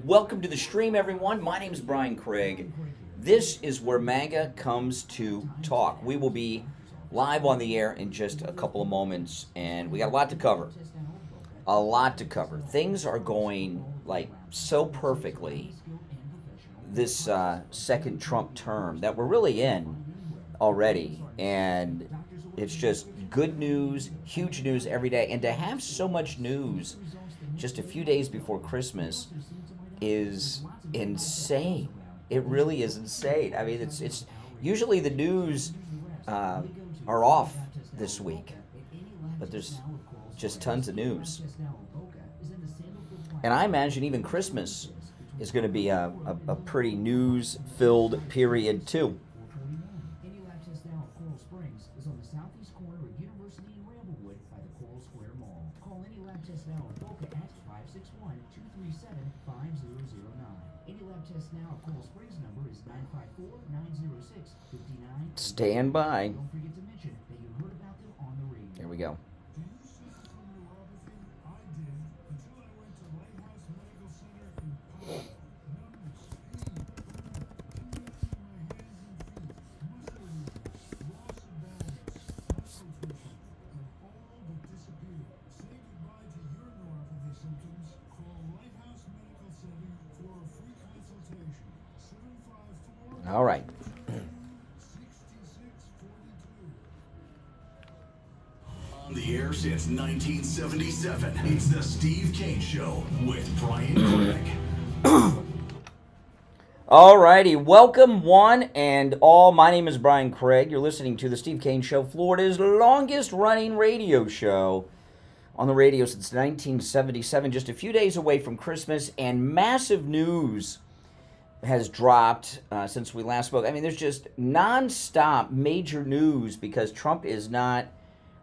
Welcome to the stream, everyone. My name is Brian Craig. This is where MAGA comes to talk. We will be live on the air in just a couple of moments, and we got a lot to cover. A lot to cover. Things are going like so perfectly this second Trump term that we're really in already, and it's just good news, huge news every day. And to have so much news just a few days before Christmas is insane. It really is insane. I mean, it's usually the news are off this week, but there's just tons of news. And I imagine even Christmas is going to be a pretty news-filled period, too. Stand by. Here we go. All right. On the air since 1977, it's the Steve Kane Show with Brian Craig. All righty, welcome one and all. My name is Brian Craig. You're listening to the Steve Kane Show, Florida's longest-running radio show on the radio since 1977, just a few days away from Christmas, and massive news has dropped since we last spoke. I mean, there's just nonstop major news because Trump is not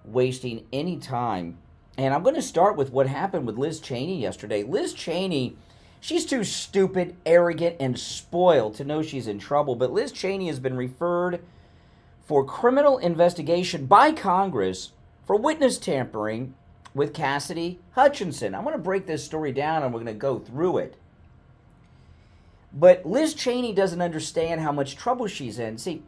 wasting any time. And I'm going to start with what happened with Liz Cheney yesterday. Liz Cheney, she's too stupid, arrogant, and spoiled to know she's in trouble. But Liz Cheney has been referred for criminal investigation by Congress for witness tampering with Cassidy Hutchinson. I want to break this story down and we're going to go through it. But Liz Cheney doesn't understand how much trouble she's in. See,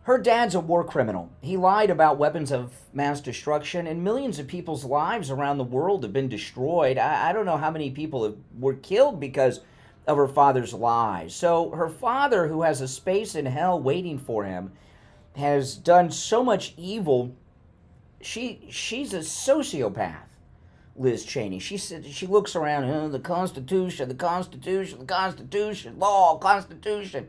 her dad's a war criminal. He lied about weapons of mass destruction, and millions of people's lives around the world have been destroyed. I don't know how many people were killed because of her father's lies. So her father, who has a space in hell waiting for him, has done so much evil. She's a sociopath. Liz Cheney. She said, she looks around, the Constitution, law, Constitution.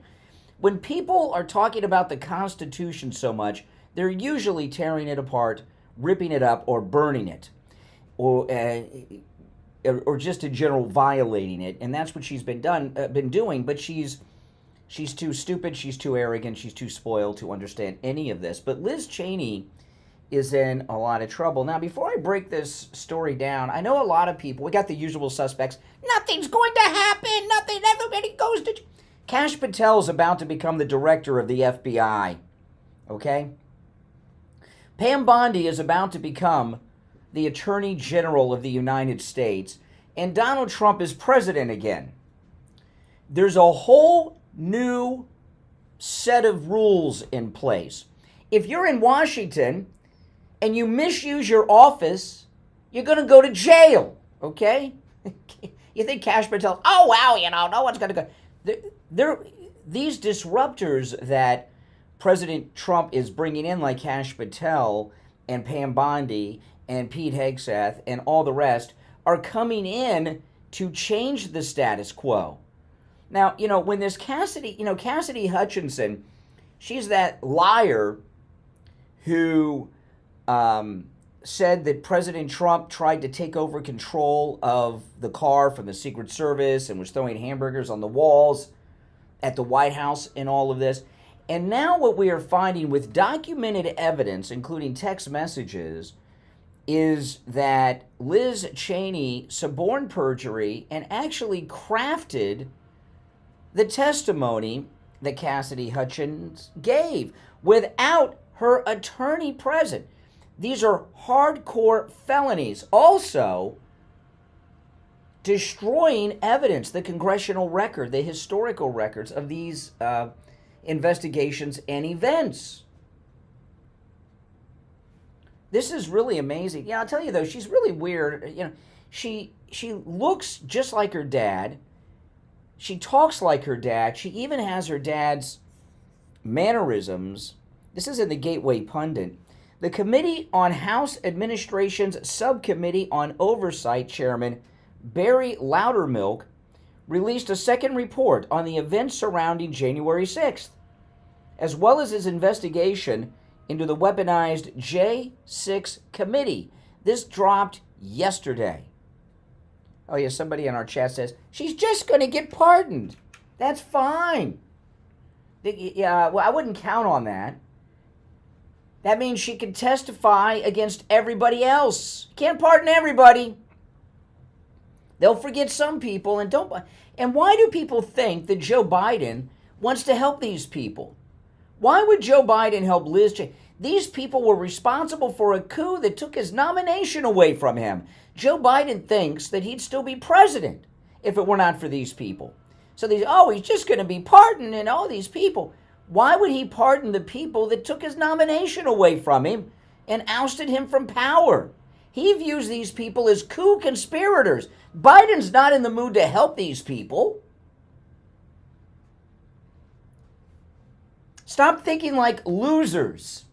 When people are talking about the Constitution so much, they're usually tearing it apart, ripping it up, or burning it, or just in general violating it. And that's what she's been doing. But she's too stupid, she's too arrogant, she's too spoiled to understand any of this. But Liz Cheney is in a lot of trouble. Now, before I break this story down, I know a lot of people, we got the usual suspects. Nothing's going to happen. Nothing. Everybody goes to... Kash Patel's about to become the director of the FBI. Okay? Pam Bondi is about to become the Attorney General of the United States. And Donald Trump is president again. There's a whole new set of rules in place. If you're in Washington and you misuse your office, you're going to go to jail, okay? You think Kash Patel, oh, wow, no one's going to go. These disruptors that President Trump is bringing in, like Kash Patel and Pam Bondi and Pete Hegseth and all the rest, are coming in to change the status quo. Now, when this Cassidy Hutchinson, she's that liar who said that President Trump tried to take over control of the car from the Secret Service and was throwing hamburgers on the walls at the White House and all of this. And now what we are finding with documented evidence, including text messages, is that Liz Cheney suborned perjury and actually crafted the testimony that Cassidy Hutchins gave without her attorney present. These are hardcore felonies. Also, destroying evidence, the congressional record, the historical records of these investigations and events. This is really amazing. Yeah, I'll tell you though, she's really weird. You know, she looks just like her dad. She talks like her dad. She even has her dad's mannerisms. This is in the Gateway Pundit. The Committee on House Administration's Subcommittee on Oversight Chairman Barry Loudermilk released a second report on the events surrounding January 6th, as well as his investigation into the weaponized J6 committee. This dropped yesterday. Oh yeah, somebody in our chat says, she's just going to get pardoned. That's fine. Yeah, well, I wouldn't count on that. That means she can testify against everybody else. Can't pardon everybody. They'll forget some people and don't. And why do people think that Joe Biden wants to help these people? Why would Joe Biden help Liz Cheney? These people were responsible for a coup that took his nomination away from him. Joe Biden thinks that he'd still be president if it were not for these people. So he's just going to be pardoning all these people. Why would he pardon the people that took his nomination away from him and ousted him from power? He views these people as coup conspirators. Biden's not in the mood to help these people. Stop thinking like losers.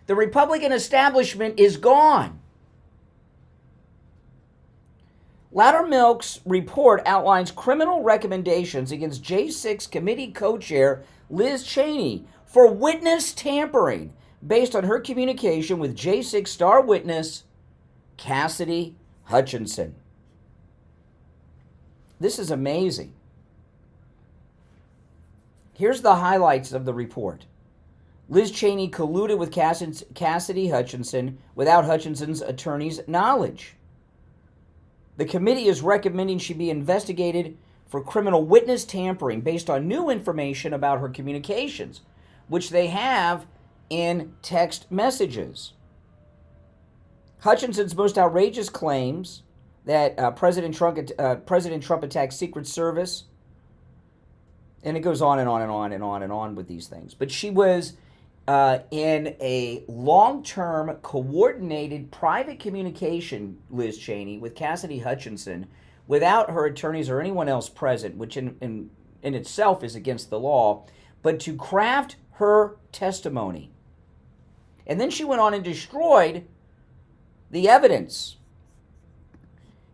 The Republican establishment is gone. Loudermilk's report outlines criminal recommendations against J6 committee co-chair Liz Cheney for witness tampering based on her communication with J6 star witness Cassidy Hutchinson. This is amazing. Here's the highlights of the report. Liz Cheney colluded with Cassidy Hutchinson without Hutchinson's attorney's knowledge. The committee is recommending she be investigated for criminal witness tampering based on new information about her communications, which they have in text messages. Hutchinson's most outrageous claims that President Trump attacked Secret Service, and it goes on and on and on and on and on with these things. But she was in a long-term coordinated private communication, Liz Cheney, with Cassidy Hutchinson without her attorneys or anyone else present, which in itself is against the law, but to craft her testimony. And then she went on and destroyed the evidence.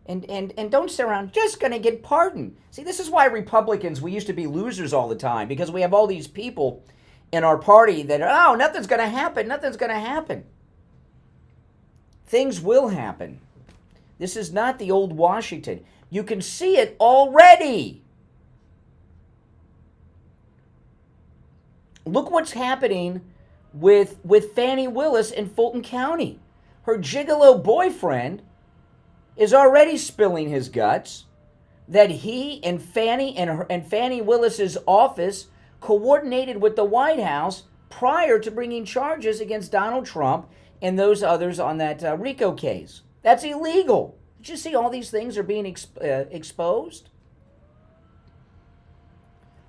And don't sit around just going to get pardoned. See, this is why Republicans, we used to be losers all the time, because we have all these people in our party that, oh, nothing's going to happen, nothing's going to happen. Things will happen. This is not the old Washington. You can see it already. Look what's happening with Fani Willis in Fulton County. Her gigolo boyfriend is already spilling his guts that he and Fani Willis's office coordinated with the White House prior to bringing charges against Donald Trump and those others on that RICO case. That's illegal. Did you see all these things are being exposed?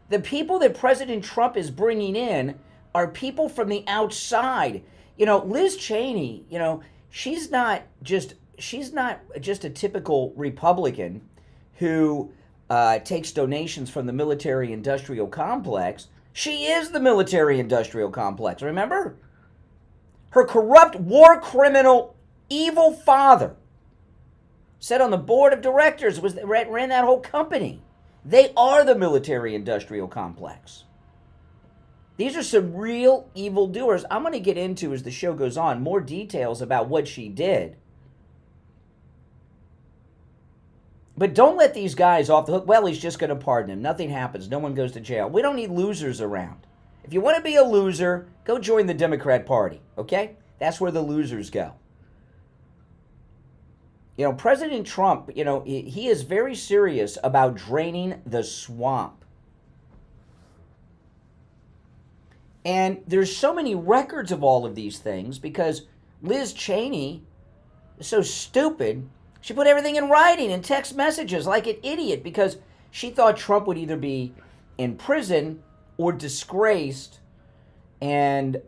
The people that President Trump is bringing in are people from the outside. You know, Liz Cheney, you know, she's not just a typical Republican who takes donations from the military-industrial complex. She is the military-industrial complex, remember? Her corrupt, war criminal, evil father sat on the board of directors, ran that whole company. They are the military-industrial complex. These are some real evildoers. I'm going to get into, as the show goes on, more details about what she did. But don't let these guys off the hook. Well, he's just going to pardon him. Nothing happens. No one goes to jail. We don't need losers around. If you want to be a loser, go join the Democrat Party, okay? That's where the losers go. You know, President Trump, you know, he is very serious about draining the swamp. And there's so many records of all of these things because Liz Cheney is so stupid. She put everything in writing and text messages like an idiot because she thought Trump would either be in prison or disgraced, and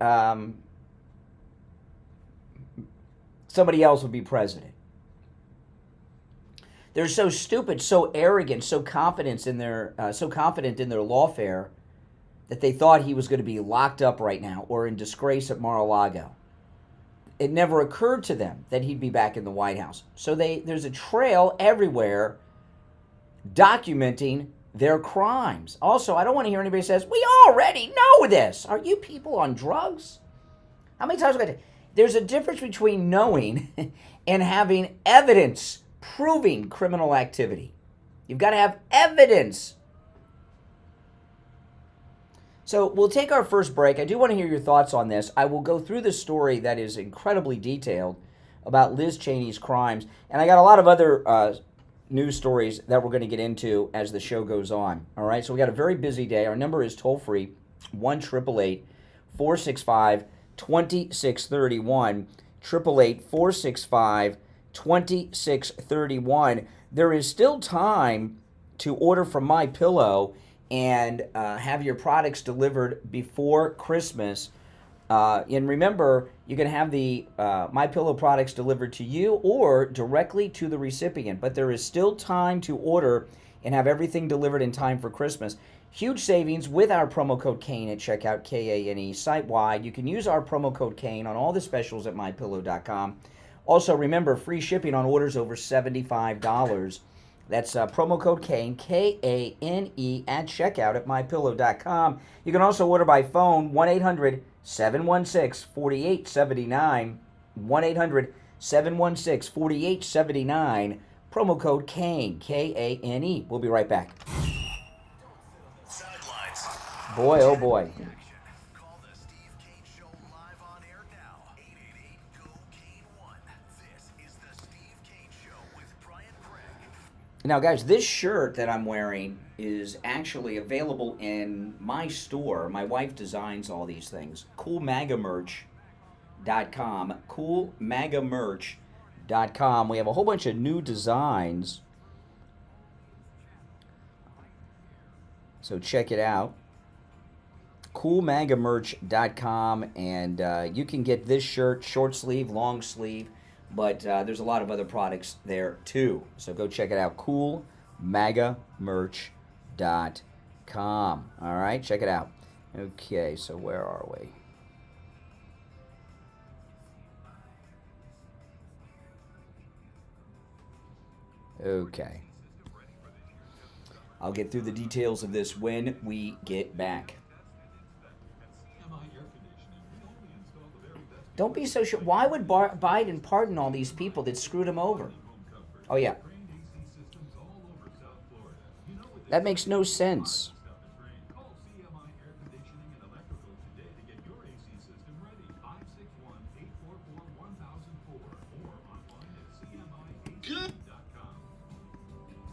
somebody else would be president. They're so stupid, so arrogant, so confident in their lawfare that they thought he was going to be locked up right now or in disgrace at Mar-a-Lago. It never occurred to them that he'd be back in the White House. So there's a trail everywhere documenting their crimes. Also, I don't want to hear anybody says, we already know this. Are you people on drugs? How many times have I There's a difference between knowing and having evidence proving criminal activity. You've got to have evidence. So we'll take our first break. I do want to hear your thoughts on this. I will go through the story that is incredibly detailed about Liz Cheney's crimes. And I got a lot of other news stories that we're going to get into as the show goes on. All right, so we got a very busy day. Our number is toll-free, 1-888-465-2631, 888-465-2631. There is still time to order from MyPillow and have your products delivered before Christmas. And remember, you can have the MyPillow products delivered to you or directly to the recipient. But there is still time to order and have everything delivered in time for Christmas. Huge savings with our promo code KANE at checkout, K-A-N-E, site-wide. You can use our promo code KANE on all the specials at MyPillow.com. Also, remember, free shipping on orders over $75. That's promo code KANE, K-A-N-E, at checkout at MyPillow.com. You can also order by phone, 1-800-716-4879, 1-800-716-4879, promo code KANE, K-A-N-E. We'll be right back. Sidelines. Boy, oh boy. Call the Steve Kane Show live on air now. 888-GO-KANE-1. This is the Steve Kane Show with Brian Craig. Now, guys, this shirt that I'm wearing is actually available in my store. My wife designs all these things. CoolMagaMerch.com. CoolMagaMerch.com. We have a whole bunch of new designs. So check it out. CoolMagaMerch.com. And you can get this shirt, short sleeve, long sleeve. But there's a lot of other products there, too. So go check it out, CoolMagaMerch.com. All right, check it out. Okay, so where are we? Okay. I'll get through the details of this when we get back. Don't be so sure. Why would Biden pardon all these people that screwed him over? Oh, yeah. That makes no sense.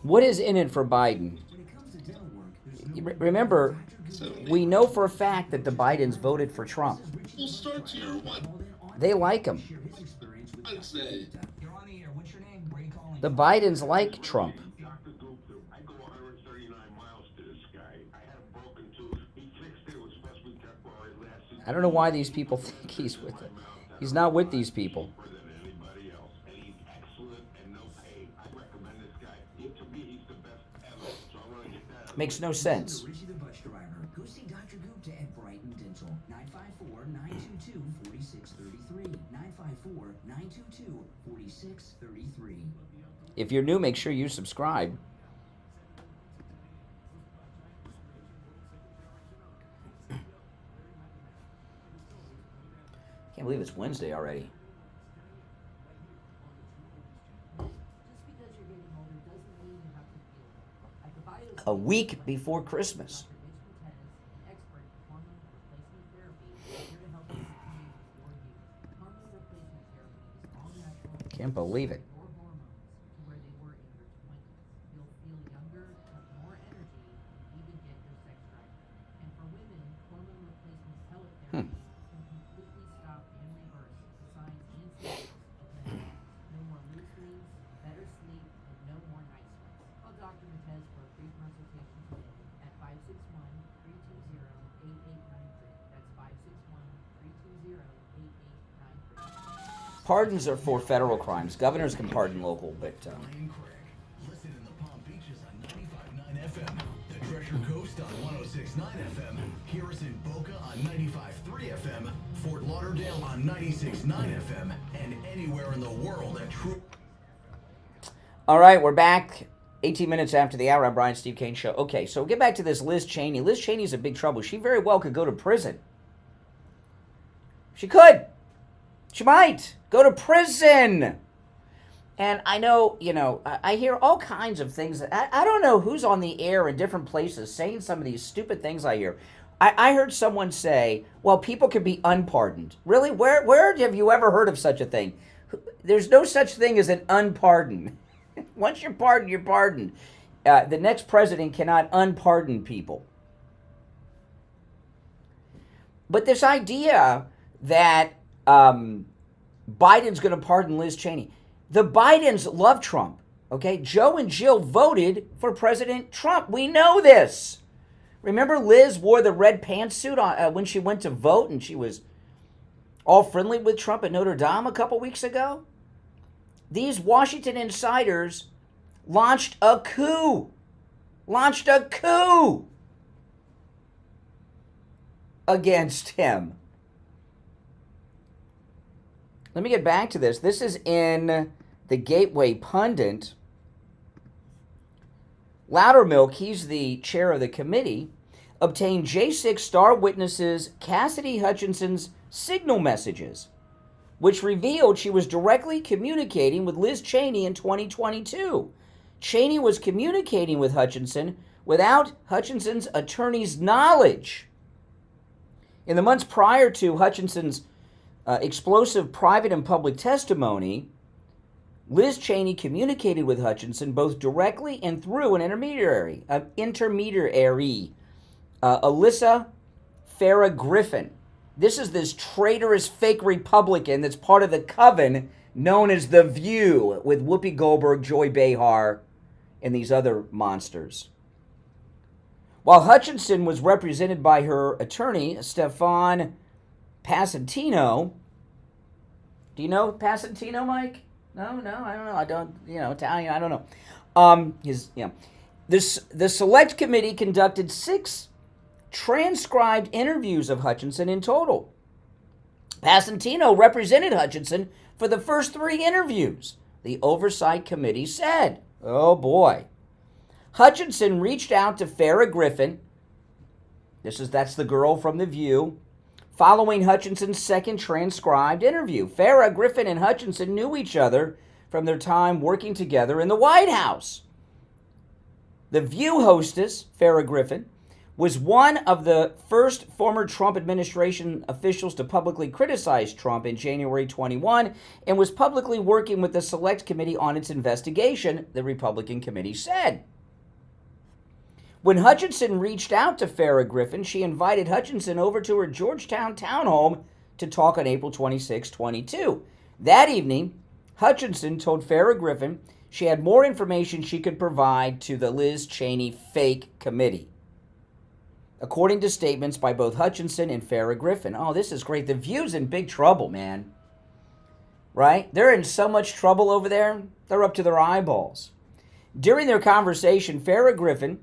What is in it for Biden? Remember, we know for a fact that the Bidens voted for Trump. We'll start here. What? They like him. I'd say. The Bidens like Trump. I go 139 miles to this guy. I had a broken tooth. He fixed it. It was supposed to be temporary last season. I don't know why these people think he's with them. He's not with these people. Than anybody else. And he's excellent and no pay. I recommend this guy. To me, he's the best ever. So I want to get that. Makes no sense. Richie the bus driver. Go see Dr. Gupta at Brighton Dental. 954-922-4633. 954-922-4633. If you're new, make sure you subscribe. Can't believe it's Wednesday already. A week before Christmas. Can't believe it. Pardons are for federal crimes. Governors can pardon local, but... Ryan Craig. Listen in the Palm Beaches on 95.9 FM. The Treasure Coast on 106.9 FM. Hear us in Boca on 95.3 FM. Fort Lauderdale on 96.9 FM. And anywhere in the world at True... All right, we're back. 18 minutes after the hour. I'm Brian, Steve Kane Show. Okay, so get back to this Liz Cheney. Liz Cheney's in big trouble. She very well could go to prison. She could. She might go to prison. And I know, I hear all kinds of things. I don't know who's on the air in different places saying some of these stupid things I hear. I heard someone say, well, people can be unpardoned. Really? Where have you ever heard of such a thing? There's no such thing as an unpardoned. Once you're pardoned, you're pardoned. The next president cannot unpardon people. But this idea that Biden's going to pardon Liz Cheney. The Bidens love Trump, okay? Joe and Jill voted for President Trump. We know this. Remember Liz wore the red pantsuit on, when she went to vote and she was all friendly with Trump at Notre Dame a couple weeks ago? These Washington insiders launched a coup. Against him. Let me get back to this. This is in the Gateway Pundit. Loudermilk, he's the chair of the committee, obtained J6 star witnesses Cassidy Hutchinson's signal messages, which revealed she was directly communicating with Liz Cheney in 2022. Cheney was communicating with Hutchinson without Hutchinson's attorney's knowledge. In the months prior to Hutchinson's explosive private and public testimony, Liz Cheney communicated with Hutchinson both directly and through an intermediary, Alyssa Farah Griffin. This is this traitorous fake Republican that's part of the coven known as The View with Whoopi Goldberg, Joy Behar, and these other monsters. While Hutchinson was represented by her attorney, Stefan Passantino. Do you know Passantino, Mike? No, I don't know. I don't, Italian, I don't know. The select committee conducted 6 transcribed interviews of Hutchinson in total. Passantino represented Hutchinson for the first 3 interviews, the oversight committee said. Oh boy. Hutchinson reached out to Farah Griffin. That's the girl from The View. Following Hutchinson's second transcribed interview, Farah Griffin and Hutchinson knew each other from their time working together in the White House. The View hostess, Farah Griffin, was one of the first former Trump administration officials to publicly criticize Trump in January 21 and was publicly working with the Select Committee on its investigation, the Republican committee said. When Hutchinson reached out to Farah Griffin, she invited Hutchinson over to her Georgetown townhome to talk on April 26, 22. That evening, Hutchinson told Farah Griffin she had more information she could provide to the Liz Cheney fake committee, according to statements by both Hutchinson and Farah Griffin. Oh, this is great. The View's in big trouble, man. Right? They're in so much trouble over there, they're up to their eyeballs. During their conversation, Farah Griffin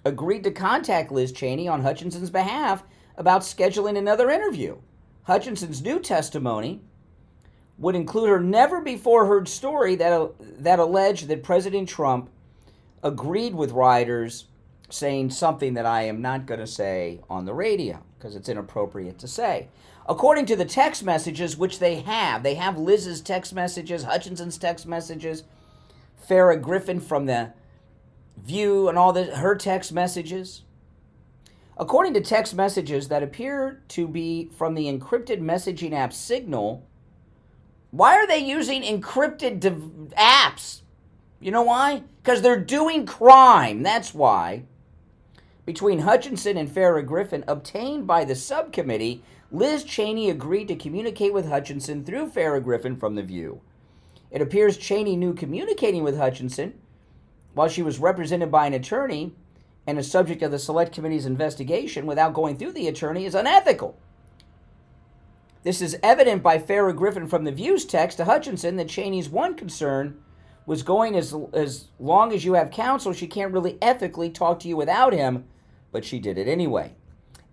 agreed to contact Liz Cheney on Hutchinson's behalf about scheduling another interview. Hutchinson's new testimony would include her never-before-heard story that alleged that President Trump agreed with rioters saying something that I am not going to say on the radio because it's inappropriate to say. According to the text messages, which they have Liz's text messages, Hutchinson's text messages, Farah Griffin from The View and all her text messages. According to text messages that appear to be from the encrypted messaging app Signal, why are they using encrypted apps? You know why? Because they're doing crime, that's why. Between Hutchinson and Farah Griffin, obtained by the subcommittee, Liz Cheney agreed to communicate with Hutchinson through Farah Griffin from The View. It appears Cheney knew communicating with Hutchinson while she was represented by an attorney and a subject of the Select Committee's investigation without going through the attorney is unethical. This is evident by Farrah Griffin from The View's text to Hutchinson that Cheney's one concern was going as long as you have counsel, she can't really ethically talk to you without him, but she did it anyway.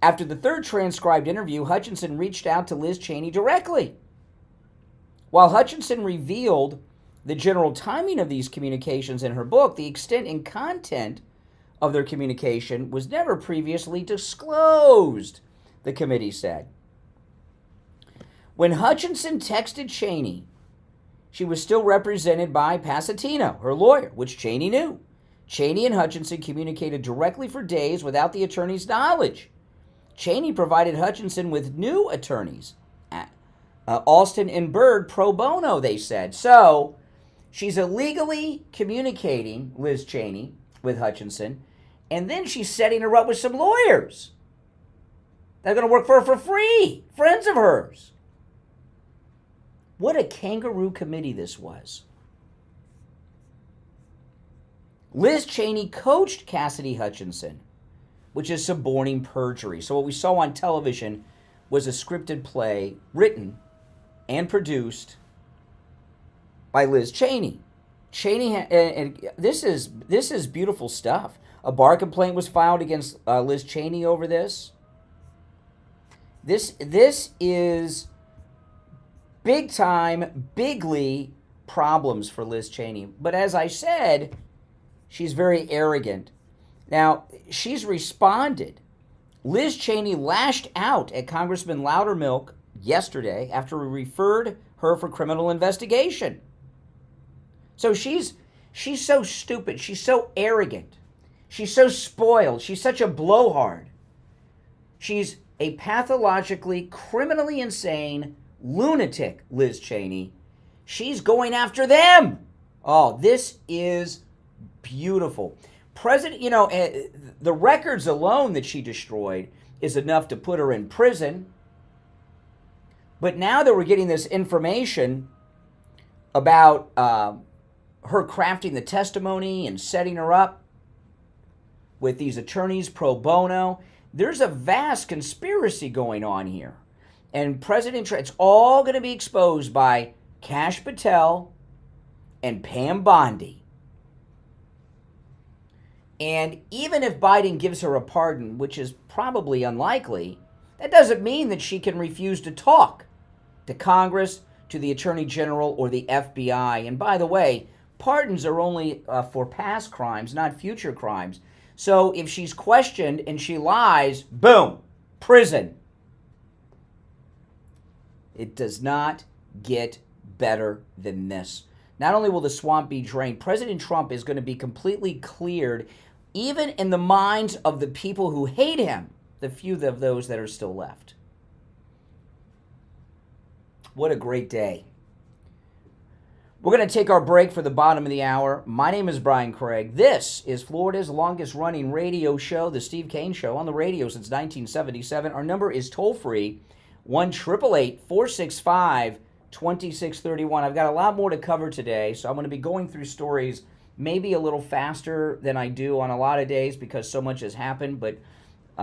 After the third transcribed interview, Hutchinson reached out to Liz Cheney directly. While Hutchinson revealed the general timing of these communications in her book, the extent and content of their communication was never previously disclosed, the committee said. When Hutchinson texted Cheney, she was still represented by Pasatino, her lawyer, which Cheney knew. Cheney and Hutchinson communicated directly for days without the attorney's knowledge. Cheney provided Hutchinson with new attorneys, Alston and Bird, pro bono, they said. So she's illegally communicating, Liz Cheney, with Hutchinson, and then she's setting her up with some lawyers. They're going to work for her for free, friends of hers. What a kangaroo committee this was. Liz Cheney coached Cassidy Hutchinson, which is suborning perjury. So what we saw on television was a scripted play written and produced by Liz Cheney. And this is beautiful stuff. A bar complaint was filed against Liz Cheney over this. This is big time, bigly problems for Liz Cheney. But as I said, she's very arrogant. Now, she's responded. Liz Cheney lashed out at Congressman Loudermilk yesterday after we referred her for criminal investigation. So she's so stupid. She's so arrogant. She's so spoiled. She's such a blowhard. She's a pathologically, criminally insane lunatic, Liz Cheney. She's going after them. Oh, this is beautiful. The records alone that she destroyed is enough to put her in prison. But now that we're getting this information about her crafting the testimony and setting her up with these attorneys pro bono, there's a vast conspiracy going on here. And President Trump, it's all going to be exposed by Kash Patel and Pam Bondi. And even if Biden gives her a pardon, which is probably unlikely, that doesn't mean that she can refuse to talk to Congress, to the Attorney General, or the FBI. And by the way, pardons are only for past crimes, not future crimes. So if she's questioned and she lies, boom, prison. It does not get better than this. Not only will the swamp be drained, President Trump is going to be completely cleared, even in the minds of the people who hate him, the few of those that are still left. What a great day. We're going to take our break for the bottom of the hour. My name is Brian Craig. This is Florida's longest running radio show, The Steve Kane Show, on the radio since 1977. Our number is toll-free, 1-888-465-2631. I've got a lot more to cover today, so I'm going to be going through stories maybe a little faster than I do on a lot of days because so much has happened, but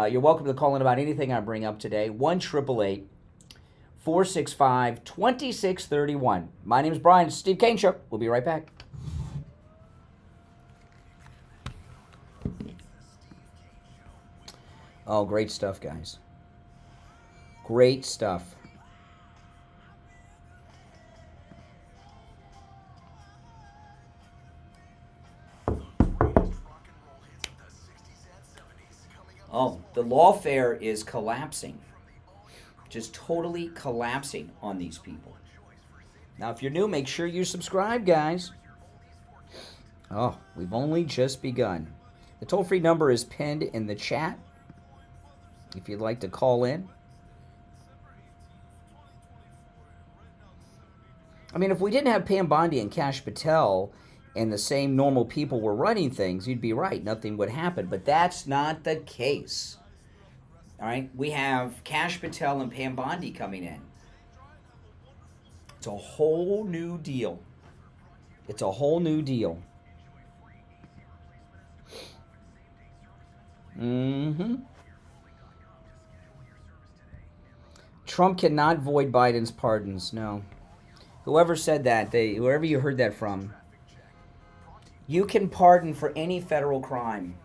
you're welcome to call in about anything I bring up today. 1-888-465-2631. My name is Brian. It's Steve Kane Show. We'll be right back. Oh, great stuff, guys. Great stuff. Oh, the lawfare is collapsing. Just totally collapsing on these people. Now, if you're new, make sure you subscribe, guys. Oh, we've only just begun. The toll-free number is pinned in the chat if you'd like to call in. I mean, if we didn't have Pam Bondi and Kash Patel and the same normal people were running things, you'd be right. Nothing would happen. But that's not the case. All right? We have Kash Patel and Pam Bondi coming in. It's a whole new deal. It's a whole new deal. Trump cannot void Biden's pardons. No. Whoever said that, whoever you heard that from, you can pardon for any federal crime.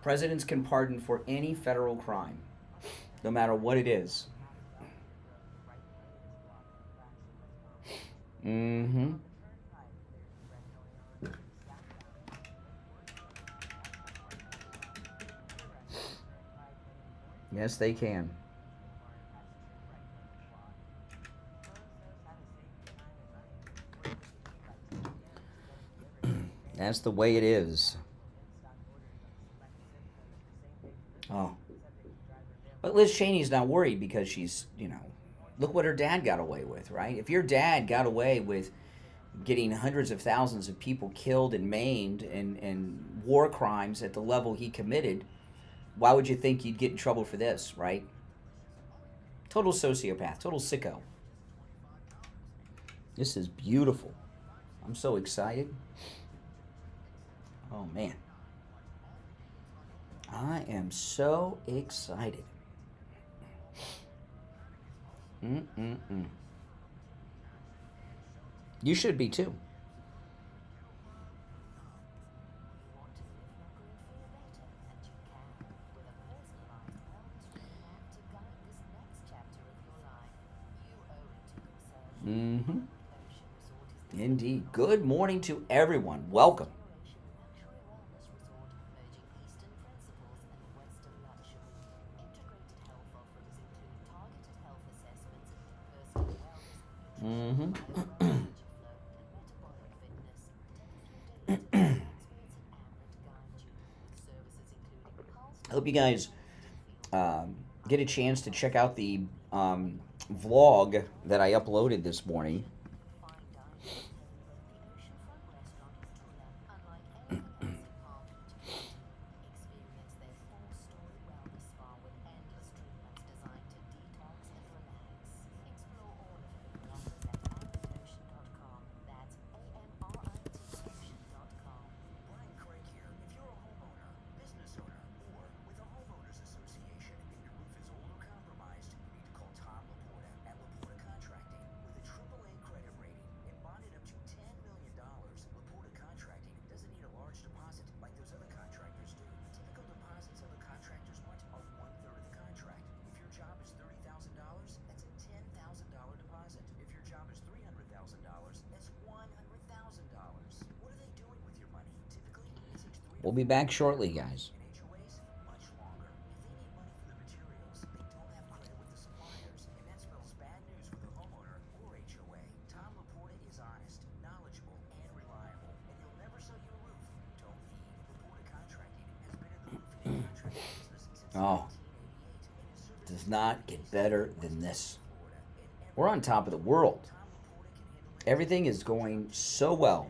Presidents can pardon for any federal crime, no matter what it is. Mm-hmm. Yes, they can. That's the way it is. Oh. But Liz Cheney's not worried because she's, look what her dad got away with, right? If your dad got away with getting hundreds of thousands of people killed and maimed and war crimes at the level he committed, why would you think you'd get in trouble for this, right? Total sociopath, total sicko. This is beautiful. I'm so excited. Oh, man. I am so excited. You should be too. Indeed. Good morning to everyone. Welcome. I hope you guys get a chance to check out the vlog that I uploaded this morning. We'll be back shortly, guys. Oh, does not get better than this. We're on top of the world. Everything is going so well.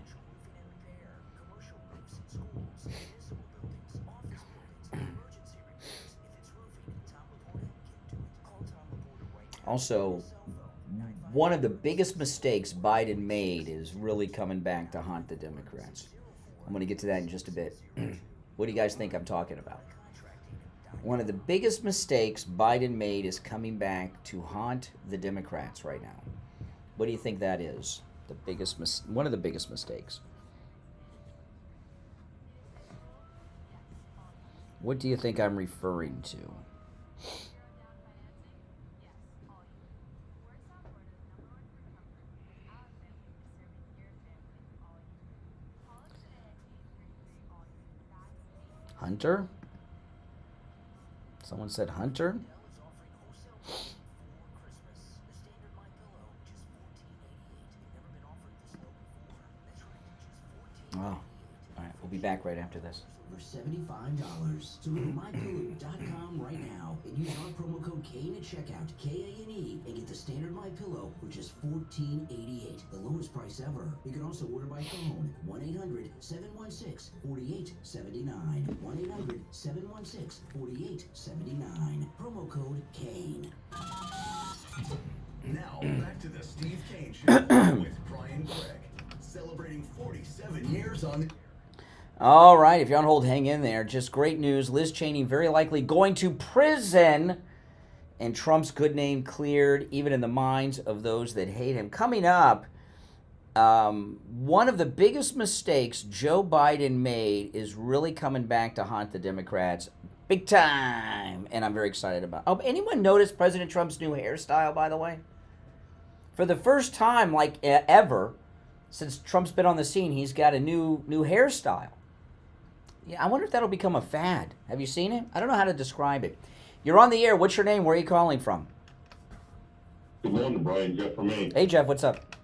Also, one of the biggest mistakes Biden made is really coming back to haunt the Democrats. I'm going to get to that in just a bit. What do you guys think I'm talking about? One of the biggest mistakes Biden made is coming back to haunt the Democrats right now. What do you think that is? One of the biggest mistakes. What do you think I'm referring to? Hunter? Someone said Hunter? Oh, all right. We'll be back right after this. For $75. So go to MyPillow.com right now and use our promo code Kane at checkout, K-A-N-E, and get the standard MyPillow for just $14.88, the lowest price ever. You can also order by phone, 1-800-716-4879, 1-800-716-4879. Promo code Kane. Now, back to the Steve Kane Show with Brian Craig, celebrating 47 years on... All right, if you're on hold, hang in there. Just great news. Liz Cheney very likely going to prison and Trump's good name cleared, even in the minds of those that hate him. Coming up, one of the biggest mistakes Joe Biden made is really coming back to haunt the Democrats big time, and I'm very excited about it. Oh, anyone notice President Trump's new hairstyle, by the way? For the first time, like ever, since Trump's been on the scene, he's got a new hairstyle. Yeah, I wonder if that'll become a fad. Have you seen it? I don't know how to describe it. You're on the air. What's your name? Where are you calling from? Good morning, Brian. Jeff from Maine. Hey, Jeff. What's up?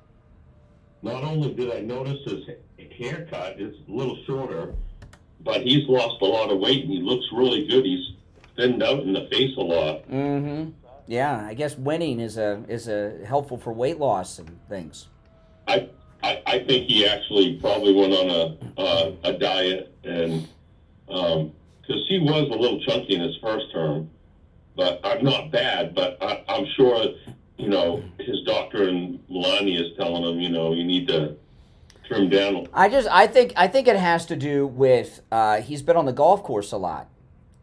Not only did I notice his haircut is a little shorter, but he's lost a lot of weight and he looks really good. He's thinned out in the face a lot. Mm-hmm. Yeah, I guess winning is a helpful for weight loss and things. I think he actually probably went on a diet, and because he was a little chunky in his first term, but I'm not bad. But I'm sure, you know, his doctor in Melania is telling him, you know, you need to trim down. I think it has to do with he's been on the golf course a lot,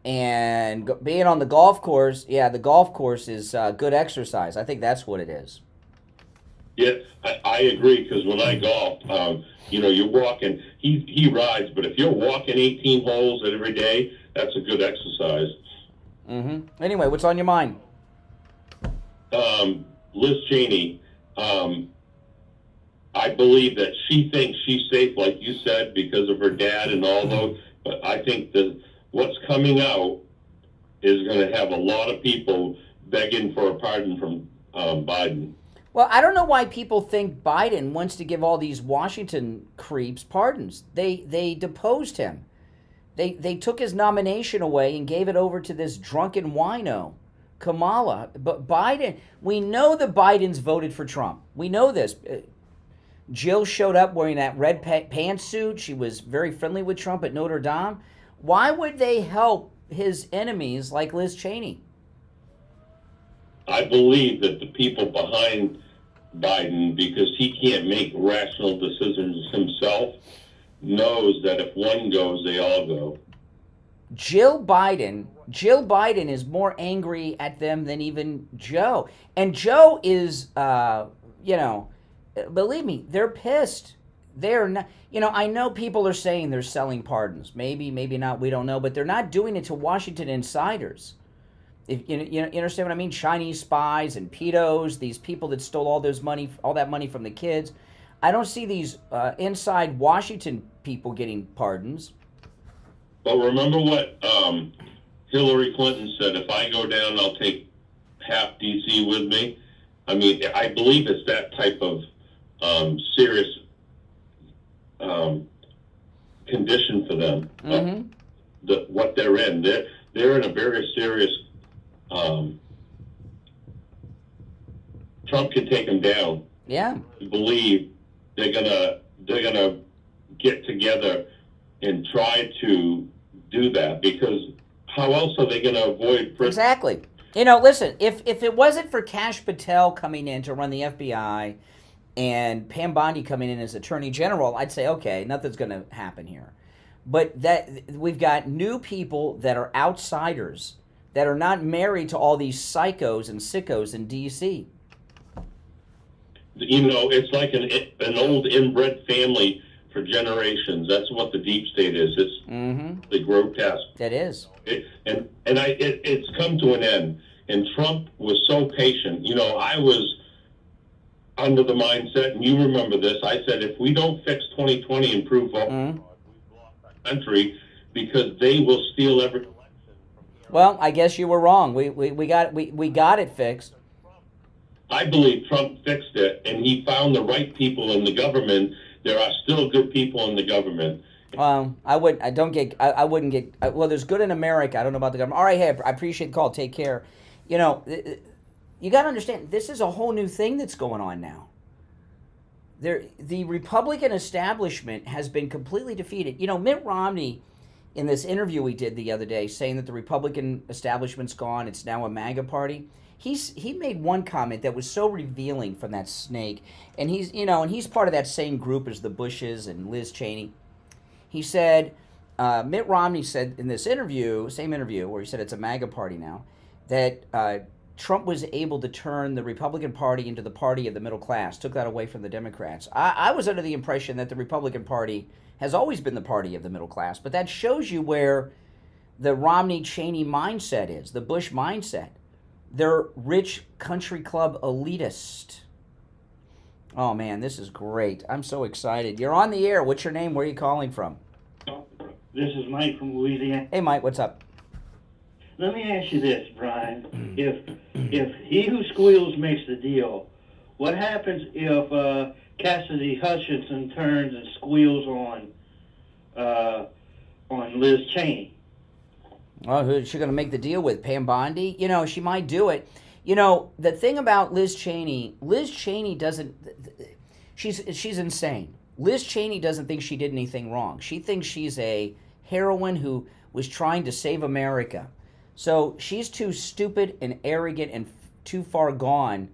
and being on the golf course, yeah, the golf course is good exercise. I think that's what it is. Yeah, I agree, because when I golf, you know, you're walking, he rides, but if you're walking 18 holes every day, that's a good exercise. Mm-hmm. Anyway, what's on your mind? Liz Cheney, I believe that she thinks she's safe, like you said, because of her dad and all those, but I think that what's coming out is going to have a lot of people begging for a pardon from Biden. Well, I don't know why people think Biden wants to give all these Washington creeps pardons. They deposed him. They took his nomination away and gave it over to this drunken wino, Kamala. But Biden, we know the Bidens voted for Trump. We know this. Jill showed up wearing that red pantsuit. She was very friendly with Trump at Notre Dame. Why would they help his enemies like Liz Cheney? I believe that the people behind Biden, because he can't make rational decisions himself, knows that if one goes, they all go. Jill Biden is more angry at them than even Joe. And Joe is, you know, believe me, they're pissed. They're not, you know, I know people are saying they're selling pardons. Maybe, maybe not, we don't know, but they're not doing it to Washington insiders. If you understand what I mean? Chinese spies and pedos, these people that stole all that money from the kids. I don't see these inside Washington people getting pardons. But remember what Hillary Clinton said, if I go down, I'll take half D.C. with me. I mean, I believe it's that type of serious condition for them. Mm-hmm. What they're in. They're in a very serious... Trump can take them down. Yeah. I believe they're gonna get together and try to do that, because how else are they gonna avoid prison? Exactly. You know, listen, if it wasn't for Kash Patel coming in to run the FBI and Pam Bondi coming in as Attorney General, I'd say, okay, nothing's going to happen here. But that we've got new people that are outsiders that are not married to all these psychos and sickos in D.C. You know, it's like an old inbred family for generations. That's what the deep state is. It's the grotesque. It is. It's come to an end. And Trump was so patient. You know, I was under the mindset, and you remember this, I said, if we don't fix 2020 and prove vote, we've lost our country, because they will steal every election. Well, I guess you were wrong. We got it fixed. I believe Trump fixed it, and he found the right people in the government. There are still good people in the government. Well, I wouldn't get. Well, there's good in America. I don't know about the government. All right, hey, I appreciate the call. Take care. You know, you got to understand, this is a whole new thing that's going on now. The Republican establishment has been completely defeated. You know, Mitt Romney, in this interview we did the other day, saying that the Republican establishment's gone, it's now a MAGA party. He made one comment that was so revealing from that snake, and he's part of that same group as the Bushes and Liz Cheney. He said, Mitt Romney said in this interview, same interview, where he said it's a MAGA party now, that Trump was able to turn the Republican Party into the party of the middle class, took that away from the Democrats. I was under the impression that the Republican Party has always been the party of the middle class, but that shows you where the Romney-Cheney mindset is, the Bush mindset. They're rich country club elitist. Oh, man, this is great. I'm so excited. You're on the air. What's your name? Where are you calling from? This is Mike from Louisiana. Hey, Mike, what's up? Let me ask you this, Brian. If he who squeals makes the deal, what happens if Cassidy Hutchinson turns and squeals on Liz Cheney? Oh, who's she going to make the deal with? Pam Bondi? You know, she might do it. You know, the thing about Liz Cheney doesn't, she's insane. Liz Cheney doesn't think she did anything wrong. She thinks she's a heroine who was trying to save America. So she's too stupid and arrogant and too far gone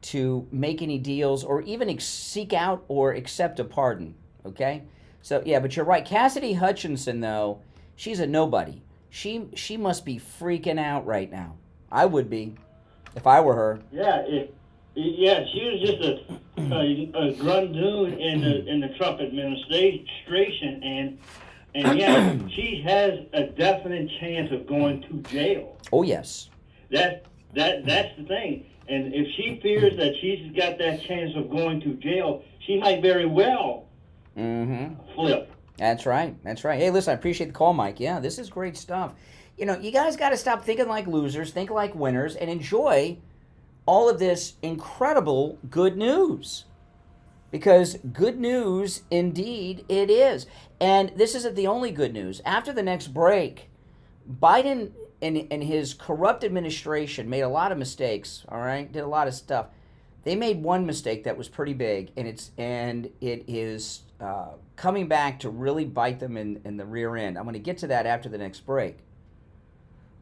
to make any deals or even seek out or accept a pardon, okay? So, yeah, but you're right. Cassidy Hutchinson, though, she's a nobody. She must be freaking out right now. I would be if I were her. Yeah, she was just a grundoon in the Trump administration, and yeah, she has a definite chance of going to jail. Oh yes. That's the thing. And if she fears that she's got that chance of going to jail, she might very well flip. That's right. Hey, listen, I appreciate the call, Mike. Yeah, this is great stuff. You know, you guys got to stop thinking like losers, think like winners, and enjoy all of this incredible good news. Because good news, indeed, it is. And this isn't the only good news. After the next break, Biden and his corrupt administration made a lot of mistakes, all right? Did a lot of stuff. They made one mistake that was pretty big, and it is coming back to really bite them in the rear end. I'm going to get to that after the next break.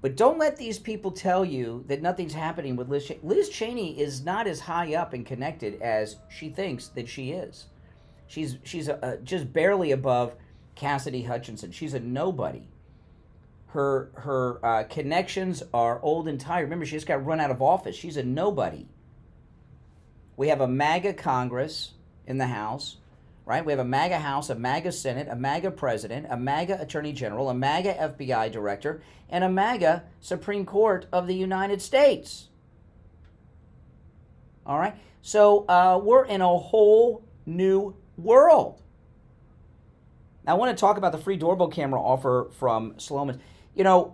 But don't let these people tell you that nothing's happening with Liz Cheney. Liz Cheney is not as high up and connected as she thinks that she is. She's just barely above Cassidy Hutchinson. She's a nobody. Her connections are old and tired. Remember, she just got run out of office. She's a nobody. We have a MAGA Congress in the House, right? We have a MAGA House, a MAGA Senate, a MAGA President, a MAGA Attorney General, a MAGA FBI Director, and a MAGA Supreme Court of the United States. All right? So we're in a whole new world. Now, I want to talk about the free doorbell camera offer from Sloman's. You know,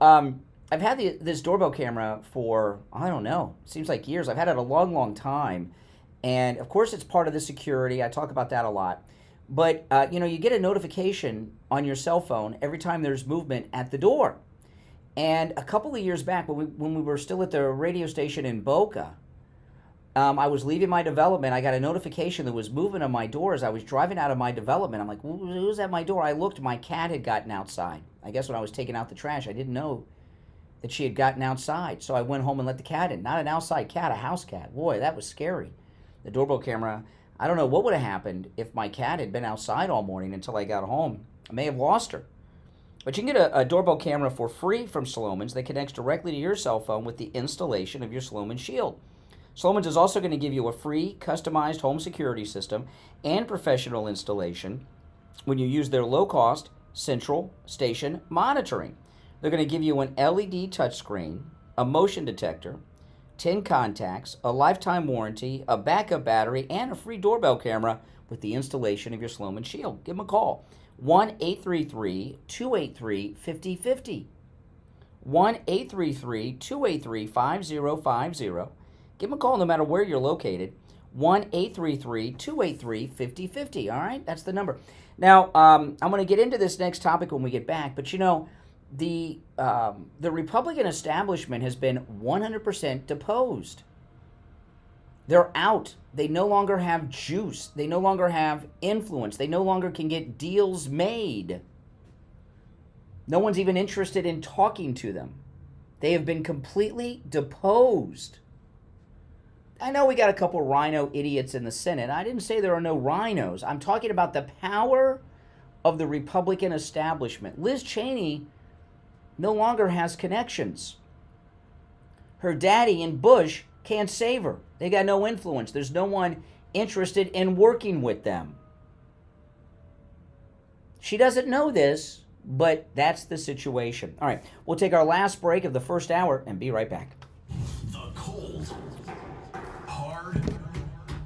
I've had this doorbell camera for, I don't know, seems like years. I've had it a long, long time. And, of course, it's part of the security. I talk about that a lot. But, you know, you get a notification on your cell phone every time there's movement at the door. And a couple of years back, when we were still at the radio station in Boca, I was leaving my development. I got a notification that was moving on my door as I was driving out of my development. I'm like, who's at my door? I looked. My cat had gotten outside. I guess when I was taking out the trash, I didn't know that she had gotten outside. So I went home and let the cat in. Not an outside cat, a house cat. Boy, that was scary. The doorbell camera, I don't know what would have happened if my cat had been outside all morning until I got home. I may have lost her. But you can get a doorbell camera for free from Sloman's that connects directly to your cell phone with the installation of your Sloman Shield. Sloman's is also going to give you a free customized home security system and professional installation when you use their low-cost central station monitoring. They're going to give you an LED touchscreen, a motion detector, 10 contacts, a lifetime warranty, a backup battery, and a free doorbell camera with the installation of your Sloman Shield. Give them a call. 1-833-283-5050. 1-833-283-5050. Give them a call no matter where you're located. 1-833-283-5050. All right? That's the number. Now, I'm going to get into this next topic when we get back. But, you know, the Republican establishment has been 100% deposed. They're out. They no longer have juice. They no longer have influence. They no longer can get deals made. No one's even interested in talking to them. They have been completely deposed. I know we got a couple rhino idiots in the Senate. I didn't say there are no rhinos. I'm talking about the power of the Republican establishment. Liz Cheney no longer has connections. Her daddy and Bush can't save her. They got no influence. There's no one interested in working with them. She doesn't know this, but that's the situation. All right, we'll take our last break of the first hour and be right back. The cold, hard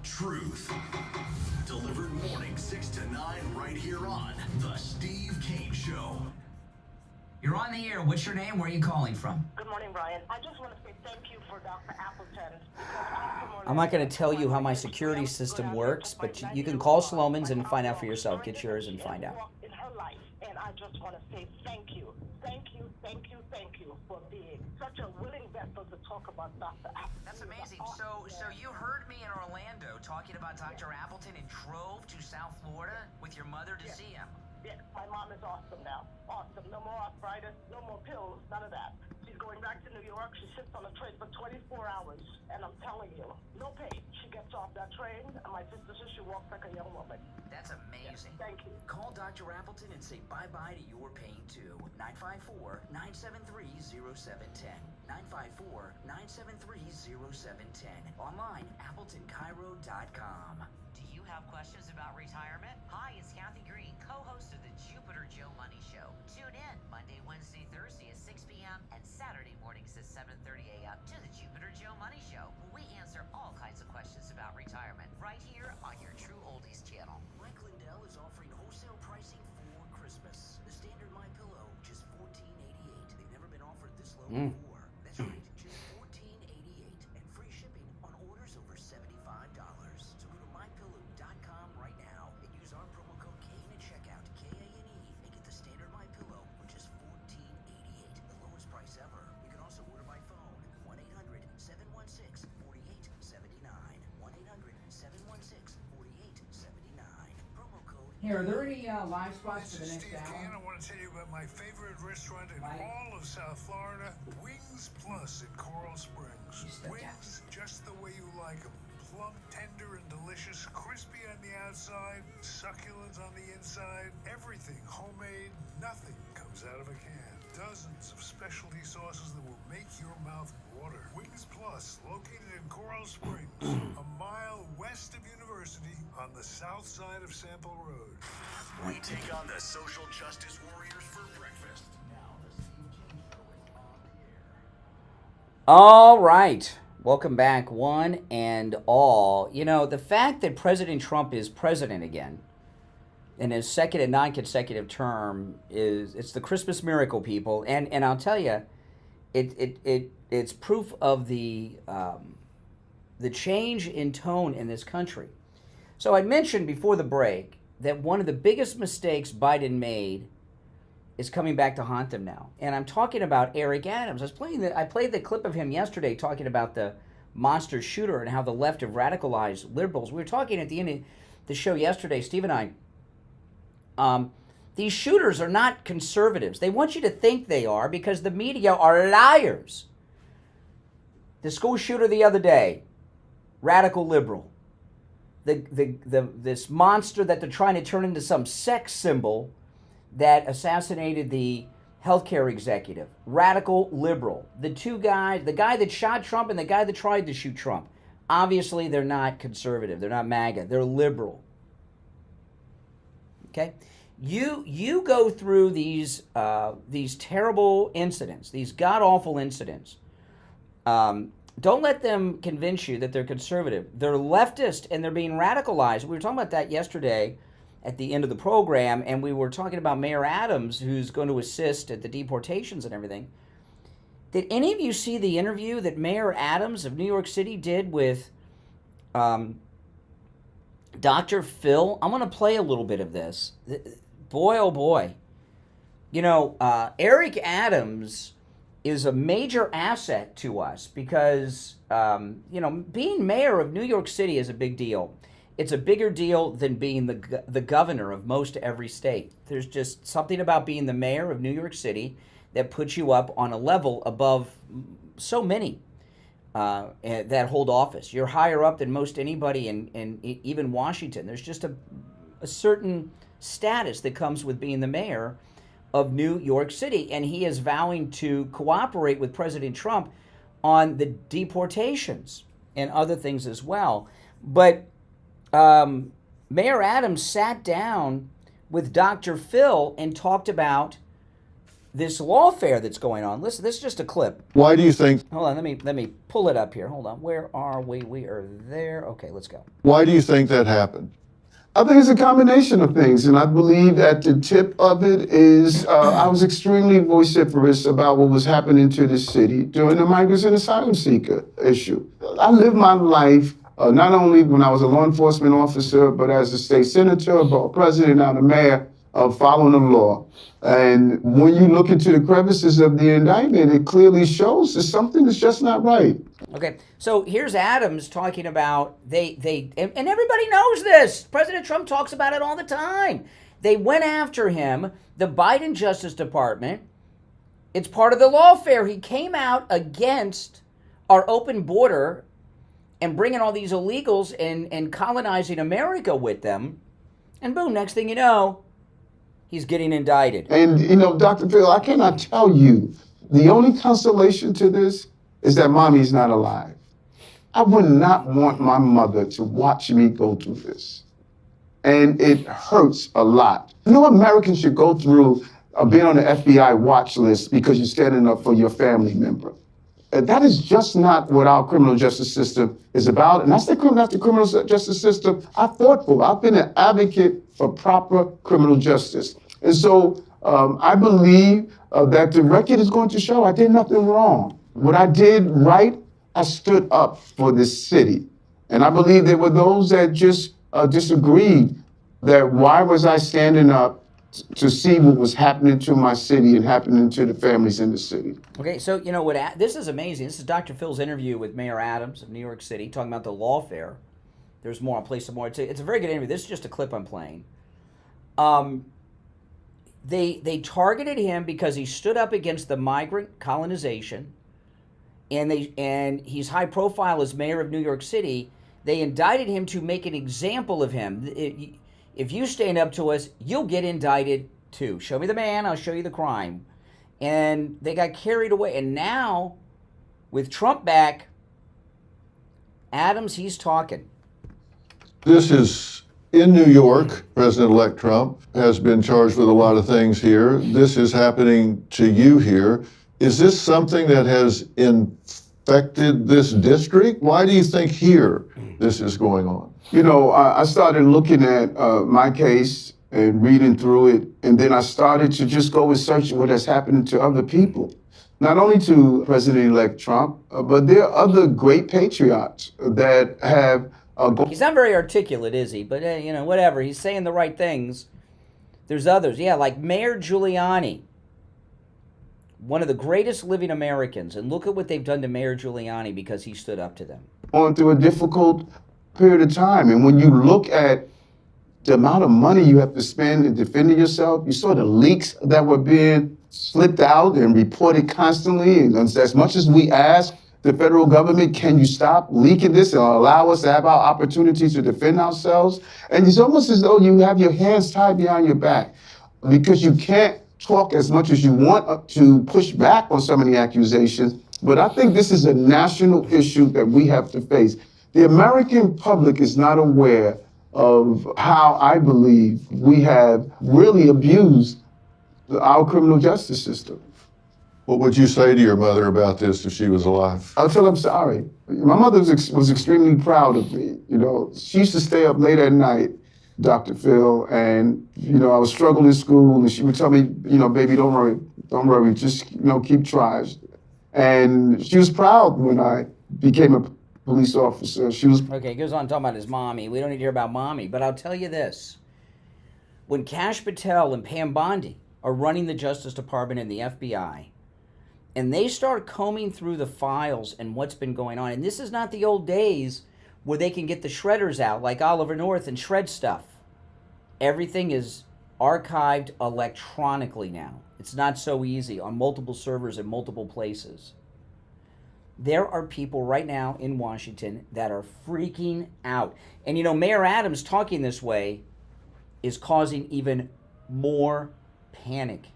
truth. Delivered morning 6 to 9 right here on The Steve Kane Show. You're on the air. What's your name? Where are you calling from? Good morning, Brian. I just want to say thank you for Dr. Appleton. I'm not going to tell you how my security system works, but you can call Sloman's and find out for yourself. Get yours and find out. In her life, and I just want to say thank you. Thank you, thank you, thank you for being such a willing vessel to talk about Dr. Appleton. That's amazing. So you heard me in Orlando talking about Dr. Appleton and drove to South Florida with your mother to see him. Yes, my mom is awesome now. Awesome. No more arthritis, no more pills, none of that. She's going back to New York. She sits on a train for 24 hours. And I'm telling you, no pain. She gets off that train, and my sister says she walks like a young woman. That's amazing. Yes, thank you. Call Dr. Appleton and say bye-bye to your pain, too. 954-973-0710. 954-973-0710. Online, AppletonCairo.com. Do you have questions about retirement? Hi, it's Kathy Green, co-host of the Jupiter Joe Money Show. Tune in Monday, Wednesday, Thursday at 6 p.m. and Saturday mornings at 7:30 a.m. to the Jupiter Joe Money Show, where we answer all kinds of questions about retirement right here on your True Oldies channel. Mike Lindell is offering wholesale pricing for Christmas. The standard MyPillow, just $14.88. They've never been offered this low before. That's right, just $14.88 and free shipping on orders over $75. So go to MyPillow.com right now and use our promo code Kane at checkout, K-A-N-E, and get the standard MyPillow for just $14.88, the lowest price ever. You can also order by phone, 1-800-716-4879, 1-800-716-4879. Promo code. Hey, are there any live spots for the next Steve Kane. hour? I want to tell you about my favorite restaurant in all of South Florida, Wings Plus in Coral Springs. Wings just the way you like them. Plump, tender, and delicious, crispy on the outside, succulent on the inside, everything homemade, nothing comes out of a can. Dozens of specialty sauces that will make your mouth water. Wings Plus, located in Coral Springs, a mile west of University on the south side of Sample Road. We take on the social justice warriors for breakfast. Now, the Steve Kane Show is on the air. All right. Welcome back, one and all. You know, the fact that President Trump is president again in his second and non-consecutive term it's the Christmas miracle, people. And I'll tell you, it's proof of the change in tone in this country. So I mentioned before the break that one of the biggest mistakes Biden made is coming back to haunt them now. And I'm talking about Eric Adams. I played the clip of him yesterday talking about the monster shooter and how the left have radicalized liberals. We were talking at the end of the show yesterday, Steve and I. These shooters are not conservatives. They want you to think they are because the media are liars. The school shooter the other day, radical liberal. This monster that they're trying to turn into some sex symbol that assassinated the healthcare executive, radical liberal. The two guys, the guy that shot Trump and the guy that tried to shoot Trump, obviously they're not conservative. They're not MAGA. They're liberal. Okay? You go through these terrible incidents, these god-awful incidents. Don't let them convince you that they're conservative. They're leftist and they're being radicalized. We were talking about that yesterday at the end of the program, and we were talking about Mayor Adams, who's going to assist at the deportations and everything. Did any of you see the interview that Mayor Adams of New York City did with Dr. Phil? I'm going to play a little bit of this. Boy, oh boy. You know, Eric Adams is a major asset to us because, being mayor of New York City is a big deal. It's a bigger deal than being the governor of most every state. There's just something about being the mayor of New York City that puts you up on a level above so many that hold office. You're higher up than most anybody in even Washington. There's just a certain status that comes with being the mayor of New York City, and he is vowing to cooperate with President Trump on the deportations and other things as well. But Mayor Adams sat down with Dr. Phil and talked about this lawfare that's going on. Listen, this is just a clip. Why do you think? Hold on, let me pull it up here. Hold on, where are we? We are there. Okay, let's go. Why do you think that happened? I think it's a combination of things, and I believe at the tip of it is I was extremely vociferous about what was happening to the city during the migrants and asylum seeker issue. I lived my life not only when I was a law enforcement officer, but as a state senator, but president, now the mayor, following the law. And when you look into the crevices of the indictment, it clearly shows that something is just not right. Okay, so here's Adams talking about and everybody knows this. President Trump talks about it all the time. They went after him, the Biden Justice Department. It's part of the lawfare. He came out against our open border and bringing all these illegals and colonizing America with them. And boom, next thing you know, he's getting indicted. And, Dr. Phil, I cannot tell you, the only consolation to this is that mommy's not alive. I would not want my mother to watch me go through this. And it hurts a lot. No American should go through being on the FBI watch list because you're standing up for your family member. That is just not what our criminal justice system is about. And that's the criminal justice system I fought for. I've been an advocate for proper criminal justice. And so I believe that the record is going to show I did nothing wrong. What I did right, I stood up for this city. And I believe there were those that just disagreed that why was I standing up to see what was happening to my city and happening to the families in the city. Okay, so what? This is amazing. This is Dr. Phil's interview with Mayor Adams of New York City, talking about the lawfare. There's more. I'll play some more. It's a very good interview. This is just a clip I'm playing. They targeted him because he stood up against the migrant colonization, and he's high profile as mayor of New York City. They indicted him to make an example of him. If you stand up to us, you'll get indicted too. Show me the man, I'll show you the crime. And they got carried away. And now, with Trump back, Adams, he's talking. This is in New York. President-elect Trump has been charged with a lot of things here. This is happening to you here. Is this something that has infected this district? Why do you think here this is going on? I started looking at my case and reading through it, and then I started to just go and search what has happened to other people. Not only to President-elect Trump, but there are other great patriots that have... He's not very articulate, is he? But, whatever. He's saying the right things. There's others. Yeah, like Mayor Giuliani, one of the greatest living Americans. And look at what they've done to Mayor Giuliani because he stood up to them. Going through a difficult period of time. And when you look at the amount of money you have to spend in defending yourself, you saw the leaks that were being slipped out and reported constantly. And as much as we ask the federal government, can you stop leaking this and allow us to have our opportunities to defend ourselves? And it's almost as though you have your hands tied behind your back because you can't talk as much as you want to push back on some of the accusations. But I think this is a national issue that we have to face. The American public is not aware of how I believe we have really abused our criminal justice system. What would you say to your mother about this if she was alive? I'll tell her I'm sorry. My mother was extremely proud of me. She used to stay up late at night, Dr. Phil, and, I was struggling in school, and she would tell me, baby, don't worry, just, keep trying. And she was proud when I became a police officer. Okay, he goes on talking about his mommy. We don't need to hear about mommy, but I'll tell you this. When Kash Patel and Pam Bondi are running the Justice Department and the FBI, and they start combing through the files and what's been going on, and this is not the old days where they can get the shredders out like Oliver North and shred stuff. Everything is archived electronically now. It's not so easy on multiple servers in multiple places. There are people right now in Washington that are freaking out. And Mayor Adams talking this way is causing even more panic.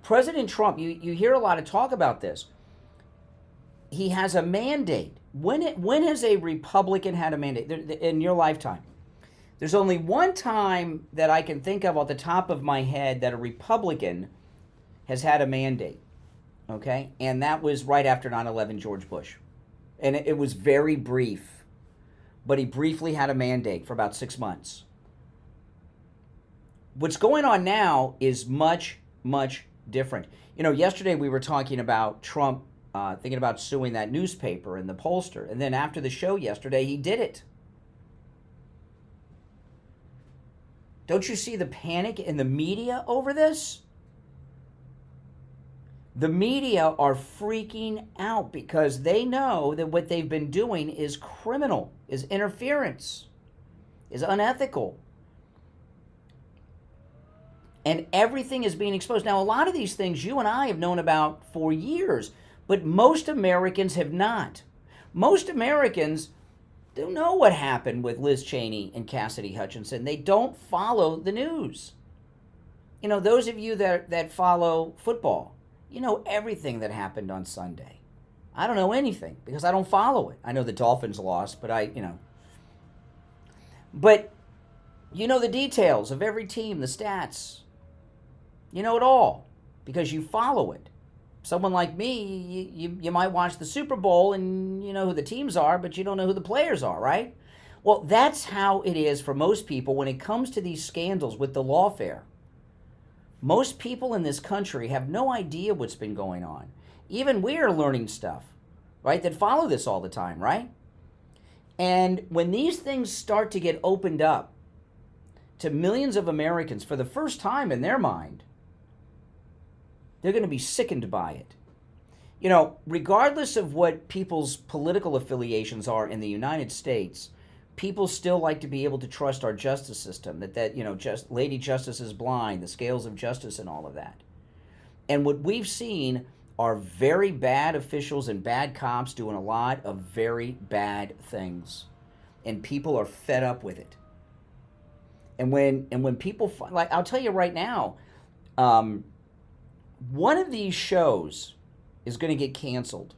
President Trump, you hear a lot of talk about this. he has a mandate. When has a Republican had a mandate in your lifetime? There's only one time that I can think of off the top of my head that a Republican has had a mandate, okay? And that was right after 9/11, George Bush. And it was very brief, but he briefly had a mandate for about 6 months. What's going on now is much, much different. You know, yesterday we were talking about Trump thinking about suing that newspaper and the pollster. And then after the show yesterday, he did it. Don't you see the panic in the media over this? The media are freaking out because they know that what they've been doing is criminal, is interference, is unethical. And everything is being exposed. Now, a lot of these things you and I have known about for years, but most Americans have not. Most Americans don't know what happened with Liz Cheney and Cassidy Hutchinson. They don't follow the news. You know, those of you that follow football, you know everything that happened on Sunday. I don't know anything because I don't follow it. I know the Dolphins lost, but But you know the details of every team, the stats. You know it all because you follow it. Someone like me, you might watch the Super Bowl and you know who the teams are, but you don't know who the players are, right? Well, that's how it is for most people when it comes to these scandals with the lawfare. Most people in this country have no idea what's been going on. Even we're learning stuff, right, that follow this all the time, right? And when these things start to get opened up to millions of Americans for the first time in their mind, they're going to be sickened by it. You know, regardless of what people's political affiliations are in the United States, people still like to be able to trust our justice system, just Lady Justice is blind, the scales of justice and all of that. And what we've seen are very bad officials and bad cops doing a lot of very bad things. And people are fed up with it. And when people, like, I'll tell you right now, one of these shows is going to get canceled,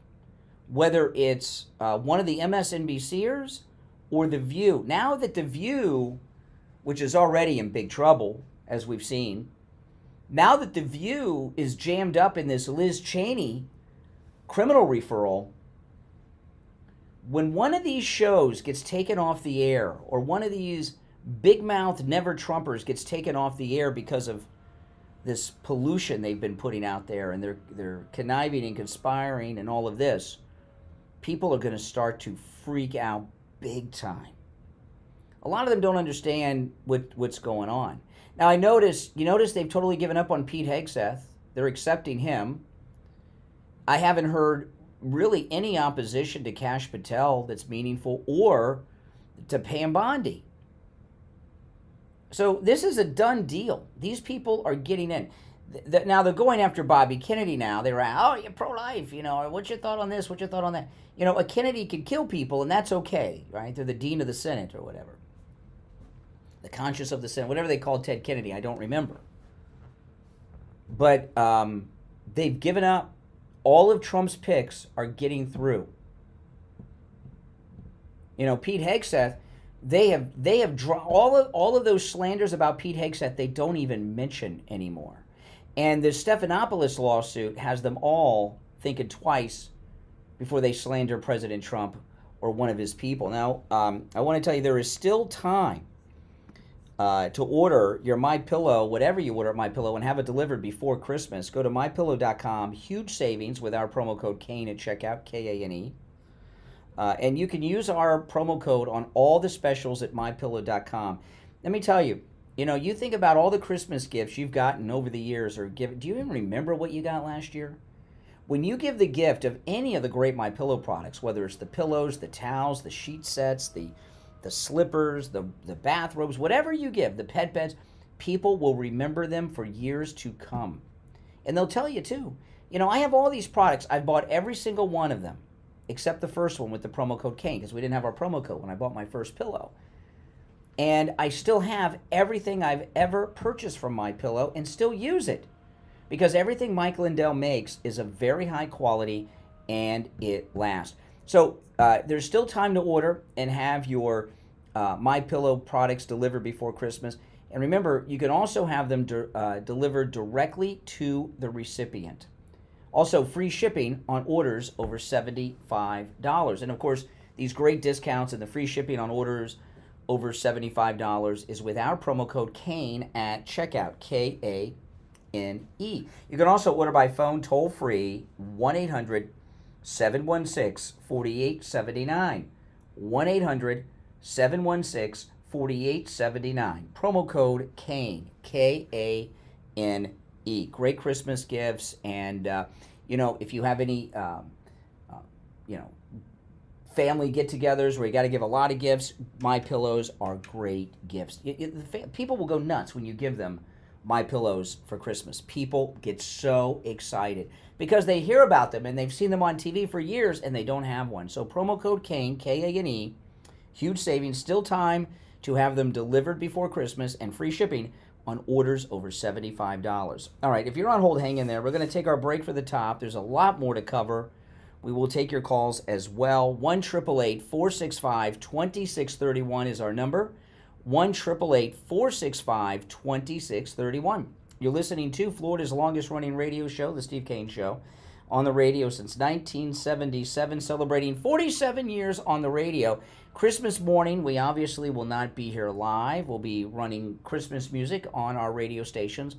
whether it's one of the MSNBCers or The View. Now that The View, which is already in big trouble, as we've seen, now that The View is jammed up in this Liz Cheney criminal referral, when one of these shows gets taken off the air, or one of these big-mouthed never-Trumpers gets taken off the air because of this pollution they've been putting out there, and they're conniving and conspiring and all of this, people are going to start to freak out big time. A lot of them don't understand what's going on. Now, you notice they've totally given up on Pete Hegseth. They're accepting him. I haven't heard really any opposition to Kash Patel that's meaningful, or to Pam Bondi. So this is a done deal. These people are getting in. Now they're going after Bobby Kennedy now. They're oh, you're pro-life, what's your thought on this? What's your thought on that? A Kennedy can kill people, and that's okay, right? They're the dean of the Senate or whatever. The conscience of the Senate, whatever they called Ted Kennedy, I don't remember. But they've given up. All of Trump's picks are getting through. Pete Hegseth, they have drawn all of those slanders about Pete Hegseth, they don't even mention anymore. And the Stephanopoulos lawsuit has them all thinking twice before they slander President Trump or one of his people. Now, I want to tell you there is still time to order your MyPillow, whatever you order at MyPillow, and have it delivered before Christmas. Go to MyPillow.com. Huge savings with our promo code Kane at checkout, K-A-N-E. And you can use our promo code on all the specials at MyPillow.com. Let me tell you, you think about all the Christmas gifts you've gotten over the years or given. Do you even remember what you got last year? When you give the gift of any of the great MyPillow products, whether it's the pillows, the towels, the sheet sets, the slippers, the bathrobes, whatever you give, the pet beds, people will remember them for years to come. And they'll tell you too. I have all these products. I've bought every single one of them, except the first one with the promo code Kane, because we didn't have our promo code when I bought my first pillow. And I still have everything I've ever purchased from MyPillow and still use it, because everything Mike Lindell makes is of very high quality and it lasts. So there's still time to order and have your MyPillow products delivered before Christmas. And remember, you can also have them delivered directly to the recipient. Also, free shipping on orders over $75. And of course, these great discounts and the free shipping on orders over $75 is with our promo code KANE at checkout, KANE. You can also order by phone toll free, 1-800-716-4879. 1-800-716-4879. Promo code KANE, KANE. Great Christmas gifts, and if you have any family get-togethers where you got to give a lot of gifts, MyPillows are great gifts. People will go nuts when you give them MyPillows for Christmas. People get so excited because they hear about them and they've seen them on TV for years and they don't have one. So promo code KANE, KANE, huge savings, still time to have them delivered before Christmas, and free shipping on orders over $75. All right, if you're on hold, hang in there. We're going to take our break for the top. There's a lot more to cover. We will take your calls as well. 1-888-465-2631 is our number. 1-888-465-2631. You're listening to Florida's longest-running radio show, The Steve Kane Show, on the radio since 1977, celebrating 47 years on the radio. Christmas morning, we obviously will not be here live. We'll be running Christmas music on our radio stations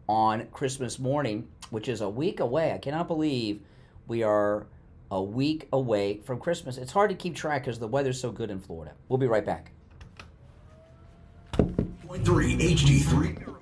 on Christmas morning, which is a week away. I cannot believe we are a week away from Christmas. It's hard to keep track because the weather's so good in Florida. We'll be right back. 3 HD3.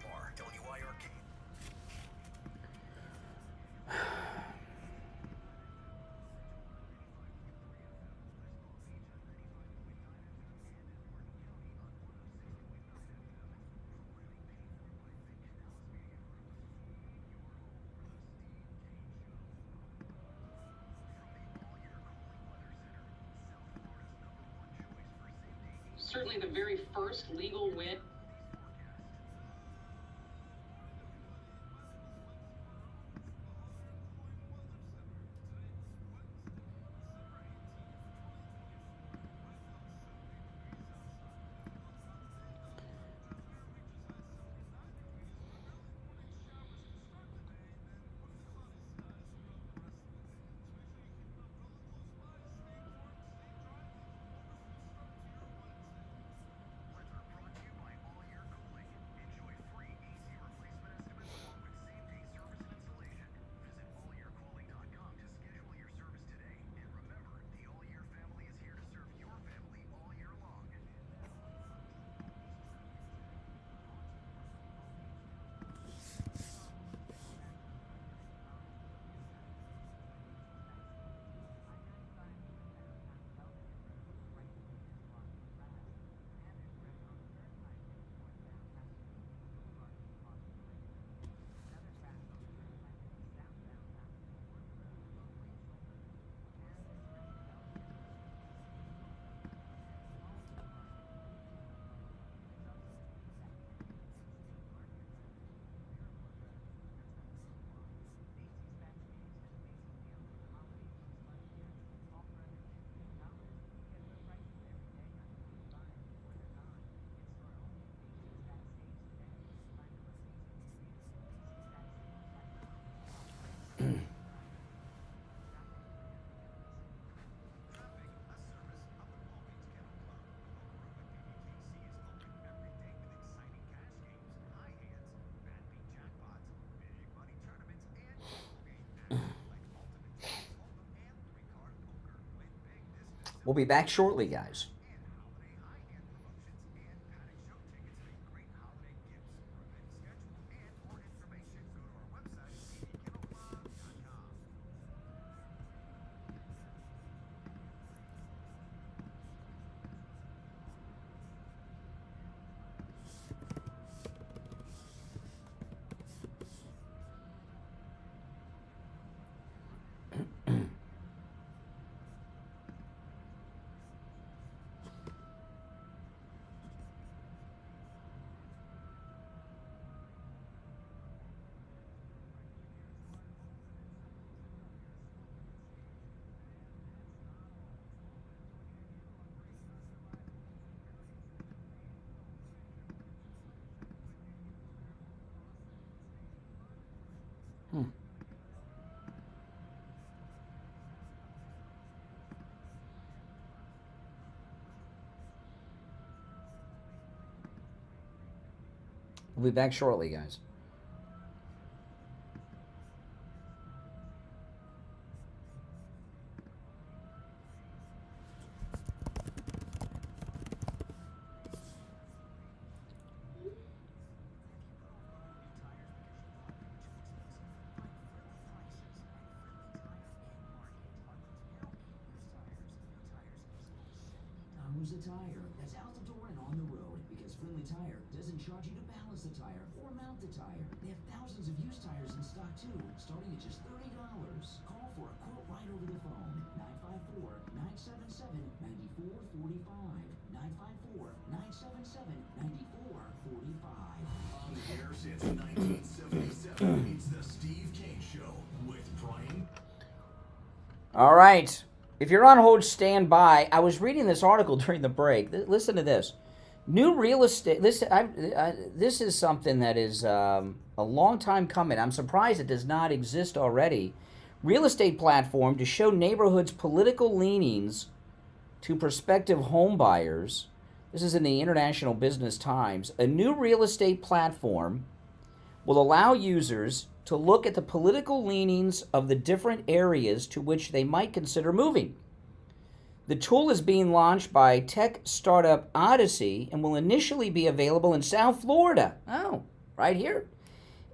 Certainly the very first legal win. We'll be back shortly, guys. We'll be back shortly, guys. $70 a tire. That's out the door and on the road, because Friendly Tire doesn't charge you to balance the tire or mount the tire. They have thousands of used tires in stock too, starting at just $30. Call for a quote right over the phone. 954-977-9445. 954-977-9445. On the air since 1977, it's the Steve Kane Show with Brian. All right. If you're on hold, stand by. I was reading this article during the break. Listen to this. New real estate. This is something that is a long time coming. I'm surprised it does not exist already. Real estate platform to show neighborhoods' political leanings to prospective home buyers. This is in the International Business Times. A new real estate platform will allow users to look at the political leanings of the different areas to which they might consider moving. The tool is being launched by tech startup Odyssey and will initially be available in South Florida. Oh, right here.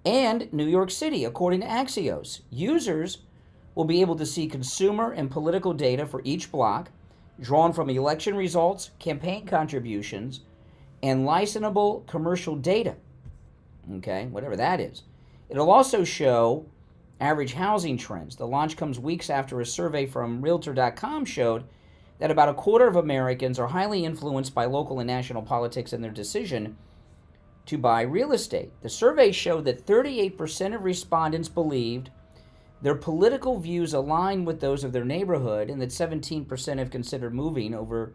And New York City, according to Axios. Users will be able to see consumer and political data for each block, drawn from election results, campaign contributions, and licensable commercial data. Okay, whatever that is. It'll also show average housing trends. The launch comes weeks after a survey from Realtor.com showed that about a quarter of Americans are highly influenced by local and national politics in their decision to buy real estate. The survey showed that 38% of respondents believed their political views align with those of their neighborhood, and that 17% have considered moving over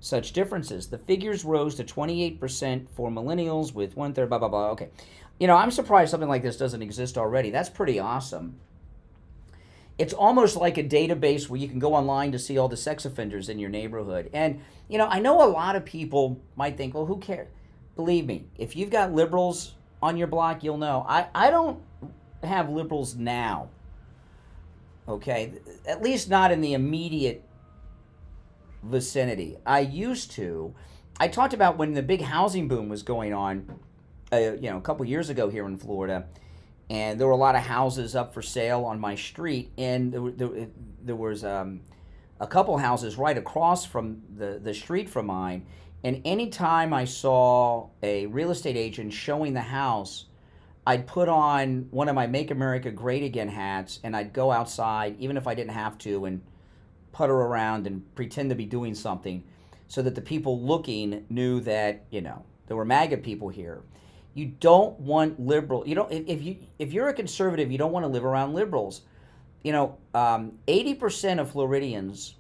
such differences. The figures rose to 28% for millennials, with 1/3, blah, blah, blah. Okay. You know, I'm surprised something like this doesn't exist already. That's pretty awesome. It's almost like a database where you can go online to see all the sex offenders in your neighborhood. And, you know, I know a lot of people might think, well, who cares? Believe me, if you've got liberals on your block, you'll know. I don't have liberals now. Okay? At least not in the immediate vicinity. I used to. I talked about when the big housing boom was going on, a couple years ago here in Florida, and there were a lot of houses up for sale on my street, and there was a couple houses right across from the street from mine, and anytime I saw a real estate agent showing the house, I'd put on one of my Make America Great Again hats, and I'd go outside, even if I didn't have to, and putter around and pretend to be doing something so that the people looking knew that, there were MAGA people here. You don't want liberal. You don't. If you're a conservative, you don't want to live around liberals. 80% of Floridians,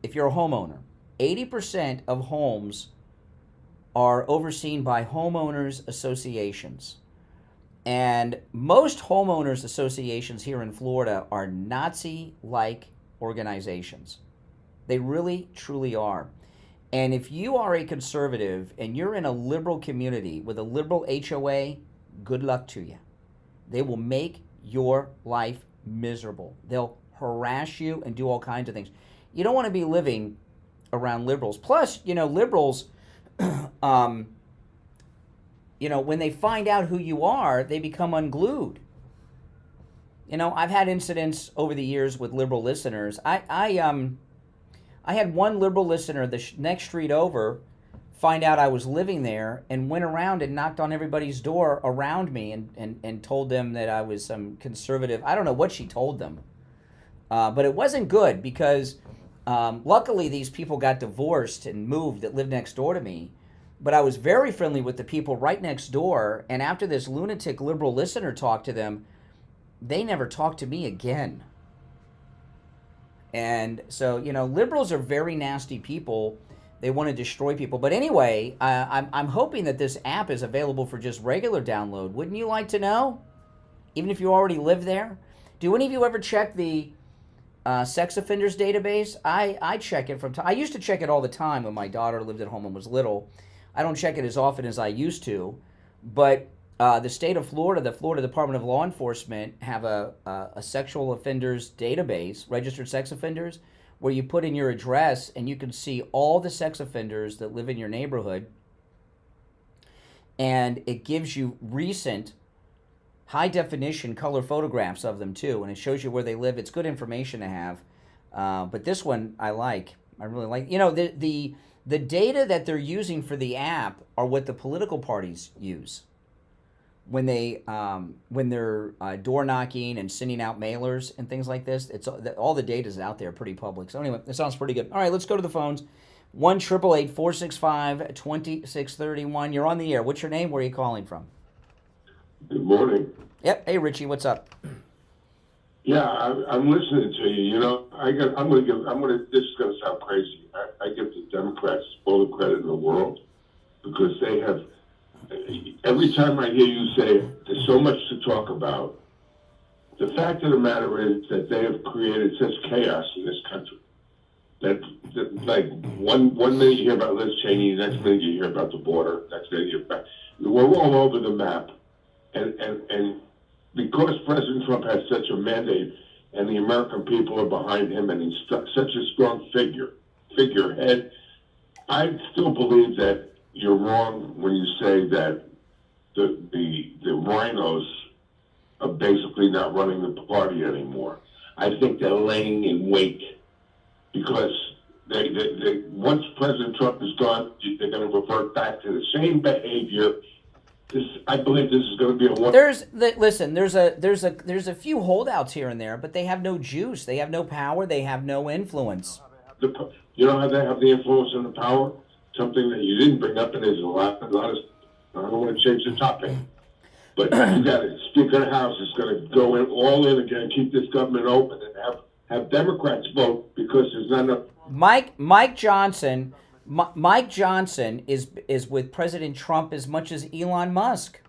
if you're a homeowner, 80% of homes are overseen by homeowners associations, and most homeowners associations here in Florida are Nazi-like organizations. They really, truly are. And if you are a conservative and you're in a liberal community with a liberal HOA, good luck to you. They will make your life miserable. They'll harass you and do all kinds of things. You don't want to be living around liberals. Plus, liberals, when they find out who you are, they become unglued. I've had incidents over the years with liberal listeners. I had one liberal listener the next street over find out I was living there and went around and knocked on everybody's door around me and told them that I was some conservative. I don't know what she told them, but it wasn't good because luckily these people got divorced and moved that lived next door to me. But I was very friendly with the people right next door, and after this lunatic liberal listener talked to them, they never talked to me again. And so, liberals are very nasty people. They want to destroy people. But anyway, I'm hoping that this app is available for just regular download. Wouldn't you like to know? Even if you already live there? Do any of you ever check the sex offenders database? I check it from time. I used to check it all the time when my daughter lived at home and was little. I don't check it as often as I used to. But the state of Florida, the Florida Department of Law Enforcement, have a sexual offenders database, registered sex offenders, where you put in your address and you can see all the sex offenders that live in your neighborhood. And it gives you recent high definition color photographs of them too. And it shows you where they live. It's good information to have. But this one I like. I really like. You know, the data that they're using for the app are what the political parties use when they're door knocking and sending out mailers and things like this. It's all the data is out there, pretty public. So anyway, it sounds pretty good. All right, let's go to the phones. 1-888-465-2631. You're on the air. What's your name? Where are you calling from? Good morning. Yep. Hey, Richie. What's up? Yeah, I'm listening to you. You know, this is going to sound crazy. I give the Democrats all the credit in the world because they have. Every time I hear you say there's so much to talk about, the fact of the matter is that they have created such chaos in this country that like one minute you hear about Liz Cheney, the next minute you hear about the border, next minute you hear about, we're all over the map, and because President Trump has such a mandate and the American people are behind him and he's such a strong figurehead, I still believe that you're wrong when you say that the rhinos are basically not running the party anymore. I think they're laying in wait because they once President Trump is gone, they're going to revert back to the same behavior. I believe this is going to be a one. There's a few holdouts here and there, but they have no juice. They have no power. They have no influence. You know how they have the influence and the power? Something that you didn't bring up, and there's a lot of, I don't want to change the topic, but you got a Speaker of the House is going to go in all in again, keep this government open, and have Democrats vote because there's not enough. Mike Johnson is with President Trump as much as Elon Musk.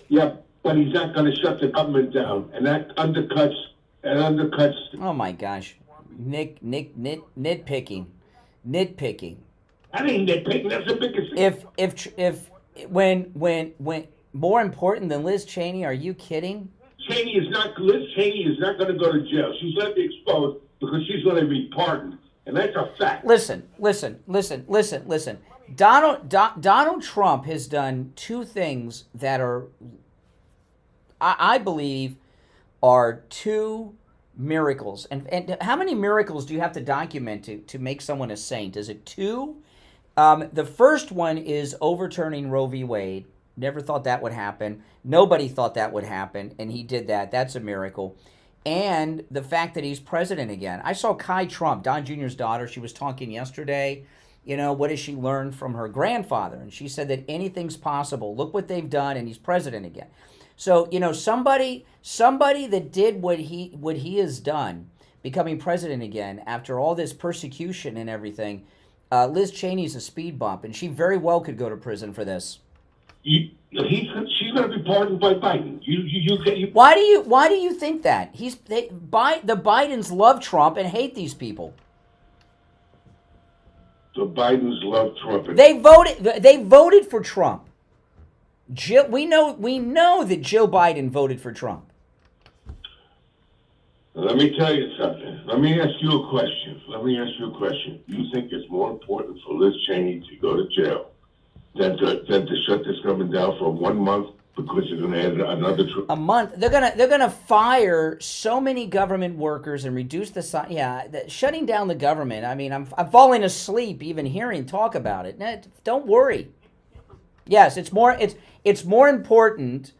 Yeah, but he's not going to shut the government down, and that undercuts. Oh my gosh, nitpicking. I didn't nitpick. That's the biggest thing. When more important than Liz Cheney, are you kidding? Liz Cheney is not going to go to jail. She's going to be exposed because she's going to be pardoned, and that's a fact. Listen. Donald Trump has done two things that are, I believe, are two miracles. And how many miracles do you have to document to make someone a saint? Is it two? The first one is overturning Roe v. Wade. Never thought that would happen. Nobody thought that would happen, and he did that. That's a miracle. And the fact that he's president again. I saw Kai Trump, Don Jr.'s daughter. She was talking yesterday. You know, what has she learned from her grandfather? And she said that anything's possible. Look what they've done, and he's president again. So, you know, somebody that did what he has done, becoming president again after all this persecution and everything. Liz Cheney's a speed bump, and she very well could go to prison for this. She's going to be pardoned by Biden. Why do you think that? The Bidens love Trump and hate these people. The Bidens love Trump. They voted for Trump. We know that Joe Biden voted for Trump. Let me tell you something. Let me ask you a question. You think it's more important for Liz Cheney to go to jail than to shut this government down for 1 month because you're going to add another a month? They're gonna fire so many government workers and reduce the size. Yeah, shutting down the government. I mean, I'm falling asleep even hearing talk about it. Don't worry. Yes, it's more important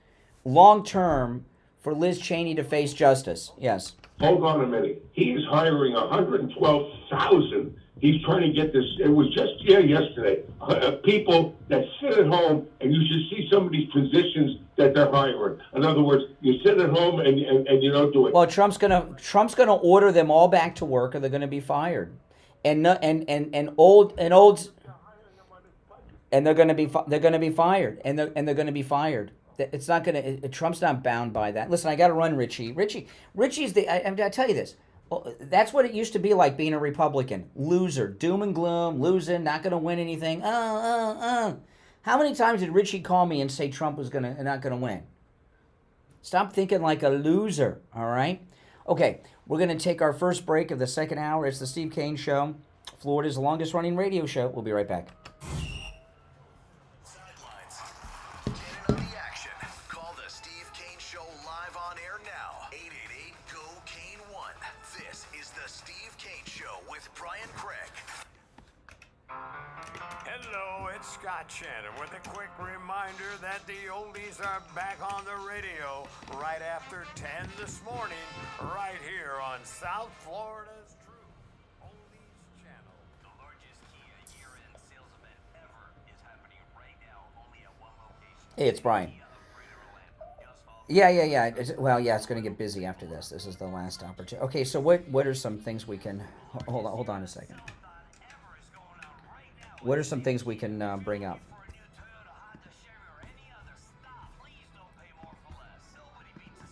long term for Liz Cheney to face justice. Yes. Hold on a minute. He is hiring 112,000. He's trying to get this. It was just yesterday. People that sit at home, and you should see some of these positions that they're hiring. In other words, you sit at home and you don't do it. Well, Trump's gonna order them all back to work, or they're gonna be fired. And they're gonna be fired. And they're gonna be fired. It's not gonna. Trump's not bound by that. Listen, I got to run, Richie. Richie's I tell you this. Well, that's what it used to be like being a Republican. Loser, doom and gloom, losing, not going to win anything. How How many times did Richie call me and say Trump was not gonna win? Stop thinking like a loser, all right? Okay, we're going to take our first break of the second hour. It's the Steve Kane Show, Florida's longest-running radio show. We'll be right back. Sidelines. Get in on the action. Call the Steve Kane Show live on air now. 888-GO-KANE-1. This is the Steve Kane Show with Brian Craig. Hello, it's Scott Shannon with a quick reminder that the oldies are back on the radio right after 10 this morning, right here on South Florida's True Oldies Channel. The largest Kia year-end sales event ever is happening right now, only at one location. Hey, it's Brian. Yeah. Well, yeah, it's going to get busy after this. This is the last opportunity. Okay, so what are some things we can... Hold on a second. What are some things we can bring up?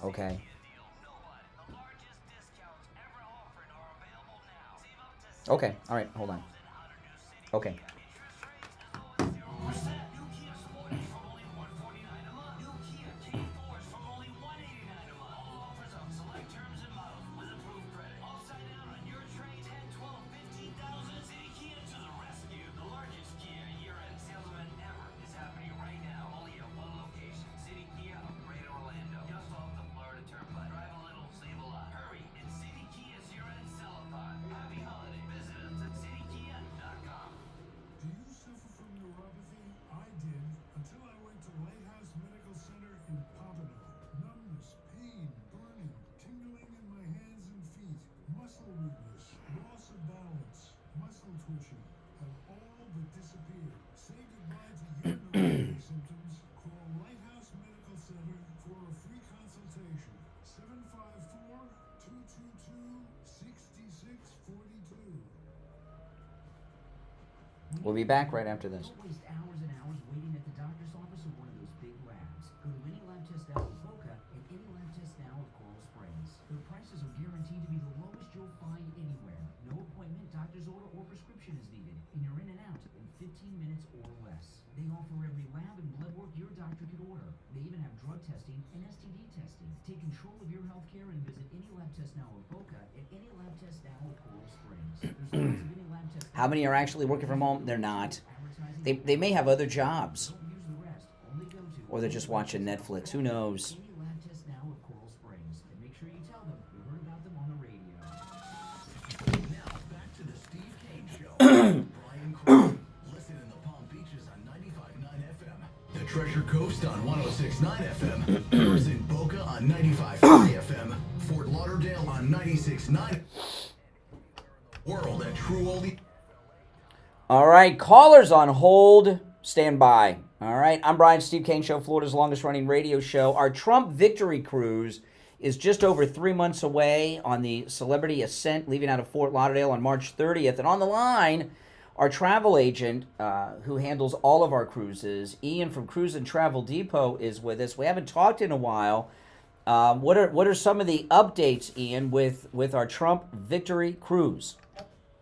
Okay. Okay, all right, hold on. Okay. We'll be back right after this. Don't waste hours and hours waiting at the doctor's office or one of those big labs. Go to any lab test now of Boca and any lab test now of Coral Springs. Their prices are guaranteed to be the lowest you'll find anywhere. No appointment, doctor's order, or prescription is needed, and you're in and out in 15 minutes or less. They offer every lab and blood work your doctor could order. They even have drug testing and STD testing. Take control of your health care and visit any lab test now of Boca and any lab test now of Coral Springs. There's lots of any lab test. How many are actually working from home? They're not. They may have other jobs. Or they're just watching Netflix. Who knows? Any lab test now of Coral Springs. And make sure you tell them you heard about them on the radio. Now, back to the Steve Kane Show. Brian Craig. Listen in the Palm Beaches on 95.9 FM. The Treasure Coast on 106.9 FM. Yours in Boca on 95.3 FM. Fort Lauderdale on 96.9. World at True Oldie. All right, callers on hold. Stand by. All right, I'm Brian, Steve Kane Show, Florida's longest-running radio show. Our Trump victory cruise is just over 3 months away on the Celebrity Ascent, leaving out of Fort Lauderdale on March 30th. And on the line, our travel agent, who handles all of our cruises, Ian from Cruise and Travel Depot, is with us. We haven't talked in a while. What are some of the updates, Ian, with our Trump victory cruise?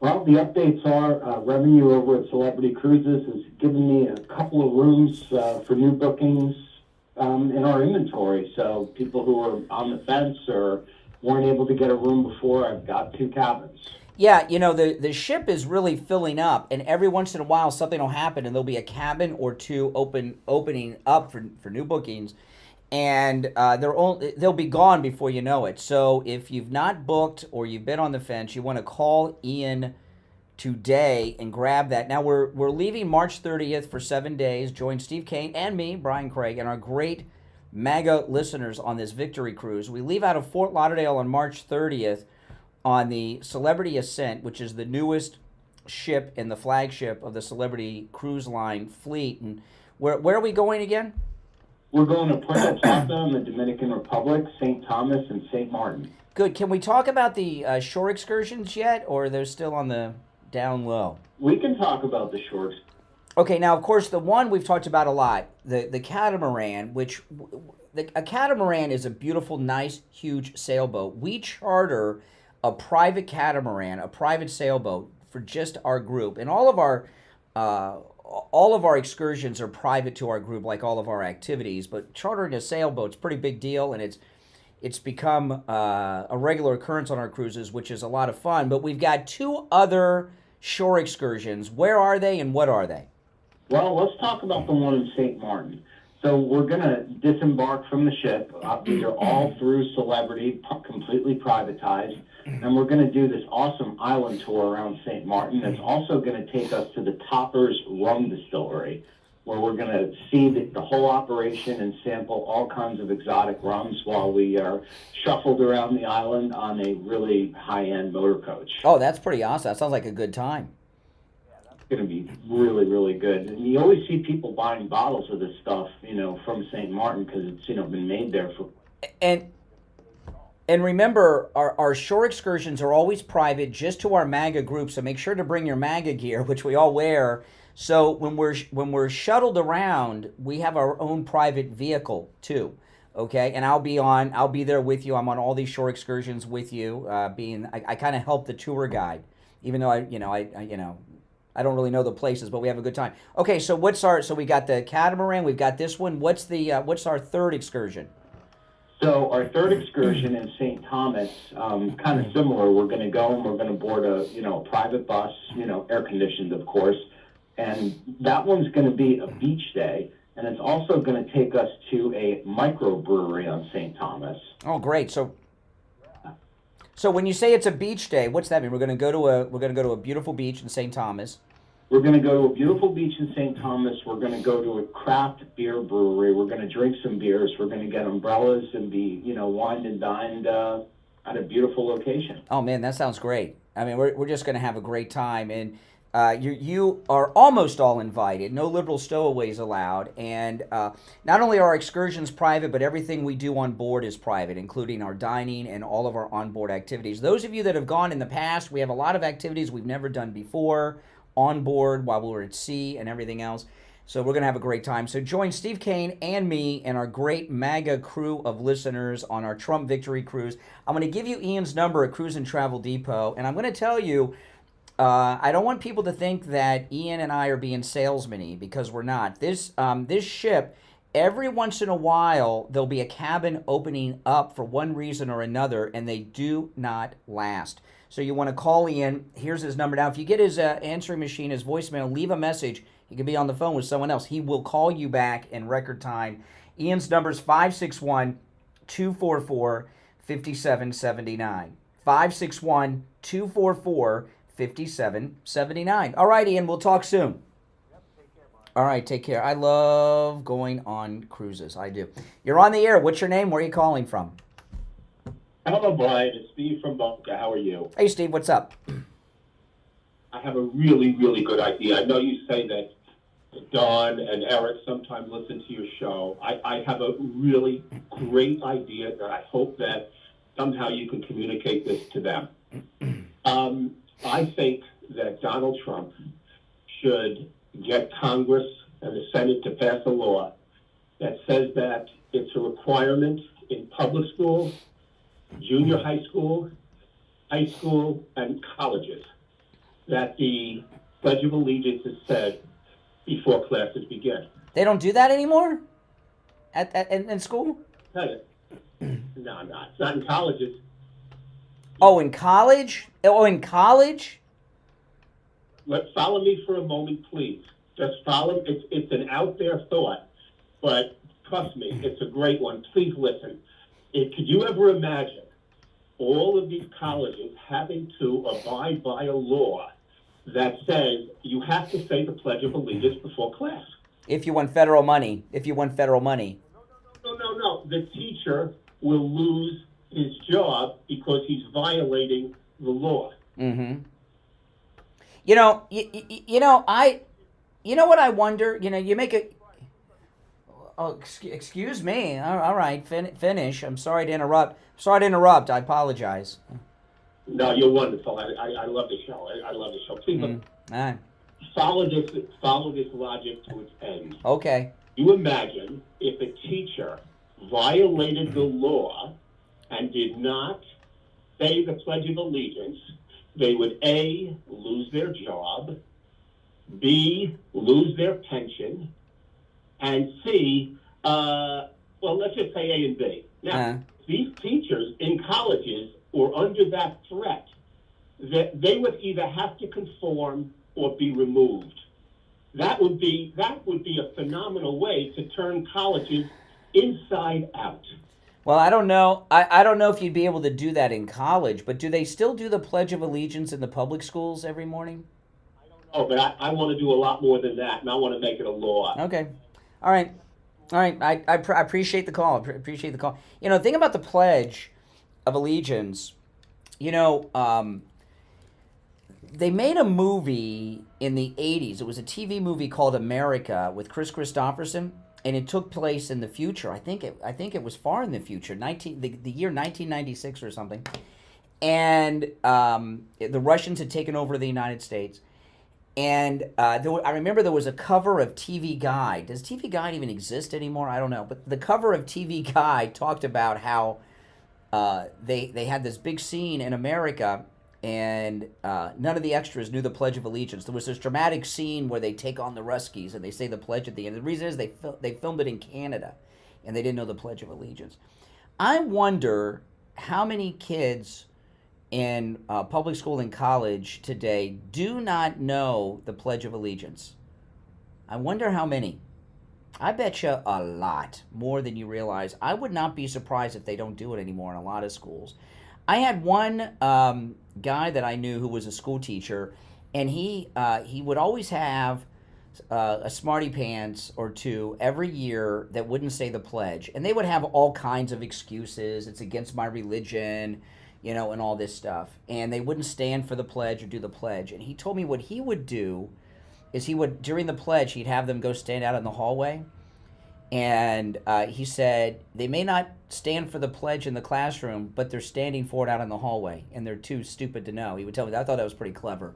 Well, the updates are revenue over at Celebrity Cruises has given me a couple of rooms for new bookings in our inventory. So people who are on the fence or weren't able to get a room before, I've got 2 cabins. Yeah, you know, the ship is really filling up, and every once in a while something will happen, and there'll be a cabin or 2 opening up for new bookings, and they'll be gone before you know it. So if you've not booked or you've been on the fence, you want to call Ian today and grab that. Now we're leaving March 30th for 7 days. Join Steve Kane and me, Brian Craig, and our great MAGA listeners on this victory cruise. We leave out of Fort Lauderdale on March 30th on the Celebrity Ascent, which is the newest ship and the flagship of the Celebrity Cruise Line fleet. And where are we going again? We're going to Puerto Plata in the Dominican Republic, St. Thomas, and St. Martin. Good. Can we talk about the shore excursions yet, or they're still on the down low? We can talk about the shores. Okay, now, of course, the one we've talked about a lot, the catamaran, a catamaran is a beautiful, nice, huge sailboat. We charter a private catamaran, a private sailboat, for just our group. And all of our all of our excursions are private to our group, like all of our activities. But chartering a sailboat's a pretty big deal, and it's become a regular occurrence on our cruises, which is a lot of fun. But we've got 2 other shore excursions. Where are they, and what are they? Well, let's talk about the one in St. Martin. So we're going to disembark from the ship. These are all through Celebrity, completely privatized. And we're going to do this awesome island tour around St. Martin. It's also going to take us to the Toppers Rum Distillery, where we're going to see the whole operation and sample all kinds of exotic rums while we are shuffled around the island on a really high-end motor coach. Oh, that's pretty awesome. That sounds like a good time. Going to be really, really good. And you always see people buying bottles of this stuff, from St. Martin because it's, been made there for. And remember, our shore excursions are always private, just to our MAGA group. So make sure to bring your MAGA gear, which we all wear. So when we're shuttled around, we have our own private vehicle too. Okay, and I'll be there with you. I'm on all these shore excursions with you. I kind of help the tour guide, even though I don't really know the places, but we have a good time. Okay, so so we got the catamaran, we've got this one. What's our third excursion? So our third excursion in St. Thomas, kind of similar. We're going to go and we're going to board a private bus, air conditioned, of course, and that one's going to be a beach day, and it's also going to take us to a microbrewery on St. Thomas. Oh, great! So when you say it's a beach day, what's that mean? We're going to go to a beautiful beach in St. Thomas. We're going to go to a beautiful beach in St. Thomas. We're going to go to a craft beer brewery. We're going to drink some beers. We're going to get umbrellas and be, wined and dined at a beautiful location. Oh man, that sounds great. I mean, we're just going to have a great time, and you are almost all invited. No liberal stowaways allowed. And not only are our excursions private, but everything we do on board is private, including our dining and all of our onboard activities. Those of you that have gone in the past, we have a lot of activities we've never done before on board while we were at sea and everything else. So we're going to have a great time. So join Steve Kane and me and our great MAGA crew of listeners on our Trump Victory Cruise. I'm going to give you Ian's number at Cruise and Travel Depot, and I'm going to tell you, I don't want people to think that Ian and I are being salesman-y, because we're not. This ship, every once in a while, there'll be a cabin opening up for one reason or another, and they do not last. So you want to call Ian. Here's his number. Now, if you get his answering machine, his voicemail, leave a message. He could be on the phone with someone else. He will call you back in record time. Ian's number is 561-244-5779. 561-244-5779. All right, Ian, we'll talk soon. All right, take care. I love going on cruises. I do. You're on the air. What's your name? Where are you calling from? Hello, Brian. It's Steve from Boca. How are you? Hey, Steve. What's up? I have a really, really good idea. I know you say that Don and Eric sometimes listen to your show. I have a really great idea that I hope that somehow you can communicate this to them. I think that Donald Trump should get Congress and the Senate to pass a law that says that it's a requirement in public schools, junior high school, and colleges that the Pledge of Allegiance is said before classes begin. They don't do that anymore? In school? No, it's not in colleges. Oh, in college? Oh, in college? Follow me for a moment, please. Just follow. It's an out there thought, but trust me, it's a great one. Please listen. Could you ever imagine all of these colleges having to abide by a law that says you have to say the Pledge of Allegiance before class? If you want federal money. No. The teacher will lose his job because he's violating the law. Mm-hmm. You know what I wonder? You make a... Oh, excuse me. All right, finish. I'm sorry to interrupt. I apologize. No, you're wonderful. I love the show. I love the show. Please follow this logic to its end. Okay. You imagine if a teacher violated the law and did not say the Pledge of Allegiance, they would A, lose their job, B, lose their pension, and C, well, let's just say A and B. Now, these teachers in colleges were under that threat that they would either have to conform or be removed. That would be a phenomenal way to turn colleges inside out. Well, I don't know. I don't know if you'd be able to do that in college, but do they still do the Pledge of Allegiance in the public schools every morning? Oh, but I want to do a lot more than that, and I want to make it a law. Okay. All right. I appreciate the call. Appreciate the call. You know, the thing about the Pledge of Allegiance, you know, they made a movie in the 80s. It was a TV movie called America with Chris Christopherson, and it took place in the future. I think it was far in the future, the year 1996 or something. And the Russians had taken over the United States. And I remember there was a cover of TV Guide. Does TV Guide even exist anymore? I don't know. But the cover of TV Guide talked about how they had this big scene in America, and none of the extras knew the Pledge of Allegiance. There was this dramatic scene where they take on the Ruskies, and they say the pledge at the end. The reason is they filmed it in Canada, and they didn't know the Pledge of Allegiance. I wonder how many kids in public school and college today do not know the Pledge of Allegiance. I wonder how many. I bet you a lot, more than you realize. I would not be surprised if they don't do it anymore in a lot of schools. I had one guy that I knew who was a school teacher, and he would always have a smarty pants or two every year that wouldn't say the pledge. And they would have all kinds of excuses. It's against my religion, you know, and all this stuff. And they wouldn't stand for the pledge or do the pledge. And he told me what he would do is he would, during the pledge, he'd have them go stand out in the hallway. And he said, they may not stand for the pledge in the classroom, but they're standing for it out in the hallway, and they're too stupid to know. He would tell me that. I thought that was pretty clever.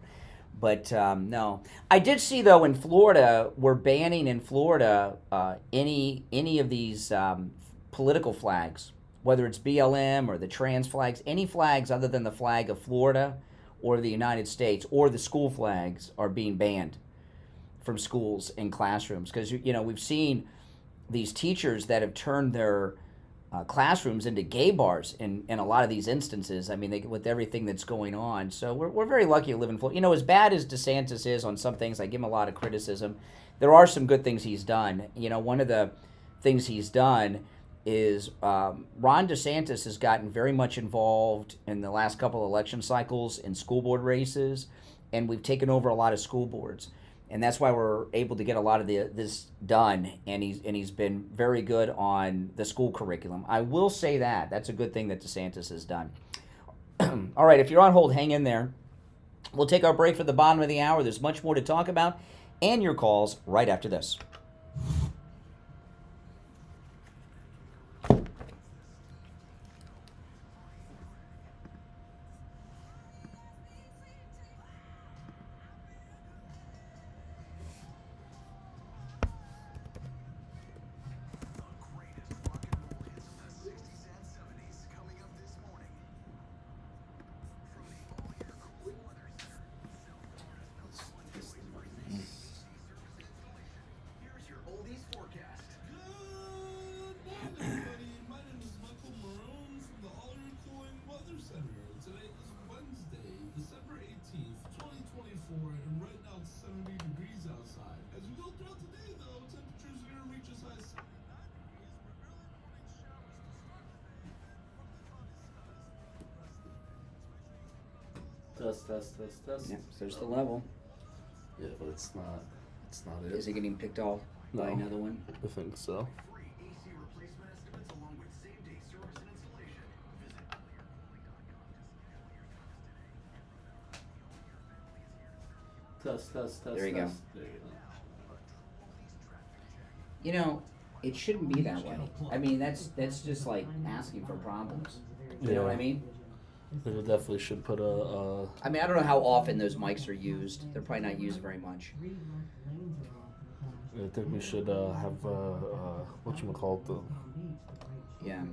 But no. I did see, though, in Florida, we're banning in Florida any of these political flags, whether it's BLM or the trans flags, any flags other than the flag of Florida or the United States or the school flags are being banned from schools and classrooms. Because, you know, we've seen these teachers that have turned their classrooms into gay bars in a lot of these instances. I mean, with everything that's going on. So we're very lucky to live in Florida. You know, as bad as DeSantis is on some things, I give him a lot of criticism. There are some good things he's done. You know, one of the things he's done is Ron DeSantis has gotten very much involved in the last couple of election cycles in school board races, and we've taken over a lot of school boards. And that's why we're able to get a lot of this done, and he's been very good on the school curriculum. I will say that. That's a good thing that DeSantis has done. All right, if you're on hold, hang in there. We'll take our break for the bottom of the hour. There's much more to talk about, and your calls right after this. Test. Yep, there's the level. Yeah, but it's not it. Is he getting picked off by another one? I think so. Test. There you go. You know, it shouldn't be that way. I mean, that's just like asking for problems. You know what I mean? They definitely should put a. I mean, I don't know how often those mics are used. They're probably not used very much. I think we should have whatchamacallit, yeah.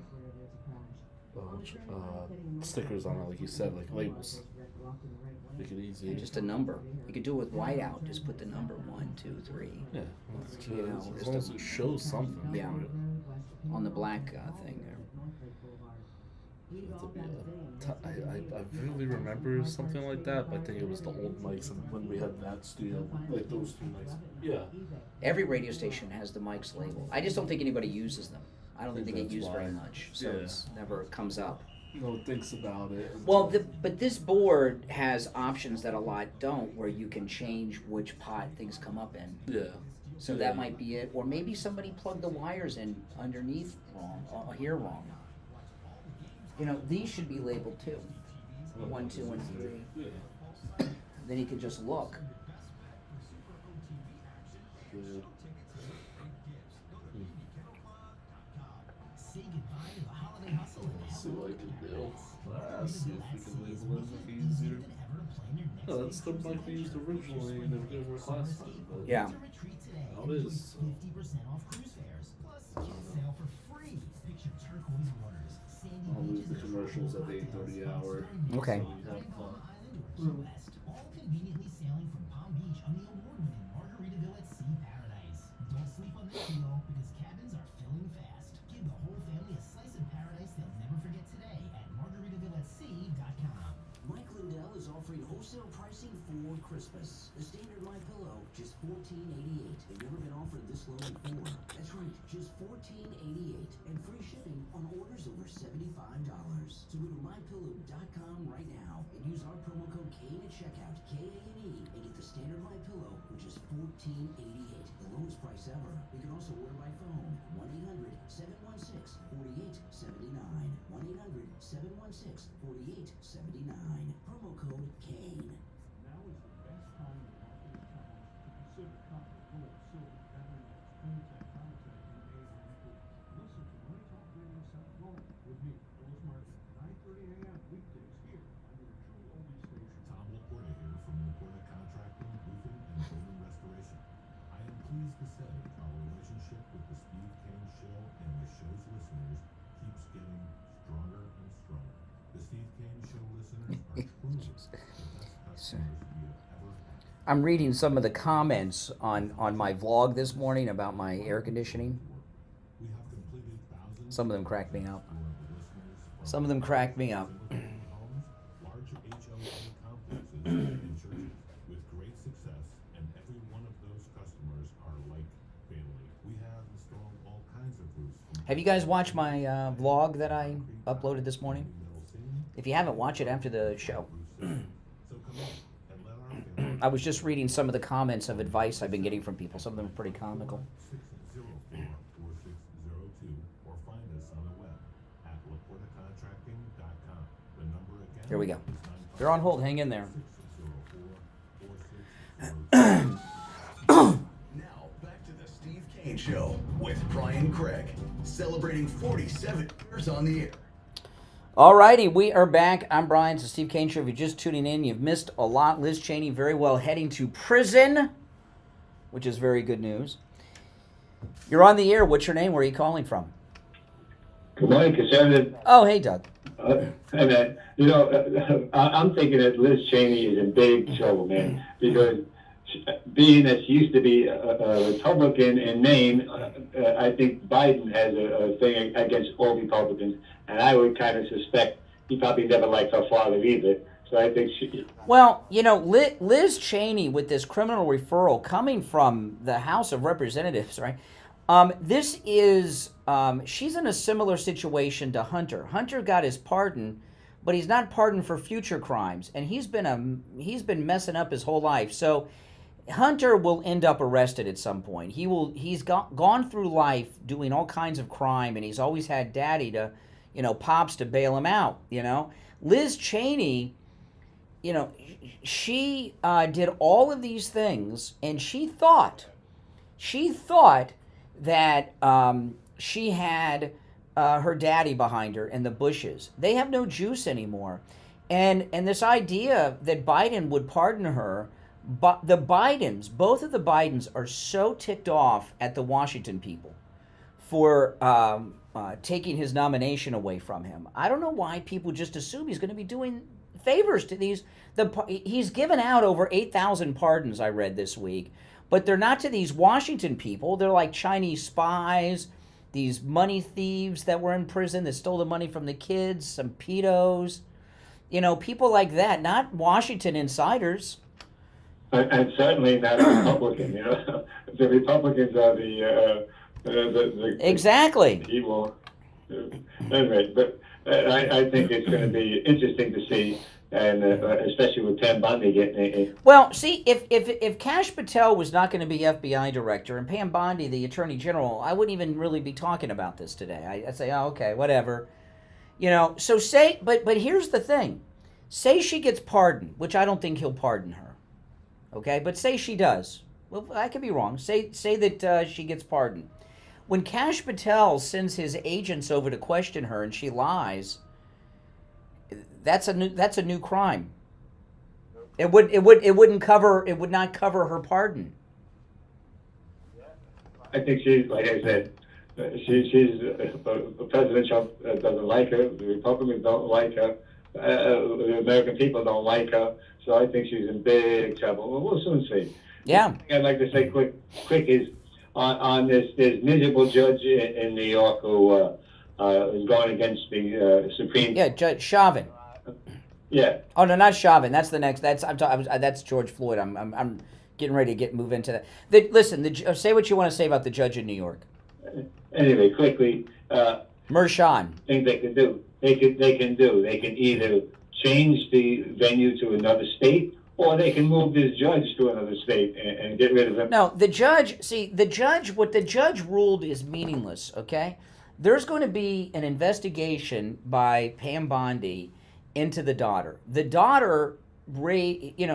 Stickers on it, like you said, like labels. Make it easy. And just a number. You could do it with whiteout. Just put the number 1, 2, 3. Yeah. You know, As long as it shows something. Yeah. On the black thing there. I vaguely remember something like that, but I think it was the old mics and when we had that studio, like those 2 mics. Yeah. Every radio station has the mics labeled. I just don't think anybody uses them. I don't think they get used very much, so it's never comes up. No one thinks about it. Well, but this board has options that a lot don't, where you can change which pot things come up in. Yeah. So that might be it, or maybe somebody plugged the wires in underneath wrong, here wrong. You know, these should be labeled too. 1, 2, and 3. Yeah. Then you can just look. Good. See what I can do. See if we can label it easier. No, that's the mic we used originally and it didn't work last time. But Yeah. Now it is. I'll lose the commercials at the 8:30 hour. Okay. So we have fun. All conveniently sailing from Palm Beach on the award-winning Margaritaville at Sea Paradise. Don't sleep on this deal because cabins are filling fast. Give the whole family a slice of paradise they'll never forget today at margaritavillatsea.com. Mike Lindell is offering wholesale pricing for Christmas. The standard MyPillow, just $14.88. They've never been offered this low before. That's right, just $14.88. And free shipping on orders over $75. So go to MyPillow.com right now and use our promo code Kane at checkout, K-A-N-E, and get the standard MyPillow for just $14.88. The lowest price ever. You can also order by phone. 1-800-716-4879. 1-800-716-4879. Promo code Kane. Now is the best time in marketing time to consider copper, gold, silver, battery, clean tech, contact, and AI improvements. Listen to Money Talk Radio South Florida with me, Phyllis Martin, 9:30 a.m. weekdays here on your true oldies station. Tom Laporta here from Laporta Contracting, Roofing, and Building Restoration. I am pleased to say our relationship with the Steve Kane Show and the show's listeners keeps getting stronger and stronger. The Steve Kane Show listeners are truly the best customers we have ever had. I'm reading some of the comments on my vlog this morning about my air conditioning. We have completed thousands Some of them cracked me up. for the listeners Some of them cracked me up. homes, large HOA complexes, and churches with great success, and every one of those customers are like family. We have installed all kinds of roofs. Have you guys watched my vlog that I uploaded this morning? If you haven't, watch it after the show. I was just reading some of the comments of advice I've been getting from people. Some of them are pretty comical. 604-4602 or find us on the web at laportacontracting.com. The number again. Here we go. If you're on hold, hang in there. 604-4602. Now back to the Steve Kane Show with Brian Craig, celebrating 47 years on the air. Alrighty, we are back. I'm Brian. It's the Steve Kane Show. If you're just tuning in, you've missed a lot. Liz Cheney very well heading to prison, which is very good news. You're on the air. What's your name? Where are you calling from? Good morning, Conservative. Oh, hey, Doug. Hey, man. You know, I'm thinking that Liz Cheney is in big trouble, man, because being that she used to be a Republican in name, I think Biden has a thing against all Republicans, and I would kind of suspect he probably never liked her father either. So I think she... Well, you know, Liz Cheney with this criminal referral coming from the House of Representatives, right? This is, she's in a similar situation to Hunter. Hunter got his pardon, but he's not pardoned for future crimes, and he's been messing up his whole life. So Hunter will end up arrested at some point. He's gone through life doing all kinds of crime, and he's always had daddy to, you know, pops to bail him out, you know. Liz Cheney, you know, she did all of these things, and she thought that she had her daddy behind her in the bushes. They have no juice anymore. And this idea that Biden would pardon her, but both of the Bidens are so ticked off at the Washington people for taking his nomination away from him. I don't know why people just assume he's going to be doing favors to these. He's given out over 8,000 pardons, I read this week, but they're not to these Washington people. They're like Chinese spies, these money thieves that were in prison that stole the money from the kids, some pedos, people like that, not Washington insiders. And certainly not a Republican. The Republicans are the exactly evil. Anyway, but I think it's going to be interesting to see, and especially with Pam Bondi getting it. Well, see, if Kash Patel was not going to be FBI director and Pam Bondi the Attorney General, I wouldn't even really be talking about this today. I'd say, oh, okay, whatever. So say, but here's the thing. Say she gets pardoned, which I don't think he'll pardon her. Okay, but say she does. Well, I could be wrong. Say that she gets pardoned. When Kash Patel sends his agents over to question her and she lies, that's a new crime. It would not cover her pardon. I think she's, like I said, she's President Trump doesn't like her. The Republicans don't like her. The American people don't like her. So I think she's in big trouble. Well, we'll soon see. Yeah. I'd like to say quick is on this miserable judge in New York who is going against the Supreme. Yeah, Judge Chauvin. Yeah. Oh no, not Chauvin. That's the next. That's George Floyd. I'm getting ready to move into that. Listen, say what you want to say about the judge in New York. Anyway, quickly. Mershon. Things they can do. They can either change the venue to another state, or they can move this judge to another state and get rid of him. No, what the judge ruled is meaningless, okay? There's going to be an investigation by Pam Bondi into the daughter. The daughter,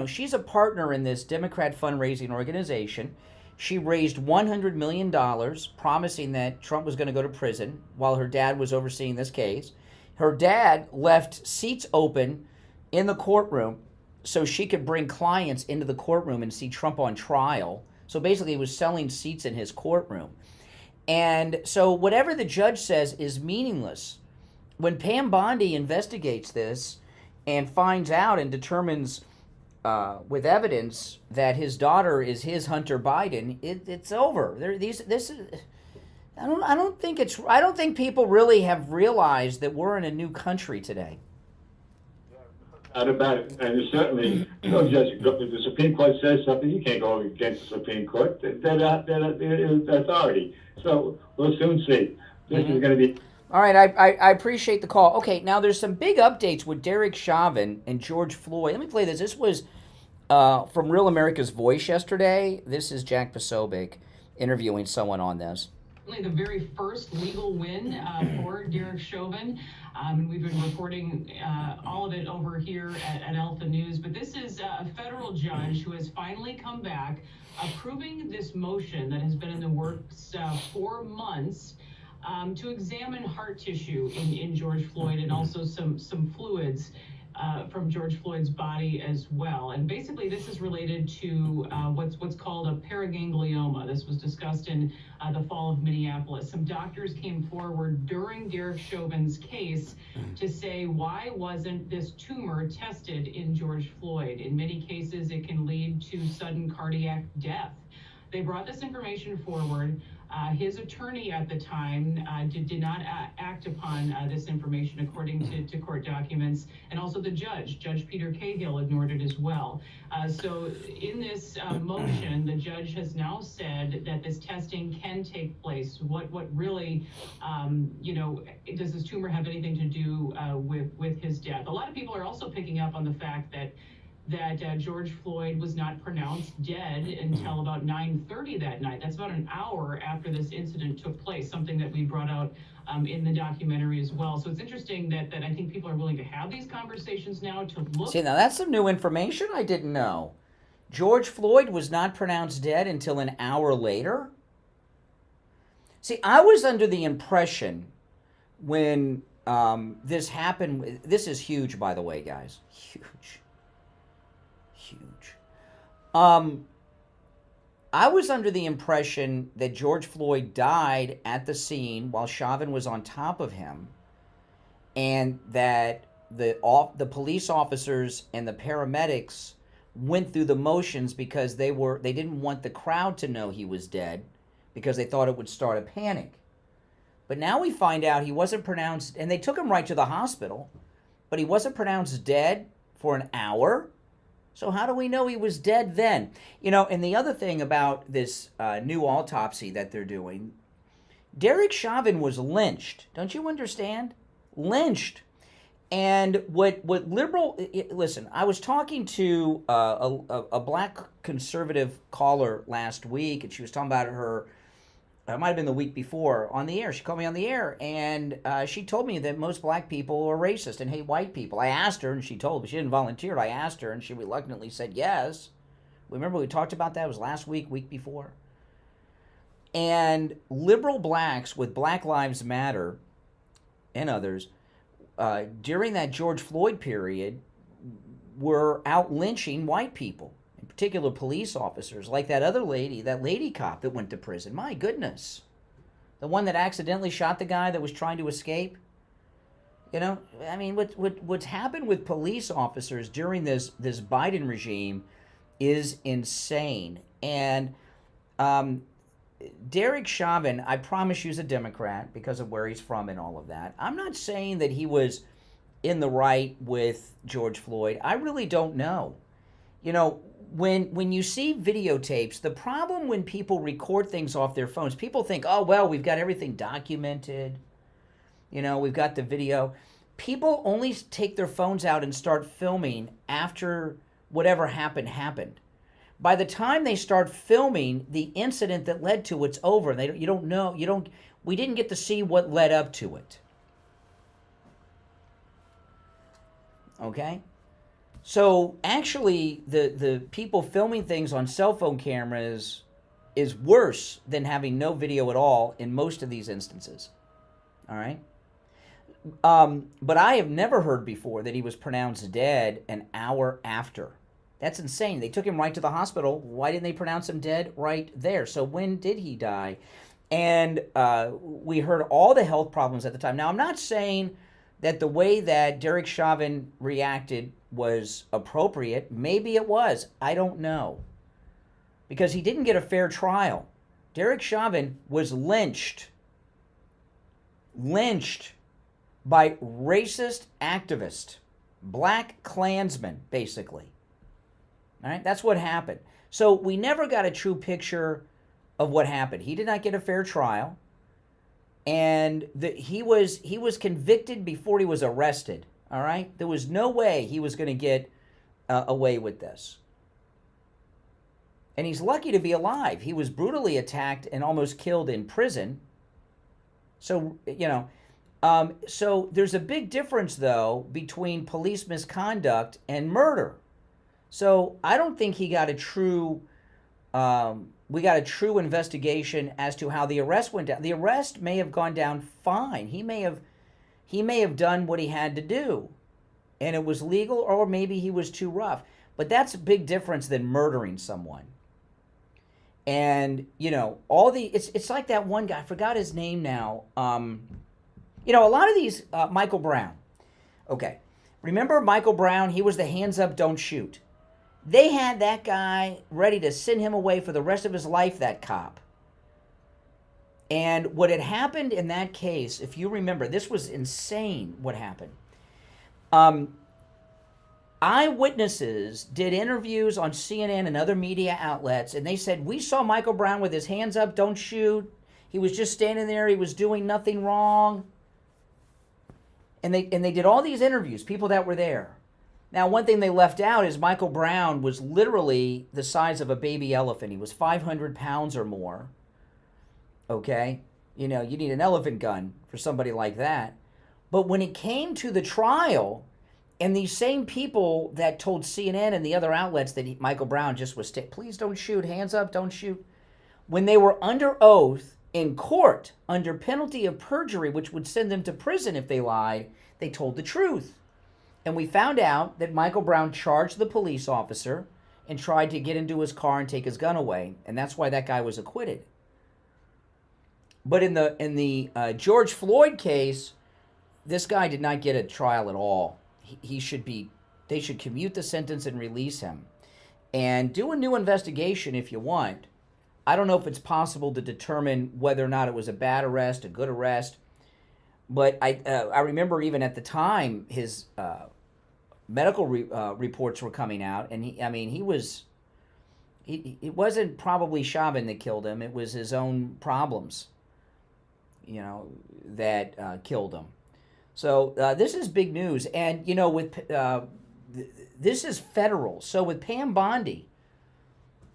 she's a partner in this Democrat fundraising organization. She raised $100 million, promising that Trump was going to go to prison while her dad was overseeing this case. Her dad left seats open in the courtroom so she could bring clients into the courtroom and see Trump on trial. So basically, he was selling seats in his courtroom. And so whatever the judge says is meaningless. When Pam Bondi investigates this and finds out and determines with evidence that his daughter is his Hunter Biden, it's over. I don't think people really have realized that we're in a new country today. Not about it. And certainly, no judge, if the Supreme Court says something, you can't go against the Supreme Court. They're authority. So we'll soon see. This is going to be... All right, I appreciate the call. Okay, now there's some big updates with Derek Chauvin and George Floyd. Let me play this. This was from Real America's Voice yesterday. This is Jack Posobiec interviewing someone on this. The very first legal win for Derek Chauvin. We've been reporting all of it over here at Alpha News, but this is a federal judge who has finally come back approving this motion that has been in the works for months to examine heart tissue in George Floyd and also some fluids from George Floyd's body as well. And basically this is related to what's called a paraganglioma. This was discussed in the fall of Minneapolis. Some doctors came forward during Derek Chauvin's case to say, why wasn't this tumor tested in George Floyd? In many cases, it can lead to sudden cardiac death. They brought this information forward. His attorney at the time did not act upon this information according to court documents, and also the Judge Peter Cahill ignored it as well. So in this motion, the judge has now said that this testing can take place. What really, does this tumor have anything to do with his death? A lot of people are also picking up on the fact that George Floyd was not pronounced dead until about 9:30 that night. That's about an hour after this incident took place, something that we brought out in the documentary as well. So it's interesting that I think people are willing to have these conversations now to look. See, now that's some new information I didn't know. George Floyd was not pronounced dead until an hour later? See, I was under the impression when this happened, this is huge, by the way, guys, huge. I was under the impression that George Floyd died at the scene while Chauvin was on top of him, and that the police officers and the paramedics went through the motions because they didn't want the crowd to know he was dead because they thought it would start a panic. But now we find out he wasn't pronounced, and they took him right to the hospital, but he wasn't pronounced dead for an hour. So how do we know he was dead then? And the other thing about this new autopsy that they're doing, Derek Chauvin was lynched. Don't you understand? Lynched. And what listen, I was talking to a black conservative caller last week, and she was talking about her, it might have been the week before, on the air. She called me on the air, and she told me that most black people are racist and hate white people. I asked her, and she told me. She didn't volunteer. I asked her, and she reluctantly said yes. Remember we talked about that? It was last week before. And liberal blacks with Black Lives Matter and others, during that George Floyd period, were out lynching white people, in particular police officers, like that other lady, that lady cop that went to prison. My goodness. The one that accidentally shot the guy that was trying to escape. I mean, what's happened with police officers during this Biden regime is insane. And Derek Chauvin, I promise you, is a Democrat because of where he's from and all of that. I'm not saying that he was in the right with George Floyd. I really don't know. When you see videotapes, the problem when people record things off their phones, people think, oh, well, we've got everything documented. We've got the video. People only take their phones out and start filming after whatever happened. By the time they start filming, the incident that led to it's over. We didn't get to see what led up to it. Okay? So actually, the people filming things on cell phone cameras is worse than having no video at all in most of these instances. All right? But I have never heard before that he was pronounced dead an hour after. That's insane. They took him right to the hospital. Why didn't they pronounce him dead right there? So when did he die? And we heard all the health problems at the time. Now, I'm not saying that the way that Derek Chauvin reacted was appropriate. Maybe it was. I don't know. Because he didn't get a fair trial. Derek Chauvin was lynched. Lynched by racist activists. Black Klansmen, basically. All right, that's what happened. So we never got a true picture of what happened. He did not get a fair trial, and he was convicted before he was arrested. All right, there was no way he was going to get away with this. And he's lucky to be alive. He was brutally attacked and almost killed in prison. So so there's a big difference though between police misconduct and murder. So I don't think he got a true, we got a true investigation as to how the arrest went down. The arrest may have gone down fine. He may have done what he had to do, and it was legal, or maybe he was too rough. But that's a big difference than murdering someone. And it's like that one guy. I forgot his name now. A lot of these Michael Brown. Okay, remember Michael Brown? He was the hands up, don't shoot. They had that guy ready to send him away for the rest of his life, that cop. And what had happened in that case, if you remember, this was insane what happened. Eyewitnesses did interviews on CNN and other media outlets, and they said, we saw Michael Brown with his hands up, don't shoot. He was just standing there. He was doing nothing wrong. And they did all these interviews, people that were there. Now, one thing they left out is Michael Brown was literally the size of a baby elephant. He was 500 pounds or more. Okay? You need an elephant gun for somebody like that. But when it came to the trial, and these same people that told CNN and the other outlets that Michael Brown just was, please don't shoot, hands up, don't shoot. When they were under oath in court, under penalty of perjury, which would send them to prison if they lied, they told the truth. And we found out that Michael Brown charged the police officer and tried to get into his car and take his gun away. And that's why that guy was acquitted. But in the George Floyd case, this guy did not get a trial at all. he should be. They should commute the sentence and release him, and do a new investigation if you want. I don't know if it's possible to determine whether or not it was a bad arrest, a good arrest, but I remember even at the time his medical reports were coming out, and it wasn't probably Chauvin that killed him. It was his own problems, that killed him. So this is big news, and this is federal. So with Pam Bondi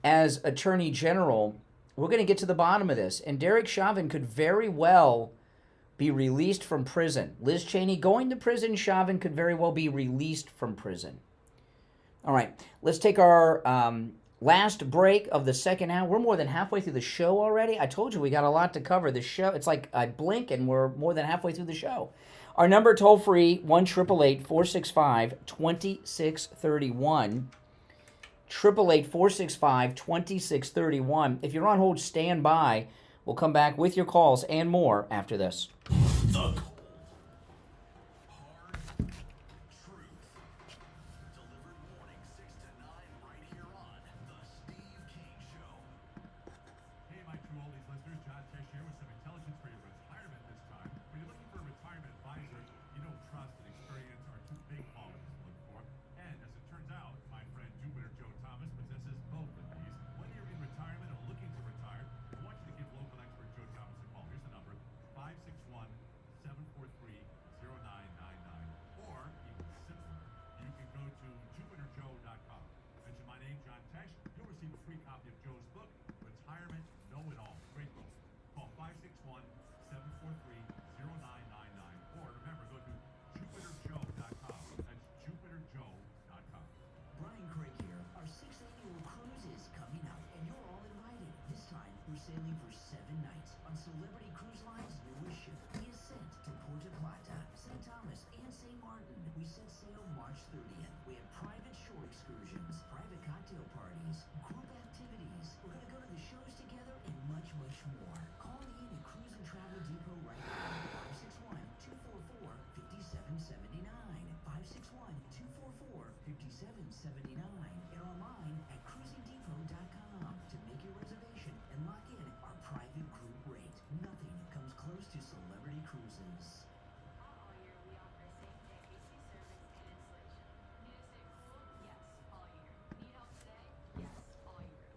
as Attorney General, we're going to get to the bottom of this. And Derek Chauvin could very well be released from prison. Liz Cheney going to prison, Chauvin could very well be released from prison. All right, let's take our last break of the second hour. We're more than halfway through the show already. I told you we got a lot to cover. The show, it's like I blink and we're more than halfway through the show. Our number toll-free, 1-888-465-2631. 888-465-2631. If you're on hold, stand by. We'll come back with your calls and more after this. The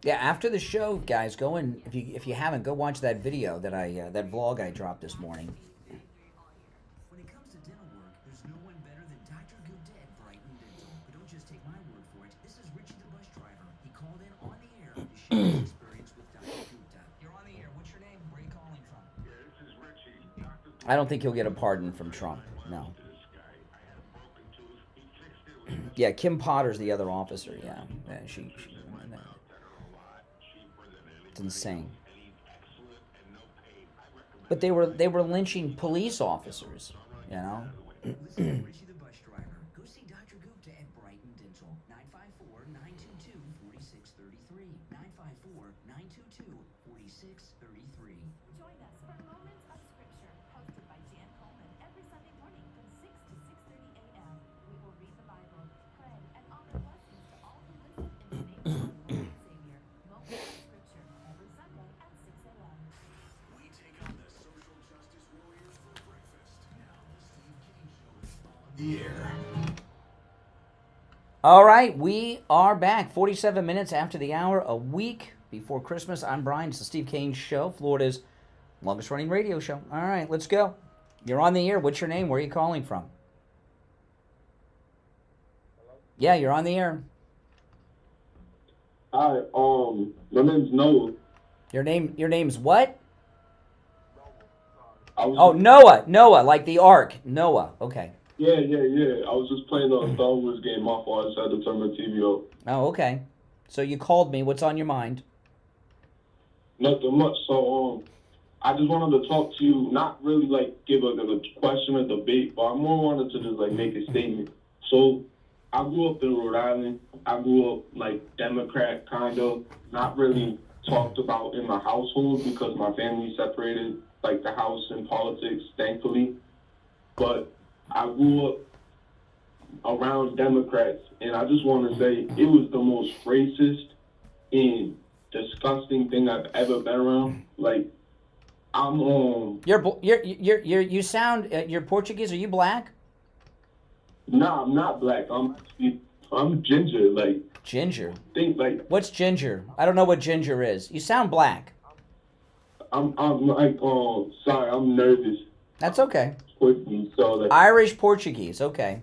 Yeah, after the show, guys, go and if you haven't, go watch that video that that vlog I dropped this morning. When it comes to dental work, there's no one better than Dr. Gupta at Brighton Dental. But don't just take my word for it. This is Richie the bus driver. He called in on the air to share his experience with Dr. Gupta. You're on the air. What's your name? Where are you calling from? Yeah, this is Richie. I don't think he'll get a pardon from Trump. No. Yeah, Kim Potter's the other officer. Yeah, she it's insane. But they were lynching police officers, Listen to Richie the bus driver. Go see Dr. Gupta at Brighton Dental. 954-922-4633. 954-922-4633. Join us for Moments of Scripture, hosted by Dan Coleman every Sunday morning from 6 to 6:30 a.m. We will read the Bible, pray, and offer blessings to all who listen in the name of our Lord and Savior. Moments of Scripture every Sunday at 6 a.m. We take on the social justice warriors for breakfast. Now the Steve Kane Show is on the air. All right, we are back. 47 minutes after the hour, a week before Christmas. I'm Brian. It's the Steve Kane Show, Florida's longest-running radio show. All right, let's go. You're on the air. What's your name? Where are you calling from? Hello? Yeah, you're on the air. Hi, my name's Noah. Your name's what? Noah. Noah, like the Ark. Noah. Okay. Yeah. I was just playing a Star Wars game off, I just had to turn my TV off. Oh, okay. So you called me. What's on your mind? Nothing much. So, I just wanted to talk to you, not really like give a question or debate, but I more wanted to just like make a statement. So, I grew up in Rhode Island. I grew up like Democrat, kind of, not really talked about in my household because my family separated like the house and politics, thankfully. But I grew up around Democrats, and I just want to say it was the most racist and disgusting thing I've ever been around. Like, You sound you're Portuguese. Are you black? Nah, I'm not black. I'm ginger. Like ginger. Think like what's ginger? I don't know what ginger is. You sound black. I'm like sorry, I'm nervous. That's okay. So like Irish Portuguese. Okay.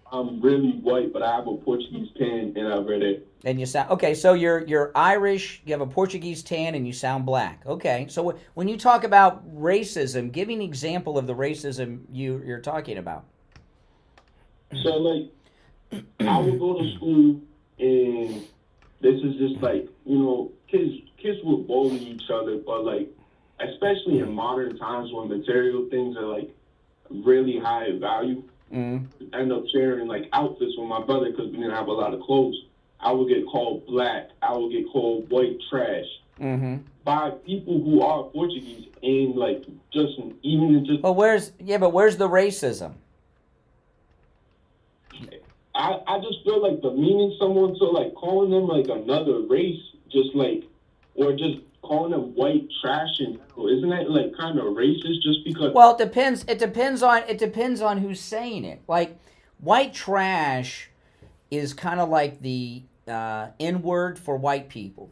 I'm really white, but I have a Portuguese tan, and I read it. And you sound okay. So you're Irish. You have a Portuguese tan, and you sound black. Okay. So when you talk about racism, give me an example of the racism you're talking about. So like, I would go to school, and this is just like, you know, kids would bully each other, but like, especially in modern times when material things are like really high in value. Mm-hmm. End up sharing like outfits with my brother because we didn't have a lot of clothes. I would get called black. I would get called white trash by people who are Portuguese, and like just even just. Well, where's the racism? I just feel like demeaning someone, so like calling them like another race, just like, or just calling them white trash, and isn't that like kind of racist just because? Well, it depends on who's saying it. Like, white trash is kind of like the N-word for white people.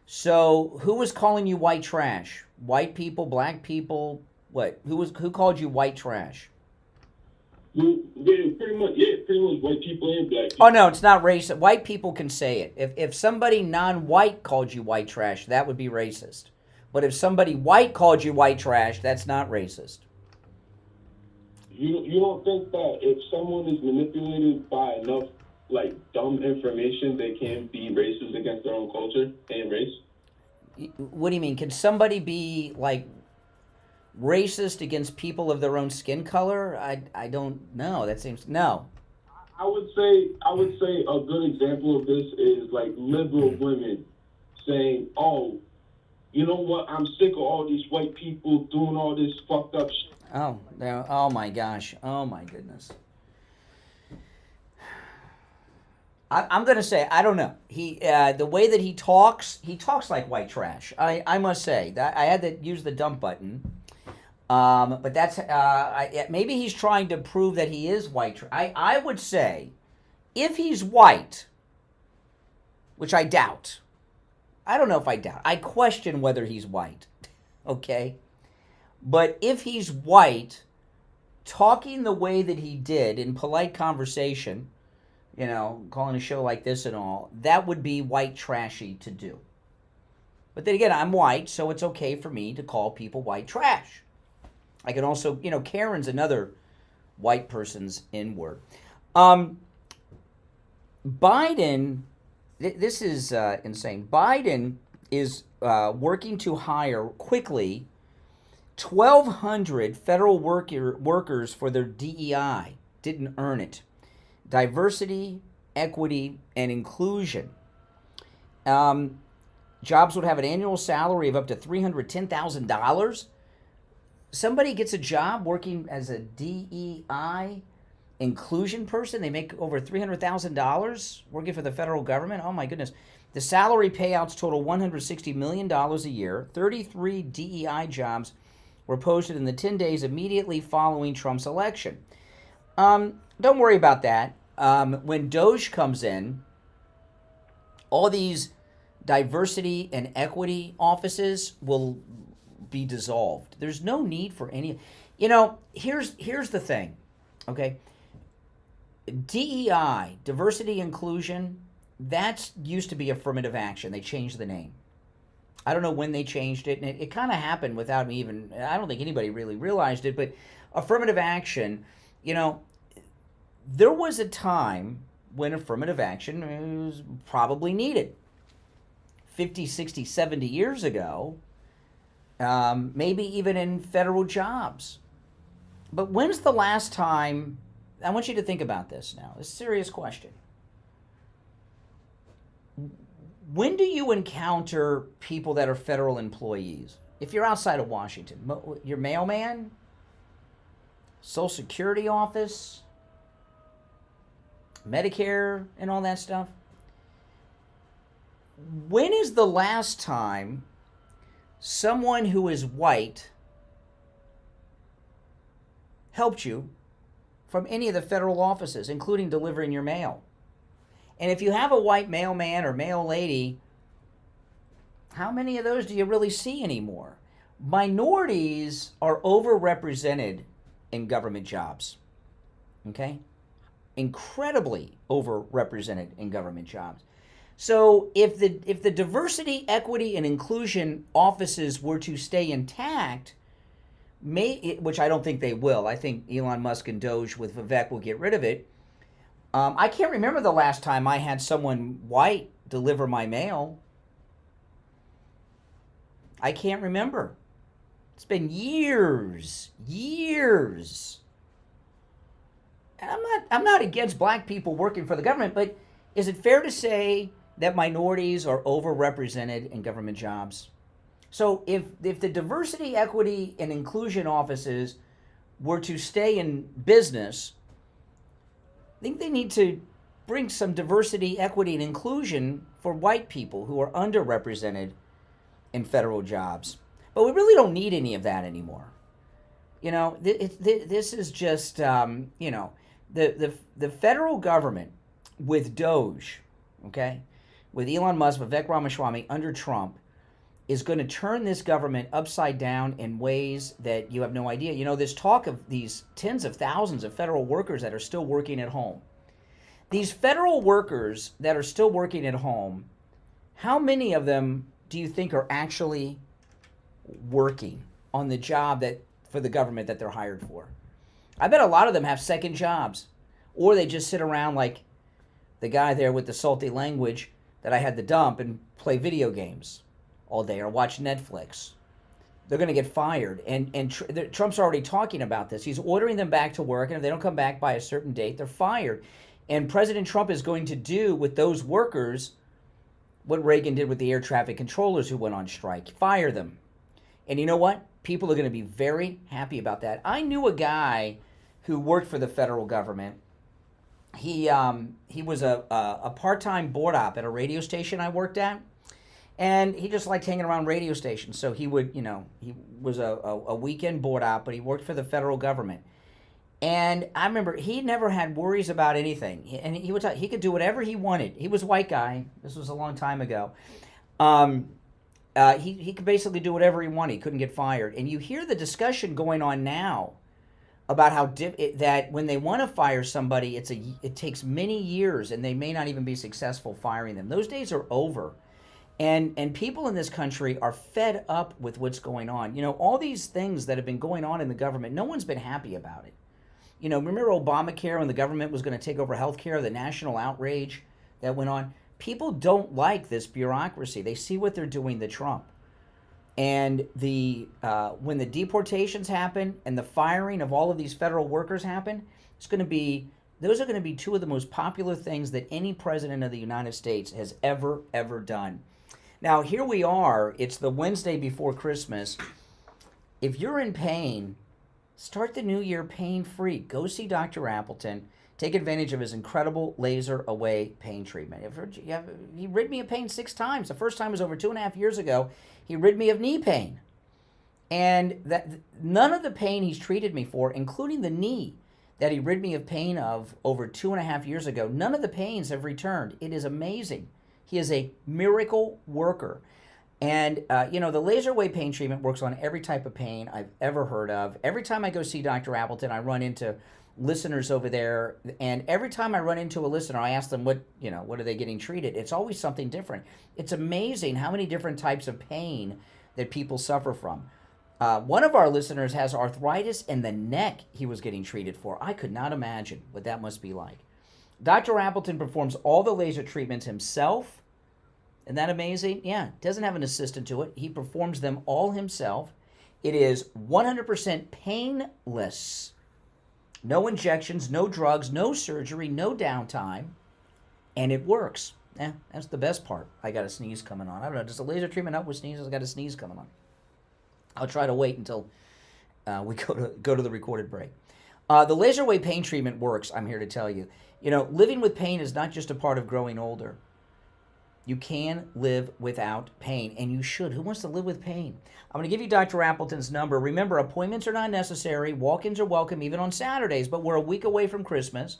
So, who was calling you white trash? White people, black people, what? Who called you white trash? Yeah, pretty much white people and black people. Oh no, it's not racist. White people can say it. If somebody non-white called you white trash, that would be racist. But if somebody white called you white trash, that's not racist. You don't think that if someone is manipulated by enough like dumb information, they can be racist against their own culture and race? What do you mean? Can somebody be like racist against people of their own skin color? I don't know. That seems no. I would say a good example of this is like liberal women saying, "Oh, you know what? I'm sick of all these white people doing all this fucked up shit." Oh my gosh. Oh my goodness. I'm gonna say I don't know. He the way that he talks like white trash. I must say that I had to use the dump button. But that's maybe he's trying to prove that he is white. I would say if he's white, which I doubt. I don't know if I doubt. I question whether he's white. Okay? But if he's white, talking the way that he did in polite conversation, you know, calling a show like this and all, that would be white trashy to do. But then again, I'm white, so it's okay for me to call people white trash. I can also, you know, Karen's another white person's N-word. Biden, this is insane. Biden is working to hire quickly 1,200 federal workers for their DEI. Didn't earn it. Diversity, equity, and inclusion. Jobs would have an annual salary of up to $310,000. Somebody gets a job working as a DEI inclusion person. They make over $300,000 working for the federal government. Oh my goodness. The salary payouts total $160 million a year. 33 DEI jobs were posted in the 10 days immediately following Trump's election. Don't worry about that. When Doge comes in, all these diversity and equity offices will be dissolved. There's no need for any. You know, here's the thing, okay? DEI, diversity inclusion, that's used to be affirmative action. They changed the name. I don't know when they changed it, and it kind of happened without me even. I don't think anybody really realized it, but affirmative action, you know, there was a time when affirmative action was probably needed. 50, 60, 70 years ago. Maybe even in federal jobs. But when's the last time, I want you to think about this now, it's a serious question. When do you encounter people that are federal employees? If you're outside of Washington, your mailman, Social Security office, Medicare and all that stuff. When is the last time someone who is white helped you from any of the federal offices, including delivering your mail? And if you have a white mailman or mail lady, how many of those do you really see anymore? Minorities are overrepresented in government jobs. Okay? Incredibly overrepresented in government jobs. So if the diversity, equity, and inclusion offices were to stay intact, which I don't think they will. I think Elon Musk and Doge with Vivek will get rid of it. I can't remember the last time I had someone white deliver my mail. I can't remember. It's been years. And I'm not against black people working for the government, but is it fair to say that minorities are overrepresented in government jobs? So if the diversity, equity, and inclusion offices were to stay in business, I think they need to bring some diversity, equity, and inclusion for white people who are underrepresented in federal jobs. But we really don't need any of that anymore. You know, this is just, you know, the federal government with Doge, okay, with Elon Musk, Vivek Ramaswamy under Trump, is going to turn this government upside down in ways that you have no idea. You know, there's talk of these tens of thousands of federal workers that are still working at home. These federal workers that are still working at home, how many of them do you think are actually working on the job that for the government that they're hired for? I bet a lot of them have second jobs, or they just sit around like the guy there with the salty language that I had to dump and play video games all day or watch Netflix. They're going to get fired. And Trump's already talking about this. He's ordering them back to work, and if they don't come back by a certain date, they're fired. And President Trump is going to do with those workers what Reagan did with the air traffic controllers who went on strike. Fire them. And you know what? People are going to be very happy about that. I knew a guy who worked for the federal government. He was a part-time board op at a radio station I worked at. And he just liked hanging around radio stations. So he would, you know, he was a weekend board op, but he worked for the federal government. And I remember he never had worries about anything. And he would he could do whatever he wanted. He was a white guy. This was a long time ago. He could basically do whatever he wanted. He couldn't get fired. And you hear the discussion going on now about how that when they want to fire somebody, it takes many years, and they may not even be successful firing them. Those days are over. And people in this country are fed up with what's going on. You know, all these things that have been going on in the government, no one's been happy about it. You know, remember Obamacare when the government was going to take over health care, the national outrage that went on? People don't like this bureaucracy. They see what they're doing to Trump. And when the deportations happen and the firing of all of these federal workers happen, those are going to be two of the most popular things that any president of the United States has ever done. Now, here we are. It's the Wednesday before Christmas. If you're in pain, start the new year pain-free. Go see Dr. Appleton. Take advantage of his incredible laser-away pain treatment. He rid me of pain 6 times. The first time was over 2.5 years ago. He rid me of knee pain. And none of the pain he's treated me for, including the knee that he rid me of pain of over 2.5 years ago, none of the pains have returned. It is amazing. He is a miracle worker. And, you know, the laser-away pain treatment works on every type of pain I've ever heard of. Every time I go see Dr. Appleton, I run into listeners over there. And every time I run into a listener, I ask them, what are they getting treated? It's always something different. It's amazing how many different types of pain that people suffer from. One of our listeners has arthritis in the neck he was getting treated for. I could not imagine what that must be like. Dr. Appleton performs all the laser treatments himself. Isn't that amazing? Yeah, doesn't have an assistant to it. He performs them all himself. It is 100% painless. No injections, no drugs, no surgery, no downtime. And it works. Yeah, that's the best part. I got a sneeze coming on. I don't know, does the laser treatment help with sneezes? I got a sneeze coming on. I'll try to wait until we go to the recorded break. The laser-away pain treatment works, I'm here to tell you. You know, living with pain is not just a part of growing older. You can live without pain, and you should. Who wants to live with pain? I'm going to give you Dr. Appleton's number. Remember, appointments are not necessary. Walk-ins are welcome even on Saturdays, but we're a week away from Christmas.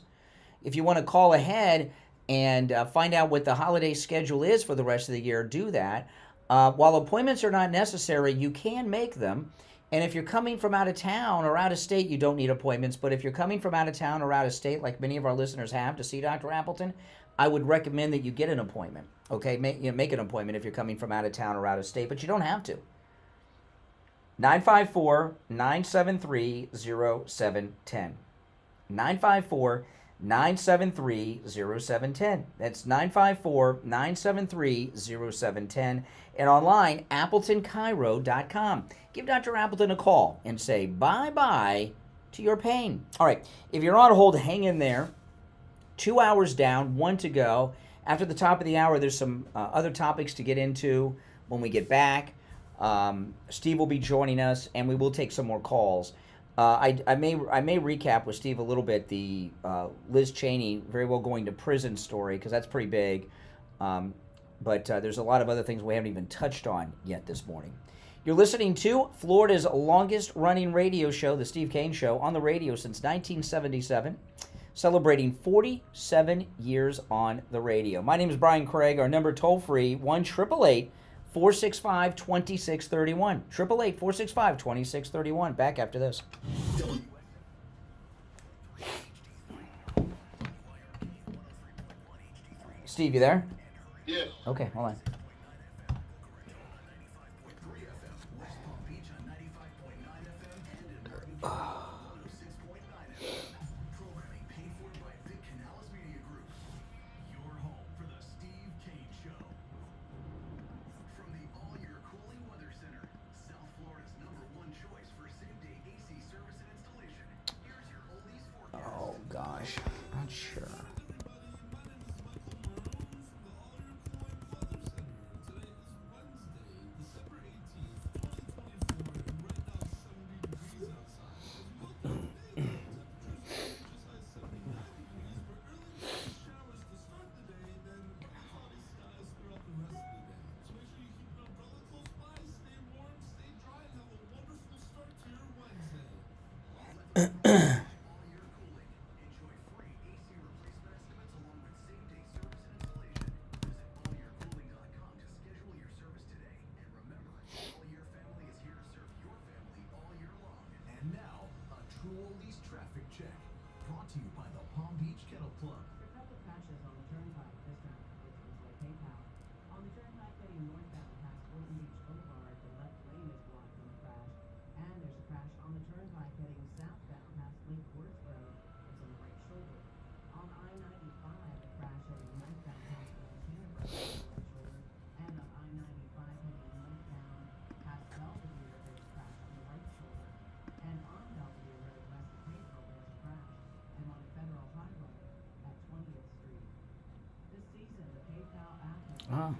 If you want to call ahead and find out what the holiday schedule is for the rest of the year, do that. While appointments are not necessary, you can make them. And if you're coming from out of town or out of state, you don't need appointments. But if you're coming from out of town or out of state, like many of our listeners have, to see Dr. Appleton, I would recommend that you get an appointment. Okay, make an appointment if you're coming from out of town or out of state, but you don't have to. 954-973-0710. 954-973-0710. That's 954-973-0710. And online, AppletonCairo.com. Give Dr. Appleton a call and say bye-bye to your pain. All right, if you're on hold, hang in there. 2 hours down, 1 to go. After the top of the hour, there's some other topics to get into when we get back. Steve will be joining us, and we will take some more calls. I may recap with Steve a little bit the Liz Cheney very well going to prison story, because that's pretty big. But there's a lot of other things we haven't even touched on yet this morning. You're listening to Florida's longest-running radio show, The Steve Kane Show, on the radio since 1977. Celebrating 47 years on the radio. My name is Brian Craig. Our number toll-free, 1-888-465-2631. 888-465-2631. Back after this. Steve, you there? Yes. Okay, hold on. Oh gosh, not sure. Oh.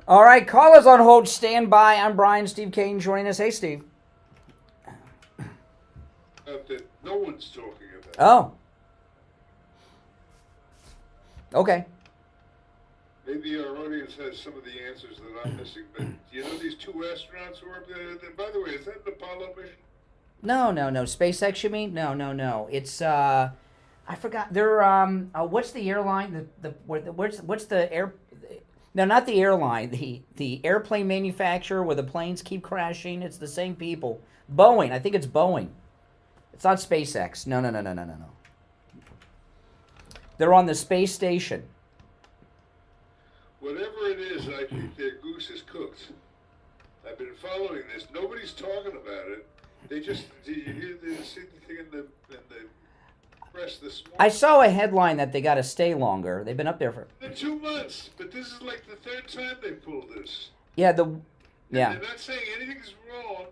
All right, callers on hold. Stand by. I'm Brian. Steve Kane joining us. Hey, Steve. That no one's talking about. Oh. Okay. Maybe our audience has some of the answers that I'm missing, but you know these 2 astronauts who are up there? By the way, is that an Apollo mission? No. SpaceX, you mean? No. It's I forgot. They're what's the airline? What's the air? No, not the airline. The airplane manufacturer where the planes keep crashing. It's the same people. Boeing. I think it's Boeing. It's not SpaceX. No. They're on the space station. Whatever it is, I think their goose is cooked. I've been following this. Nobody's talking about it. They just, did you hear see the thing in the press this morning? I saw a headline that they got to stay longer. They've been up there for... They're 2 months, but this is like the 3rd time they pulled this. Yeah, And they're not saying anything's wrong.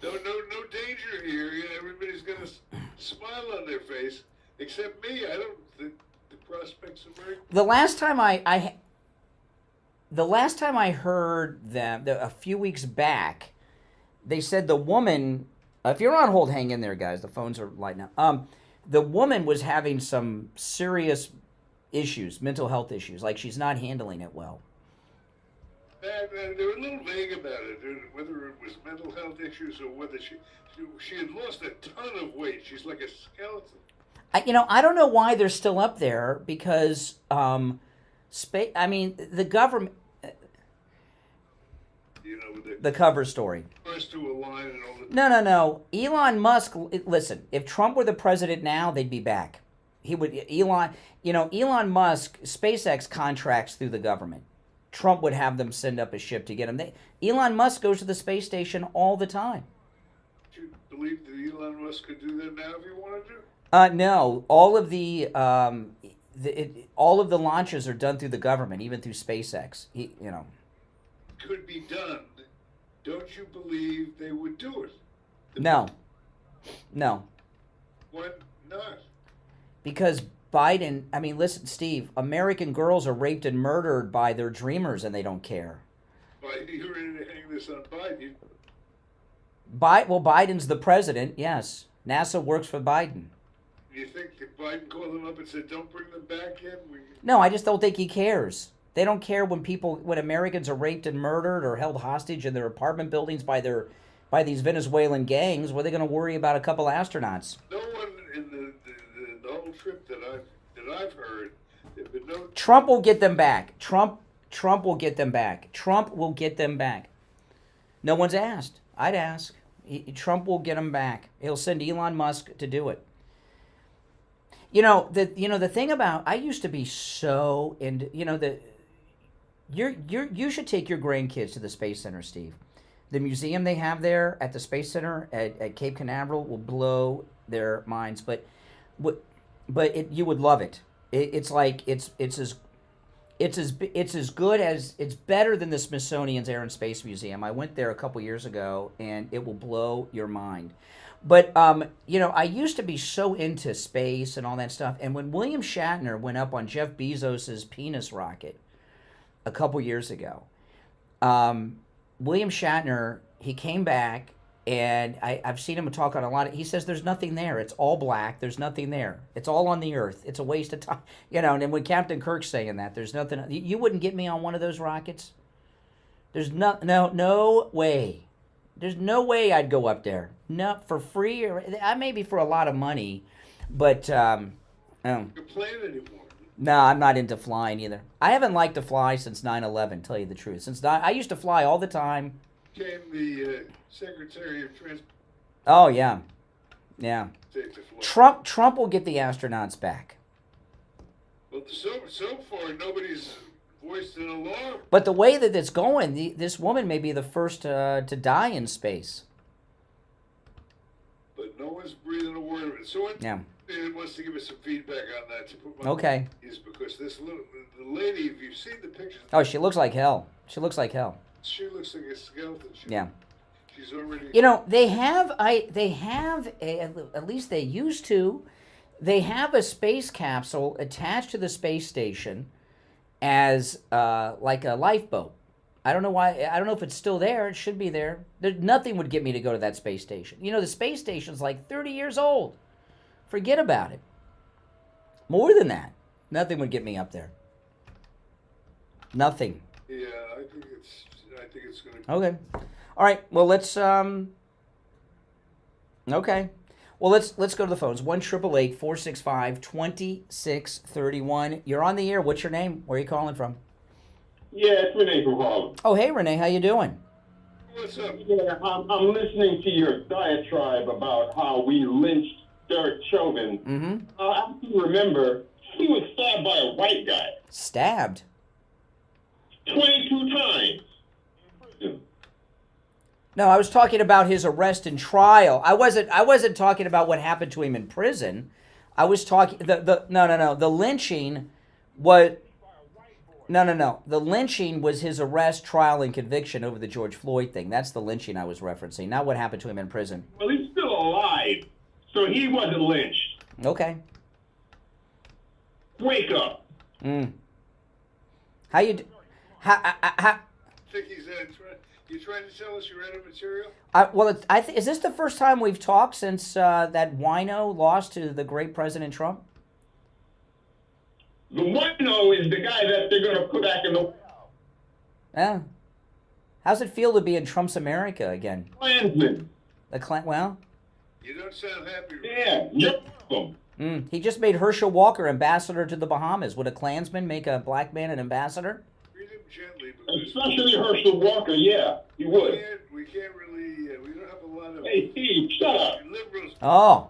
No danger here. Everybody's got a smile on their face, except me. I don't think the prospects are very... The last time I heard them, a few weeks back, they said the woman, if you're on hold, hang in there, guys. The phones are lighting up. The woman was having some serious issues, mental health issues, like she's not handling it well. They were a little vague about it, whether it was mental health issues or whether she had lost a ton of weight. She's like a skeleton. I don't know why they're still up there because, the government... the cover story. First to align and all the... No. Elon Musk, listen, if Trump were the president now, they'd be back. Elon Musk, SpaceX contracts through the government. Trump would have them send up a ship to get him. Elon Musk goes to the space station all the time. Do you believe that Elon Musk could do that now if he wanted to? No. All of the launches are done through the government, even through SpaceX. Could be done. Don't you believe they would do it? No. Why not? Because Biden, listen, Steve, American girls are raped and murdered by their dreamers and they don't care. You're ready to hang this on Biden. Biden's the president, yes. NASA works for Biden. You think that Biden called them up and said, don't bring them back in? No, I just don't think he cares. They don't care when Americans are raped and murdered or held hostage in their apartment buildings by these Venezuelan gangs. What are they going to worry about a couple astronauts? No one in the whole trip that I've heard, there've been no... Trump will get them back. Trump will get them back. Trump will get them back. No one's asked. I'd ask. Trump will get them back. He'll send Elon Musk to do it. The thing about, I used to be so into, you should take your grandkids to the Space Center, Steve. The museum they have there at the Space Center at Cape Canaveral will blow their minds, but you would love it. It's as good as, it's better than the Smithsonian's Air and Space Museum. I went there a couple years ago, and it will blow your mind. But, I used to be so into space and all that stuff. And when William Shatner went up on Jeff Bezos's penis rocket a couple years ago, William Shatner, he came back, and I've seen him talk on a lot. He says there's nothing there. It's all black. There's nothing there. It's all on the Earth. It's a waste of time. And when Captain Kirk's saying that, there's nothing. You wouldn't get me on one of those rockets? There's no way. There's no way I'd go up there. Not for free, or maybe for a lot of money, but You're playing anymore. no, I'm not into flying either. I haven't liked to fly since 9/11. Tell you the truth, I used to fly all the time. Became the Secretary of Transport. Oh yeah. Trump will get the astronauts back. Well, so far nobody's voiced an alarm. But the way that it's going, this woman may be the first to die in space. But no one's breathing a word of it. So what? Yeah. Wants to give us some feedback on that to put my Okay. is because the lady, if you've seen the pictures. Oh, she looks like hell. She looks like hell. She looks like a skeleton. Yeah. She's already. They have at least they used to. They have a space capsule attached to the space station as like a lifeboat. I don't know why. I don't know if it's still there. It should be there. Nothing would get me to go to that space station. You know, the space station's like 30 years old. Forget about it. More than that. Nothing would get me up there. Nothing. Yeah, I think it's going to. Okay. All right. Well, let's. Okay. Well, let's go to the phones. 1-888-465-2631. You're on the air. What's your name? Where are you calling from? Yeah, it's Renee from Harlem. Oh, hey, Renee. How you doing? What's up? Yeah, I'm listening to your diatribe about how we lynched Derek Chauvin. Mm-hmm. I remember he was stabbed by a white guy. Stabbed? 22 times. No, I was talking about his arrest and trial. I wasn't talking about what happened to him in prison. I was talking no. The lynching was no. The lynching was his arrest, trial, and conviction over the George Floyd thing. That's the lynching I was referencing, not what happened to him in prison. Well, he's still alive, so he wasn't lynched. Okay. Wake up. How you? How? Think he's you trying to tell us you read a material? Well, is this the first time we've talked since that wino lost to the great President Trump? The wino is the guy that they're going to put back in the... Yeah. How's it feel to be in Trump's America again? Klansman. Well? You don't sound happy. Yeah, you're welcome. He just made Herschel Walker ambassador to the Bahamas. Would a Klansman make a black man an ambassador? Read him gently. Especially Herschel Walker, yeah, he would. We can't really, we don't have a lot of... Hey, Steve, shut up. Liberals. Oh.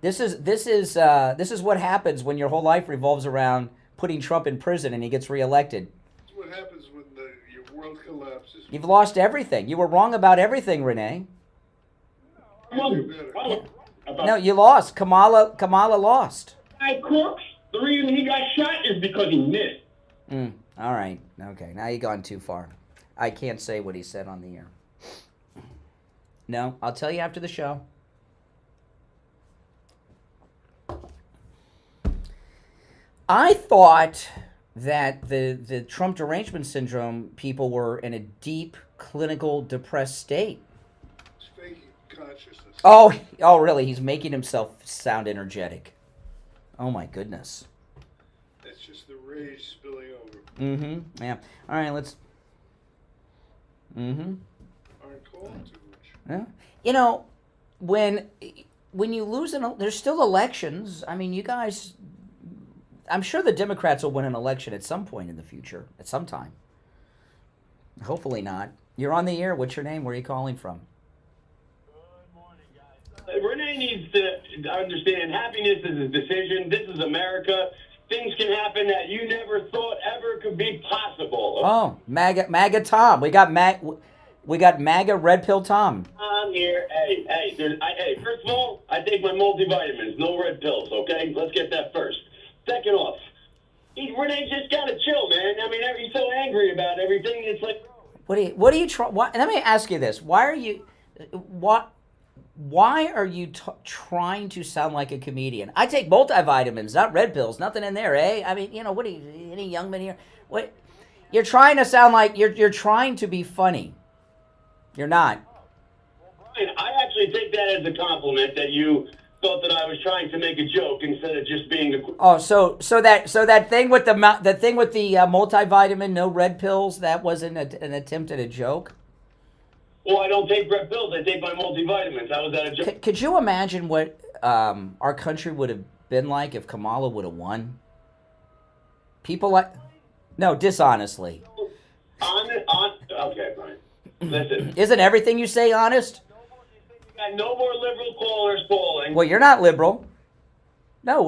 This is what happens when your whole life revolves around putting Trump in prison and he gets reelected. That's what happens when your world collapses. You've lost everything. You were wrong about everything, Renee. No, you lost. Kamala lost. Guy Crooks, the reason he got shot is because he missed. All right. Okay. Now you've gone too far. I can't say what he said on the air. No, I'll tell you after the show. I thought that the Trump derangement syndrome people were in a deep, clinical, depressed state. It's faking consciousness. Oh, really? He's making himself sound energetic. Oh, my goodness. That's just the rage spilling over. Yeah. All right, let's... Aren't calling too much. Yeah. You know, when you lose there's still elections. I mean, you guys... I'm sure the Democrats will win an election at some point in the future, at some time. Hopefully not. You're on the air. What's your name? Where are you calling from? Renee needs to understand happiness is a decision. This is America. Things can happen that you never thought ever could be possible. Oh, MAGA Tom. We got MAGA Red Pill Tom. I'm here. Hey, first of all, I take my multivitamins, no red pills, okay? Let's get that first. Second off, Renee just gotta chill, man. I mean, he's so angry about everything. It's like, what are you trying? Let me ask you this: Why are you trying to sound like a comedian? I take multivitamins, not red pills. Nothing in there, eh? I mean, what are you? Any Youngman here? What? You're trying to sound like you're trying to be funny. You're not. Brian, I actually take that as a compliment that you thought that I was trying to make a joke instead of just being a... Oh, so that thing with the multivitamin, no red pills, that wasn't an attempt at a joke? Well, I don't take red pills. I take my multivitamins. How was that a joke? Could you imagine what our country would have been like if Kamala would have won? People like... No, dishonestly. Okay, Brian. Listen. Isn't everything you say honest? Got no more liberal callers calling. Well, you're not liberal. No,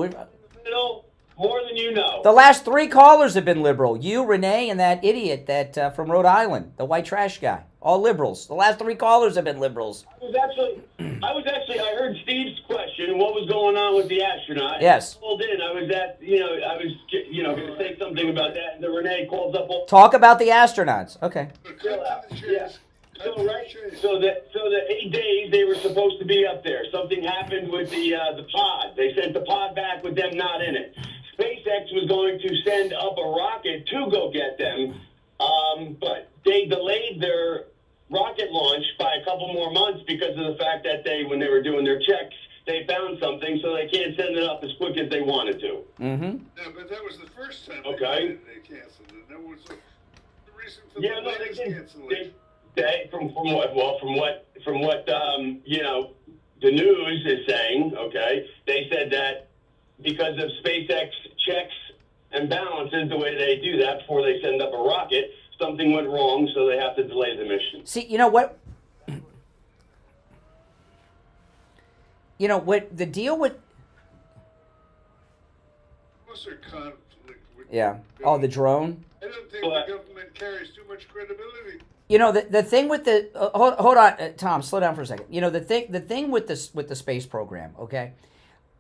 more than you know. The last 3 callers have been liberal. You, Renee, and that idiot that from Rhode Island, the white trash guy. All liberals. The last 3 callers have been liberals. I heard Steve's question. What was going on with the astronaut? Yes. I called in. I was going to say something about that, and then Renee calls up. Talk about the astronauts. Okay. Yeah. So the 8 days they were supposed to be up there. Something happened with the pod. They sent the pod back with them not in it. SpaceX was going to send up a rocket to go get them, but they delayed their rocket launch by a couple more months because of the fact that when they were doing their checks, they found something, so they can't send it up as quick as they wanted to. Yeah, but that was the first time they canceled it. That was the reason for the latest cancellation. From what the news is saying, they said that because of SpaceX checks and balances, the way they do that before they send up a rocket, something went wrong, so they have to delay the mission. See, you know what? You know what the deal with? What's their conflict with? Yeah. Oh, the drone. I don't think the government carries too much credibility. You know the thing with the hold on, Tom, slow down for a second. You know the thing with the space program. Okay,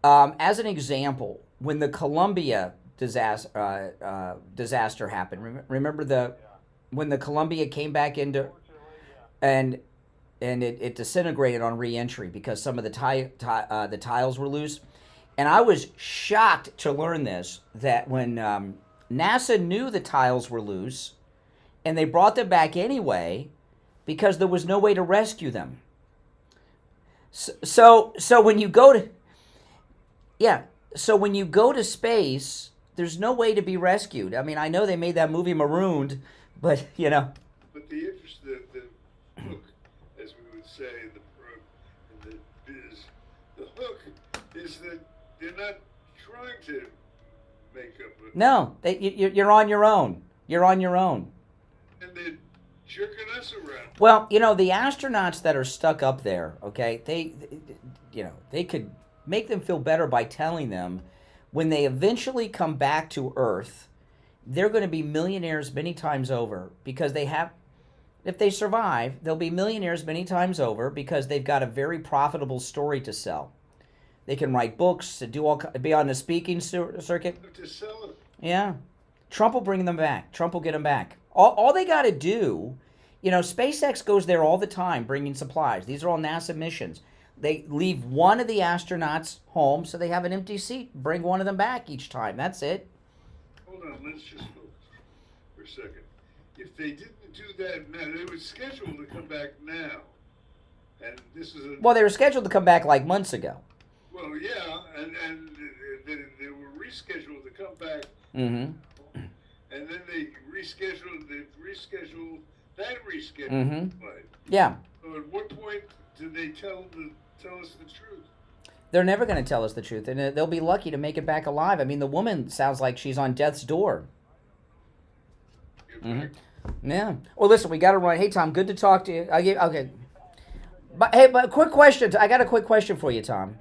as an example, when the Columbia disaster happened, remember when the Columbia came back into and it disintegrated on re-entry because some of the tiles were loose. And I was shocked to learn this, that when NASA knew the tiles were loose and they brought them back anyway because there was no way to rescue them. So when you go to when you go to space, there's no way to be rescued. I mean, I know they made that movie Marooned, but you know. But the interest, the hook, as we would say, the hook is that they're not trying to make up. No, you're on your own. You're on your own. And they're jerking us around. Well, you know, the astronauts that are stuck up there, they could make them feel better by telling them when they eventually come back to Earth, they're going to be millionaires many times over because if they survive, they'll be millionaires many times over because they've got a very profitable story to sell. They can write books, be on the speaking circuit. To sell it. Yeah. Trump will bring them back. Trump will get them back. All they got to do, you know, SpaceX goes there all the time bringing supplies. These are all NASA missions. They leave one of the astronauts home so they have an empty seat. Bring one of them back each time. That's it. Hold on, let's just focus for a second. If they didn't do that now, they were scheduled to come back now. And this is Well, they were scheduled to come back like months ago. Well, yeah, and they were rescheduled to come back. Mm-hmm. And then they rescheduled that rescheduled Mm-hmm. flight. Yeah. So at what point did they tell us the truth? They're never going to tell us the truth, and they'll be lucky to make it back alive. I mean, the woman sounds like she's on death's door. Mm-hmm. Yeah. Well, listen, we got to run. Hey, Tom, good to talk to you. Okay. But quick question. I got a quick question for you, Tom.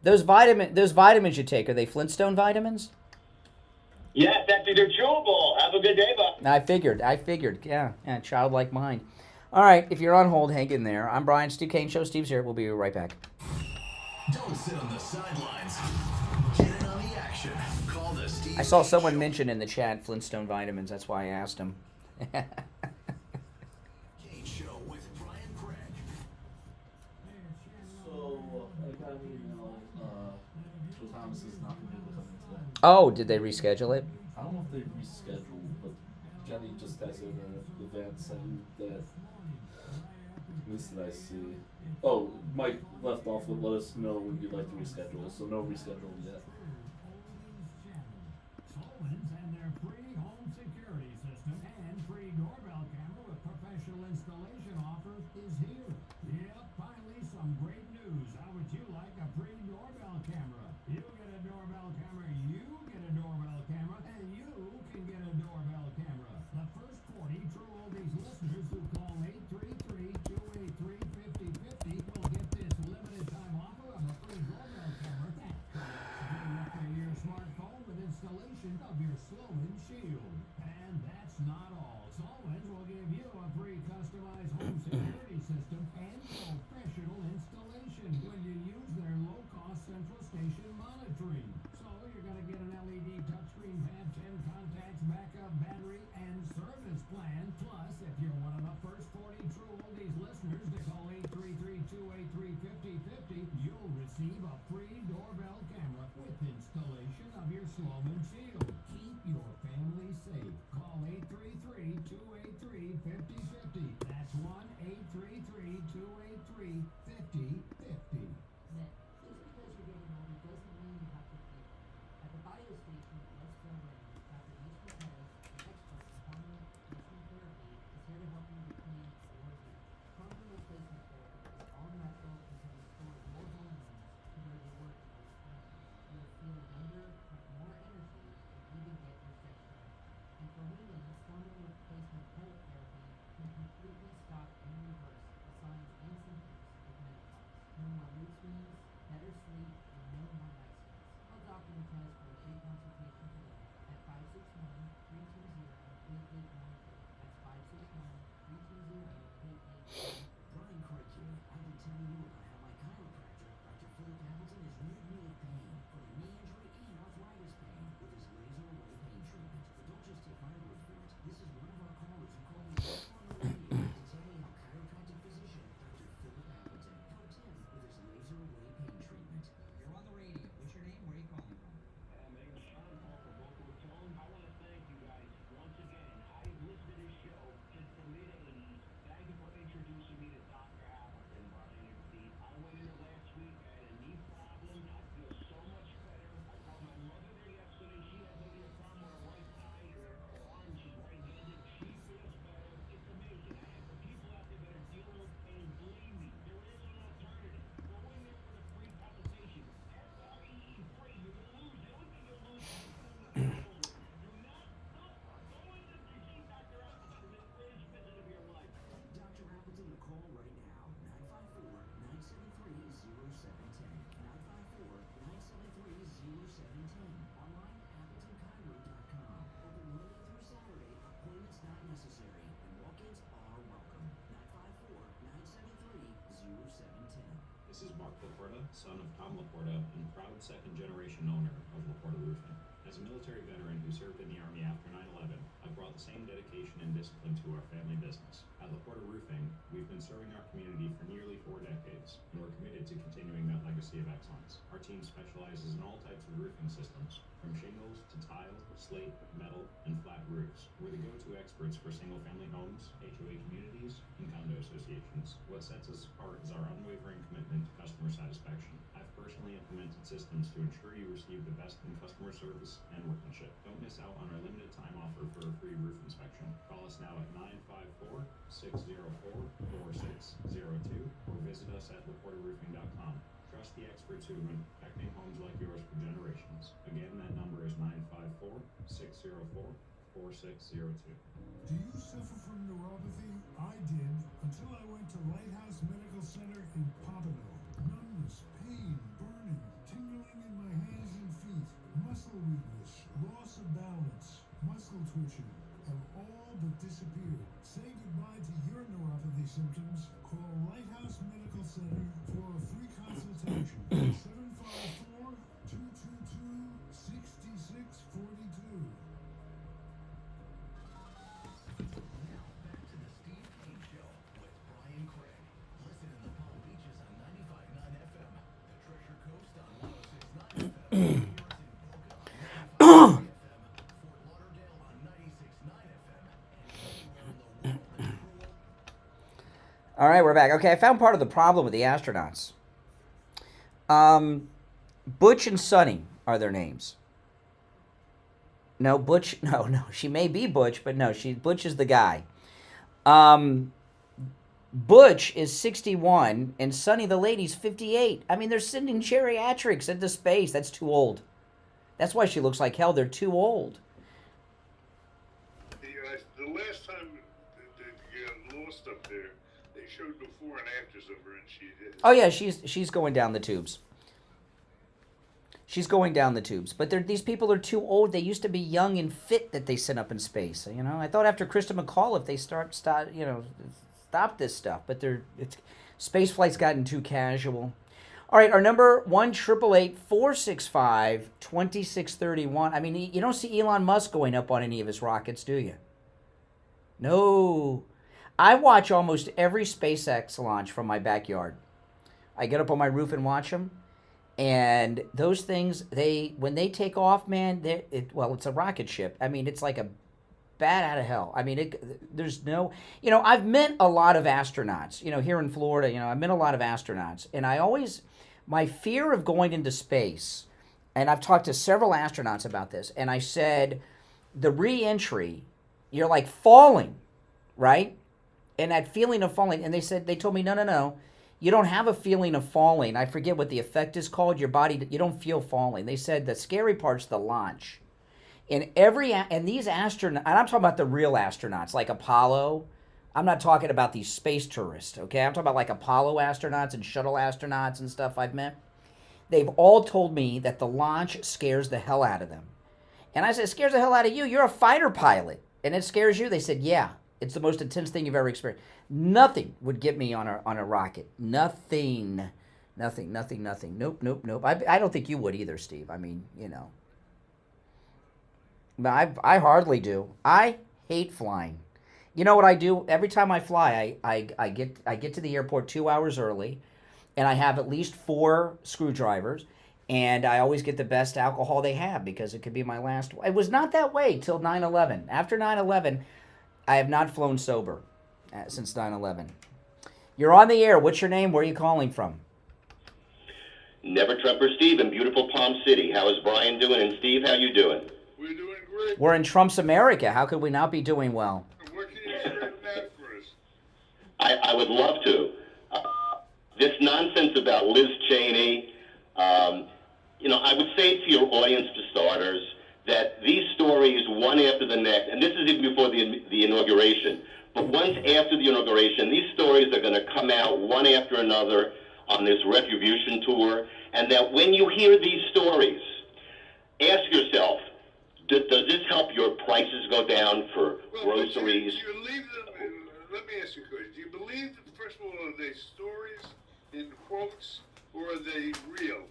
Those vitamins you take, are they Flintstone vitamins? Yes, they're chewable. Have a good day, bud. I figured. Yeah, childlike mind. All right, if you're on hold, hang in there. I'm Brian, Steve Kane Show. Steve's here. We'll be right back. Don't sit on the sidelines. Get in on the action. Call the Steve I saw someone mention in the chat Flintstone vitamins. That's why I asked him. Kane Show with Brian Craig. So, I got an email. Thomas is not going to be able to come in today. Oh, did they reschedule it? I don't know if they rescheduled, but Jenny just has in the event saying that. At least that I see. Oh, Mike left off with let us know when you'd like to reschedule, so no reschedule yet. And their free home security system and free doorbell camera with professional installation offer is here. Yep, finally some great news. How would you like a free doorbell camera? You get a doorbell camera, you get a doorbell camera, and you can get a doorbell camera. The first 40 True Oldies listeners who call 833-283-5050 will get this limited time offer of a free doorbell camera that connects to your smartphone with installation of your Sloan Shield. And that's not all. Sloan's will give you a free customized home security system and professional installation when you use their low-cost central station monitoring. So you're going to get an LED touchscreen pad, 10 contacts, backup battery, and service plan. Plus, if you're one of the first 40 True Oldies listeners to call 833-283-5050, you'll receive a free doorbell camera with installation of your Sloan Shield. Keep your family safe. Call 833-283-5050 son of Tom Laporta and proud second-generation owner of Laporta Roofing. As a military veteran who served in the Army after 9/11, I've brought the same dedication and discipline to our family business. At Laporta Roofing, we've been serving our community for nearly 4 decades, and we're committed to continuing that legacy of excellence. Our team specializes in all types of roofing systems, from shingles to tile, slate, metal, and flat roofs. We're the go-to experts for single-family homes, HOA communities, and condo associations. What sets us apart is our unwavering commitment to customer satisfaction. I've personally implemented systems to ensure you receive the best in customer service and workmanship. Don't miss out on our limited time offer for a free roof inspection. Call us now at 954-604-4602 or visit us at laportaroofing.com. Trust the experts who have been protecting homes like yours for generations. Again, that number is 954-604-4602. Do you suffer from neuropathy? I did until I went to Lighthouse Medical Center in Pompano. Numbness, pain, burning, tingling in my hands and feet, muscle weakness, loss of balance, muscle twitching have all but disappeared. Say goodbye to your neuropathy symptoms. Call Lighthouse Medical Center for a free consultation. 754-222-6642. Now back to the Steve Kane Show with Brian Craig. Listen in the Palm Beaches on 95.9 FM, the Treasure Coast on 106.9 FM, Fort Lauderdale on 96.9 FM, and anywhere in the world. All right, we're back. Okay, I found part of the problem with the astronauts. Butch and Sonny are their names. No, Butch. No. She may be Butch, but no, Butch is the guy. Butch is 61, and Sonny, the lady's 58. I mean, they're sending geriatrics into space. That's too old. That's why she looks like hell. They're too old. The last time they lost up there, they showed before and afters of her, and she did. Oh yeah, she's going down the tubes. She's going down the tubes. But these people are too old. They used to be young and fit that they sent up in space. You know, I thought after Krista McAuliffe they stop this stuff. But space flight's gotten too casual. All right, our number 1-888-465-2631. I mean, you don't see Elon Musk going up on any of his rockets, do you? No. I watch almost every SpaceX launch from my backyard. I get up on my roof and watch them. And those things, when they take off, man, it's a rocket ship. I mean, it's like a bat out of hell. I mean, there's no, I've met a lot of astronauts, here in Florida, I've met a lot of astronauts. And my fear of going into space, and I've talked to several astronauts about this, and I said, the re-entry, you're like falling, right? And that feeling of falling, and they told me, no. You don't have a feeling of falling. I forget what the effect is called. Your body, you don't feel falling. They said the scary part's the launch. And these astronauts, and I'm talking about the real astronauts, like Apollo. I'm not talking about these space tourists, okay? I'm talking about like Apollo astronauts and shuttle astronauts and stuff I've met. They've all told me that the launch scares the hell out of them. And I said, it scares the hell out of you? You're a fighter pilot. And it scares you? They said, yeah. It's the most intense thing you've ever experienced. Nothing would get me on a rocket. Nothing. Nope. I don't think you would either, Steve. I mean, I hardly do. I hate flying. You know what I do? Every time I fly, I get to the airport 2 hours early, and I have at least 4 screwdrivers, and I always get the best alcohol they have because it could be my last. It was not that way till 9/11. After 9/11, I have not flown sober since 9/11. You're on the air. What's your name? Where are you calling from? Never Trumper Steve in beautiful Palm City. How is Brian doing? And Steve, how you doing? We're doing great. We're in Trump's America. How could we not be doing well? What can you straighten out for us? I would love to. This nonsense about Liz Cheney, I would say to your audience, for starters, that these stories, one after the next, and this is even before the inauguration, but once after the inauguration, these stories are going to come out one after another on this retribution tour, and that when you hear these stories, ask yourself, does this help your prices go down for groceries? Do you believe them? Let me ask you a question. Do you believe that, first of all, are they stories in quotes, or are they real?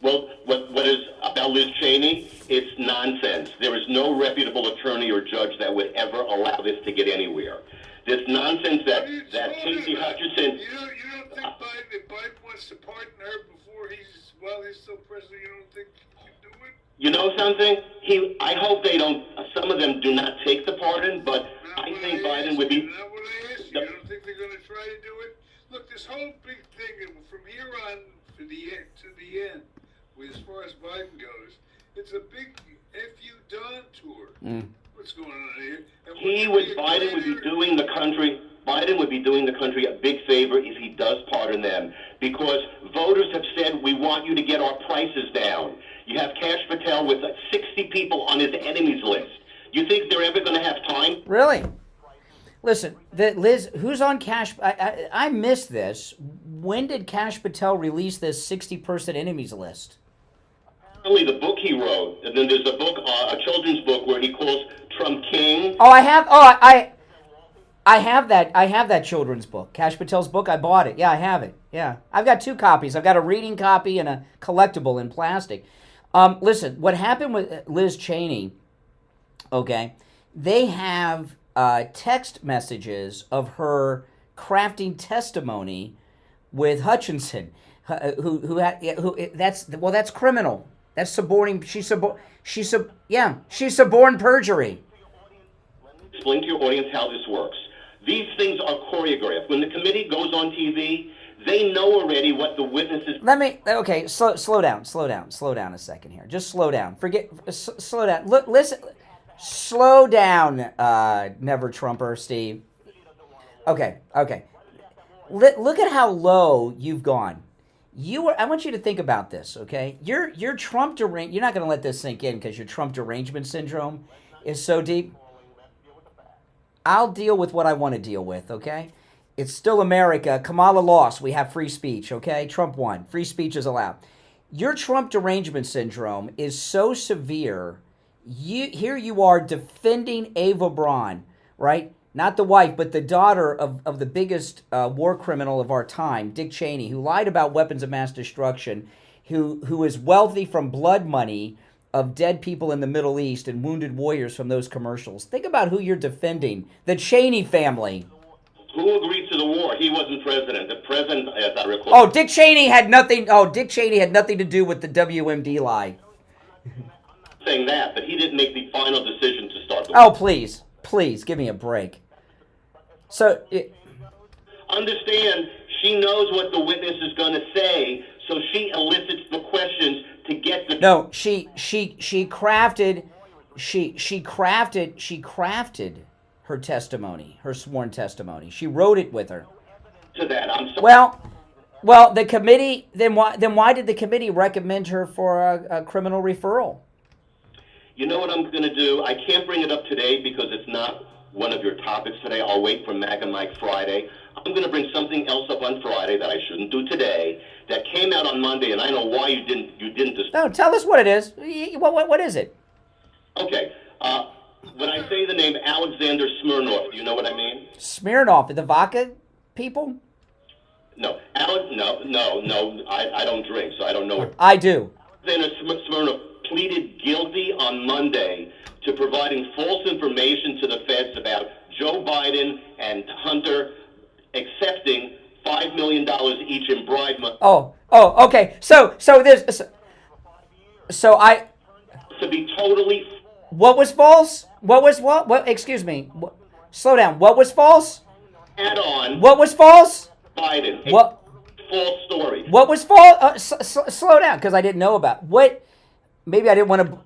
Well, what is about Liz Cheney? It's nonsense. There is no reputable attorney or judge that would ever allow this to get anywhere. This nonsense that Cassidy Hutchinson. You don't think Biden, if Biden wants to pardon her while he's still president, you don't think he can do it? You know something? I hope they don't. Some of them do not take the pardon, but I think Biden would be. Not what I asked you. You don't think they're going to try to do it? Look, this whole big thing from here on to the end, as far as Biden goes, it's a big F.U. Don tour. What's going on here? Biden would be doing the country. Biden would be doing the country a big favor if he does pardon them, because voters have said, we want you to get our prices down. You have Kash Patel with 60 people on his enemies list. You think they're ever going to have time? Really? Listen, Liz, who's on Kash? I missed this. When did Kash Patel release this 60-person enemies list? Apparently the book he wrote, and then there's a book, a children's book, where he calls Trump king. Oh, I have. Oh, I have that. I have that children's book, Kash Patel's book. I bought it. Yeah, I have it. Yeah, I've got 2 copies. I've got a reading copy and a collectible in plastic. Listen, what happened with Liz Cheney? Okay, they have text messages of her crafting testimony with Hutchinson, that's criminal. That's suborning. She's suborned perjury. Explain to your audience how this works. These things are choreographed. When the committee goes on TV, they know already what the witnesses. Slow down a second here. Just slow down. Slow down. Look, listen. Slow down, Never Trumper, Steve. Okay. Look at how low you've gone. I want you to think about this, okay? Your Trump derangement. You're not going to let this sink in because your Trump derangement syndrome is so deep. I'll deal with what I want to deal with, okay? It's still America. Kamala lost. We have free speech, okay? Trump won. Free speech is allowed. Your Trump derangement syndrome is so severe. Here you are defending Ava Braun, right? Not the wife, but the daughter of the biggest war criminal of our time, Dick Cheney, who lied about weapons of mass destruction, who is wealthy from blood money of dead people in the Middle East and wounded warriors from those commercials. Think about who you're defending. The Cheney family. Who agreed to the war? He wasn't president. The president, as I recall. Oh, Dick Cheney had nothing to do with the WMD lie. I'm not saying that, but he didn't make the final decision to start the war. Oh, please, give me a break. Understand, she knows what the witness is going to say, so she elicits the questions to get the. No, she crafted her testimony, her sworn testimony. She wrote it with her. To that, I'm sorry. Well, the committee. Then why did the committee recommend her for a criminal referral? You know what I'm going to do? I can't bring it up today because it's not one of your topics today. I'll wait for MAGA Mike Friday. I'm going to bring something else up on Friday that I shouldn't do today that came out on Monday, and I know why you didn't. No, tell us what it is. What is it? Okay. When I say the name Alexander Smirnoff, do you know what I mean? Smirnoff, the vodka people? No, no. I don't drink, so I don't know. I do. Alexander Smirnoff pleaded guilty on Monday to providing false information to the feds about Joe Biden and Hunter accepting $5 million each in bribe money. Oh, okay. So I. To be totally. What was false? What was what? What? Excuse me. Slow down. What was false? Add on. What was false? Biden. What? False story. What was false? Slow down, because I didn't know about what. Maybe I didn't want to.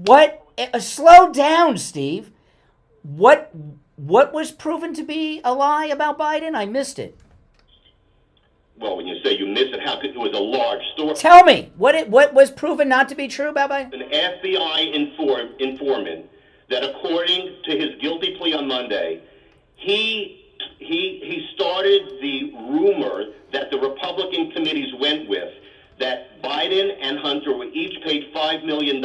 What? Slow down, Steve. What was proven to be a lie about Biden? I missed it. Well, when you say you missed it, how could it was a large story? Tell me what was proven not to be true about Biden? An FBI informant that, according to his guilty plea on Monday, he started the rumor that the Republican committees went with that Biden and Hunter were each paid $5 million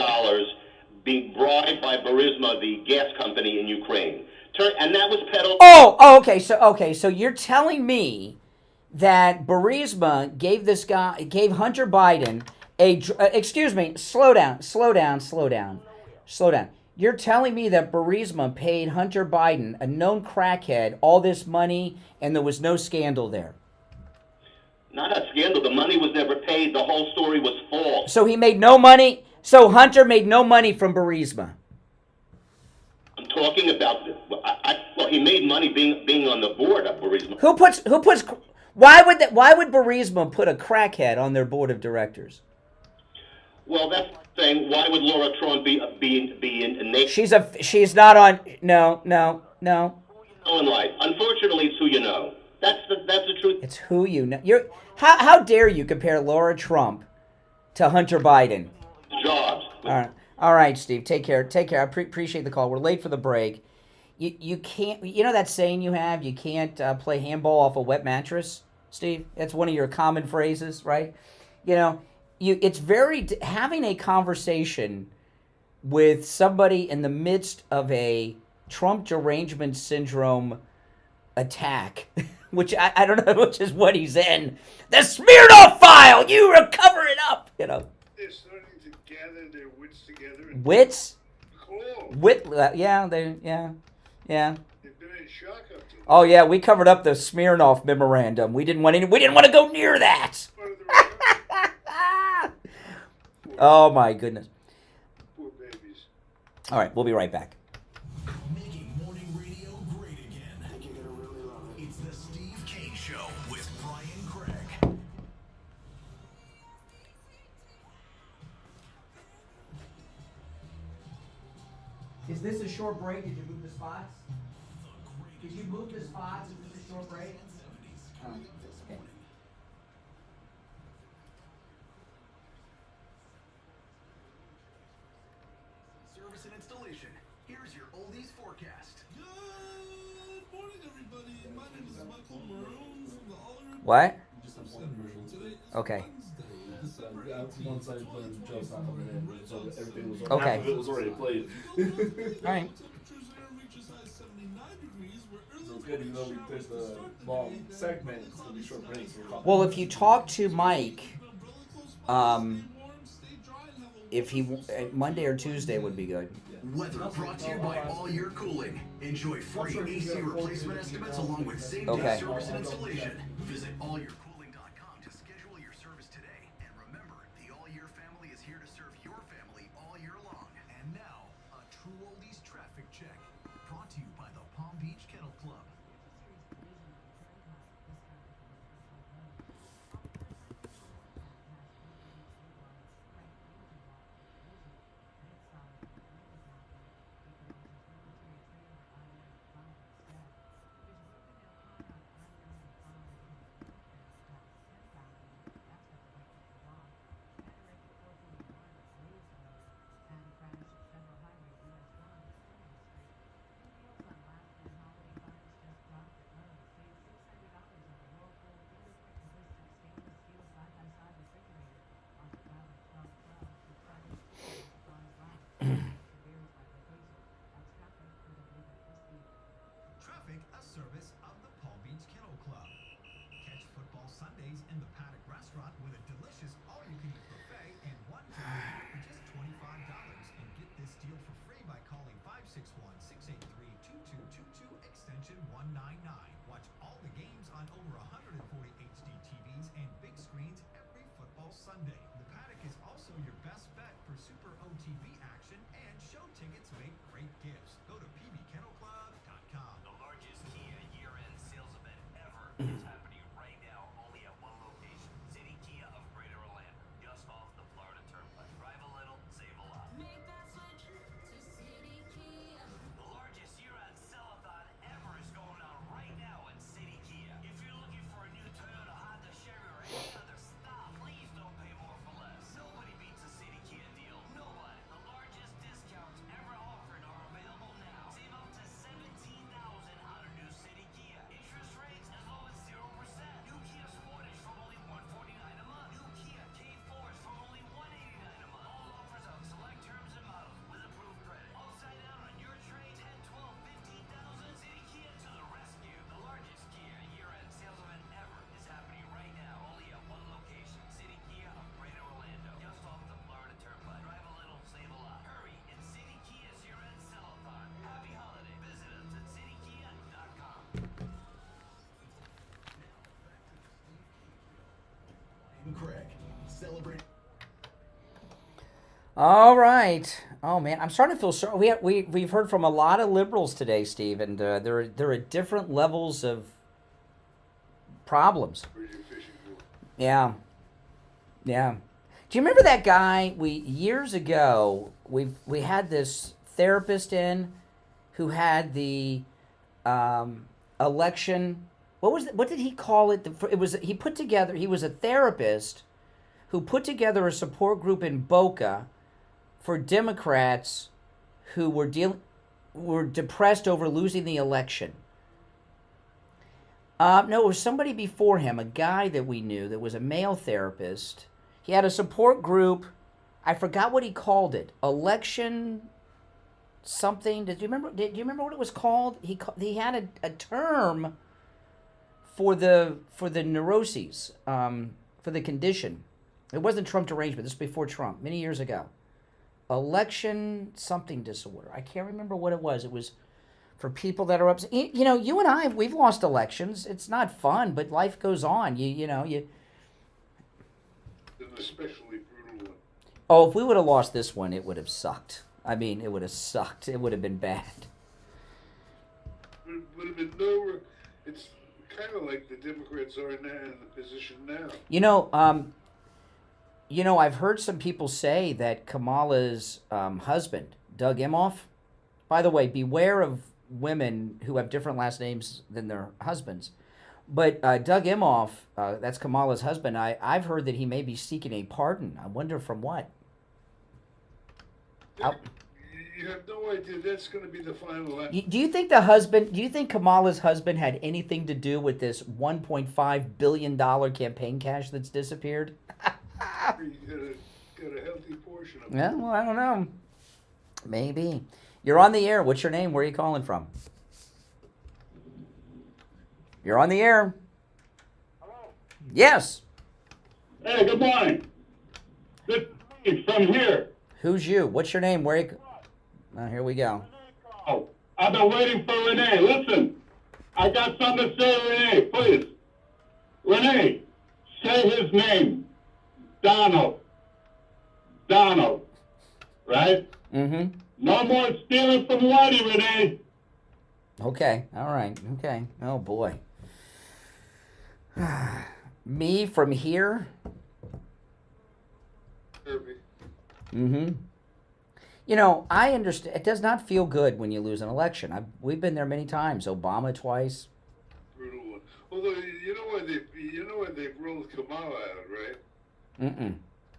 being bribed by Burisma, the gas company in Ukraine. And that was peddled. Oh, okay. So you're telling me that Burisma gave Hunter Biden excuse me, slow down. You're telling me that Burisma paid Hunter Biden, a known crackhead, all this money and there was no scandal there? Not a scandal. The money was never paid. The whole story was false. So he made no money? So Hunter made no money from Burisma? I'm talking about, well, he made money being on the board of Burisma. Why would Burisma put a crackhead on their board of directors? Well, that's saying, why would Laura Trump be in nation? She's not on, no. In life. Unfortunately, it's who you know. That's the truth. It's who you know. How dare you compare Laura Trump to Hunter Biden? Jobs. All right, Steve. Take care. I appreciate the call. We're late for the break. You can't. You know that saying you have? You can't play handball off a wet mattress, Steve. That's one of your common phrases, right? You know, it's very having a conversation with somebody in the midst of a Trump derangement syndrome attack, which I don't know, which is what he's in. The Smirnoff file. You recover it up. You know. They're starting to gather their wits together. Wits? Cool. Yeah. They've been in shock up to Oh yeah, we covered up the Smirnoff memorandum. We didn't want to go near that. Oh my goodness. Poor babies. All right, we'll be right back. Making morning radio great again. I think you're gonna really love it. It's the Steve Kane Show with Brian Craig. Is this a short break? Did you move the spots? Did you move the spots? Is this a short break? Oh, okay. Service and installation. Here's your oldies forecast. Good morning, everybody. My name is Michael Maroon from the All What? Just have one version. Okay. One side playing Joe's not coming in, so everything was Okay. half of it was already played. All right. So it's good, even though we did the long segment, it's gonna be short breaks. Well, if you talk to Mike, if he Monday or Tuesday would be good. Weather brought to you by All Year Cooling. Enjoy free AC replacement estimates along with same-day service and installation. Visit allyearcooling.com to schedule your service today. And remember, the All Year family is here to serve your family all year long. And now, a True Oldies traffic check. Brought to you by the Palm Beach Kennel Club. Traffic, a service of the Palm Beach Kennel Club. Catch football Sundays in the Paddock Restaurant with a delicious all-you-can-eat buffet and one ticket for just $25. And get this deal for free by calling 561-683-2222 extension 199. Watch all the games on over 140 HD TVs and big screens every football Sunday. The Paddock is also your best bet for Super OTB action, and show tickets make great gifts. Go to pbkennelclub.com. The largest Kia year-end sales event ever is happening right now, only at one location, City Kia of Greater Orlando, just off the Florida Turnpike. Drive a little, save a lot. Make that switch to City Kia. The largest year-end sell-a-thon ever is going on right now at City Kia. If you're looking for a new Toyota, Honda, Chevy, or any other style, please don't pay more for less. Nobody beats a City Kia deal. Nobody. The All right. Oh man, I'm starting to feel sorry. We've heard from a lot of liberals today, Steve, and there are different levels of problems. Yeah, yeah. Do you remember that guy? Years ago we had this therapist in who had the election. What did he call it? He was a therapist who put together a support group in Boca for Democrats who were depressed over losing the election. No, it was somebody before him, a guy that we knew that was a male therapist. He had a support group. I forgot what he called it. Election something. Do you remember what it was called? He had a term for the neuroses, for the condition. It wasn't Trump derangement. This was before Trump, many years ago. Election something disorder. I can't remember what it was. It was for people that are upset. You know, you and I, we've lost elections. It's not fun, but life goes on. You know. An especially brutal one. Oh, if we would have lost this one, it would have sucked. I mean, it would have sucked. It would have been bad. It would have been no. It's kind of like the Democrats are now in the position now. You know, I've heard some people say that Kamala's husband, Doug Emhoff. By the way, beware of women who have different last names than their husbands. But Doug Emhoff, that's Kamala's husband, I've heard that he may be seeking a pardon. I wonder from what. You have no idea. That's going to be the final answer. Do you think Kamala's husband had anything to do with this $1.5 billion campaign cash that's disappeared? You got a healthy portion of it. Yeah, well, I don't know. Maybe. You're on the air. What's your name? Where are you calling from? You're on the air. Hello? Yes. Hey, good morning. This is from here. Who's you? What's your name? Where you... Oh, here we go. Oh, I've been waiting for Renee. Listen, I got something to say, Renee, please. Renee, say his name. Donald, right? Mm-hmm. No more stealing from Whitey, Renee. Okay, all right, okay. Oh, boy. Me from here? Mm-hmm. You know, I understand. It does not feel good when you lose an election. We've been there many times. Obama twice. Brutal one. Although you know why they rolled Kamala out, right? Mm-mm.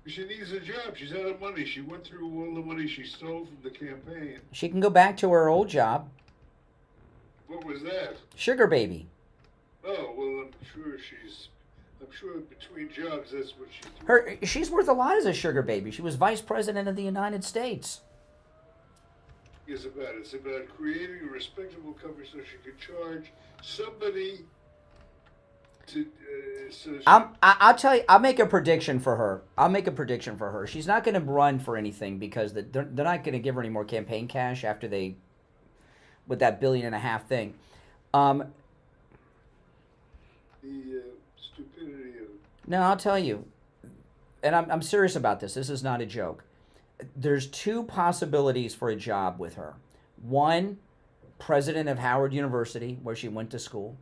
She needs a job. She's out of money. She went through all the money she stole from the campaign. She can go back to her old job. What was that? Sugar baby. Oh well, I'm sure between jobs that's what she's doing. She's worth a lot as a sugar baby. She was vice president of the United States. It's about creating a respectable company so she could charge somebody to. I'll tell you. I'll make a prediction for her. She's not going to run for anything because they're not going to give her any more campaign cash after with that $1.5 billion thing. The stupidity of. No, I'll tell you, and I'm serious about this. This is not a joke. There's two possibilities for a job with her. One, president of Howard University, where she went to school,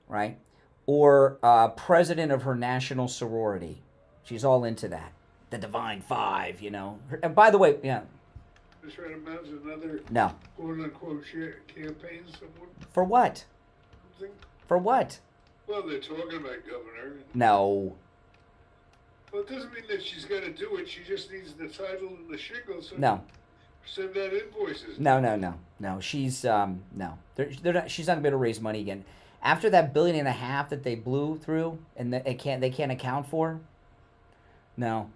right? Or president of her national sorority. She's all into that. The Divine Five, you know. And by the way, yeah. Just trying to mount another No. quote-unquote campaign somewhere? For what? Something? For what? Well, they're talking about governor. No. Well, it doesn't mean that she's got to do it. She just needs the title and the shingle. So No. Send out invoices. No. She's no. They're not. She's not gonna be able to raise money again. After that $1.5 billion that they blew through and they can't account for. No.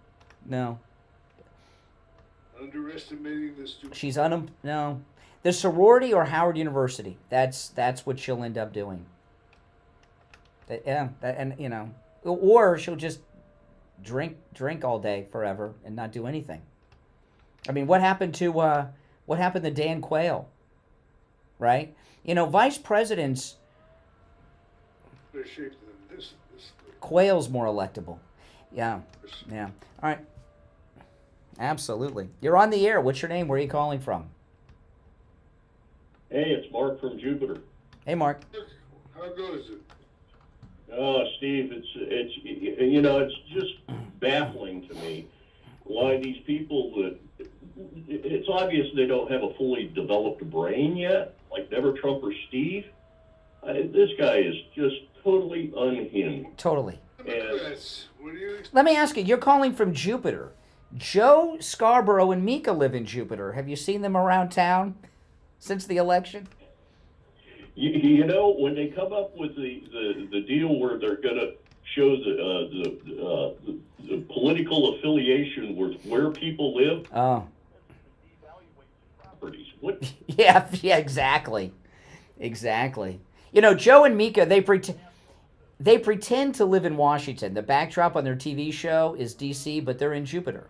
Underestimating this. She's no. The sorority or Howard University. That's what she'll end up doing. And you know, or she'll just drink all day forever and not do anything. I mean, what happened to Dan Quayle? Right? You know, vice presidents. They're shaped than this. Quayle's more electable. Yeah. All right. Absolutely. You're on the air. What's your name? Where are you calling from? Hey, it's Mark from Jupiter. Hey, Mark. How good is it? Oh, Steve, it's just baffling to me why these people that it's obvious they don't have a fully developed brain yet, like Never Trump or Steve. This guy is just totally unhinged. Totally. And Let me ask you, you're calling from Jupiter. Joe Scarborough and Mika live in Jupiter. Have you seen them around town since the election? you know, when they come up with the deal where they're going to show the political affiliation with where people live. Oh. Properties. What? Yeah, exactly. Exactly. You know, Joe and Mika, they pretend to live in Washington. The backdrop on their TV show is D.C., but they're in Jupiter.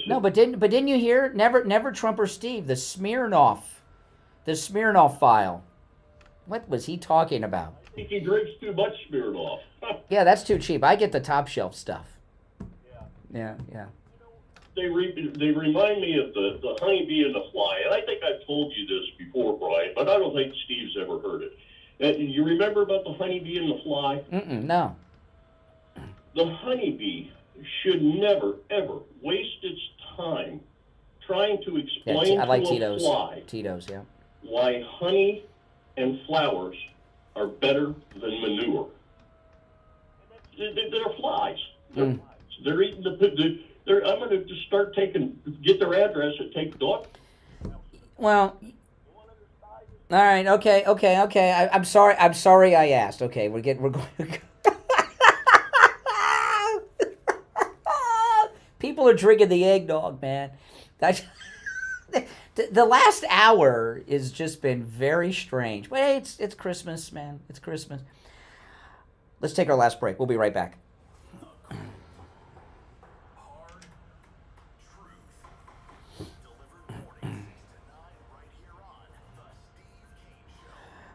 No, but didn't you hear? Never Trump or Steve, the Smirnoff file. What was he talking about? I think he drinks too much Smirnoff. Yeah, that's too cheap. I get the top shelf stuff. Yeah. They remind me of the honeybee and the fly, and I think I've told you this before, Brian, but I don't think Steve's ever heard it. And you remember about the honeybee and the fly? No. The honeybee should never, ever waste its time trying to explain I like to a fly Tito's, yeah. why honey and flowers are better than manure. They're flies. They're eating I'm going to just get their address and take dog. Well, all right, okay. I'm sorry I asked. Okay, we're going. People are drinking the eggnog, man. That's the last hour has just been very strange. But hey, it's Christmas, man. It's Christmas. Let's take our last break. We'll be right back.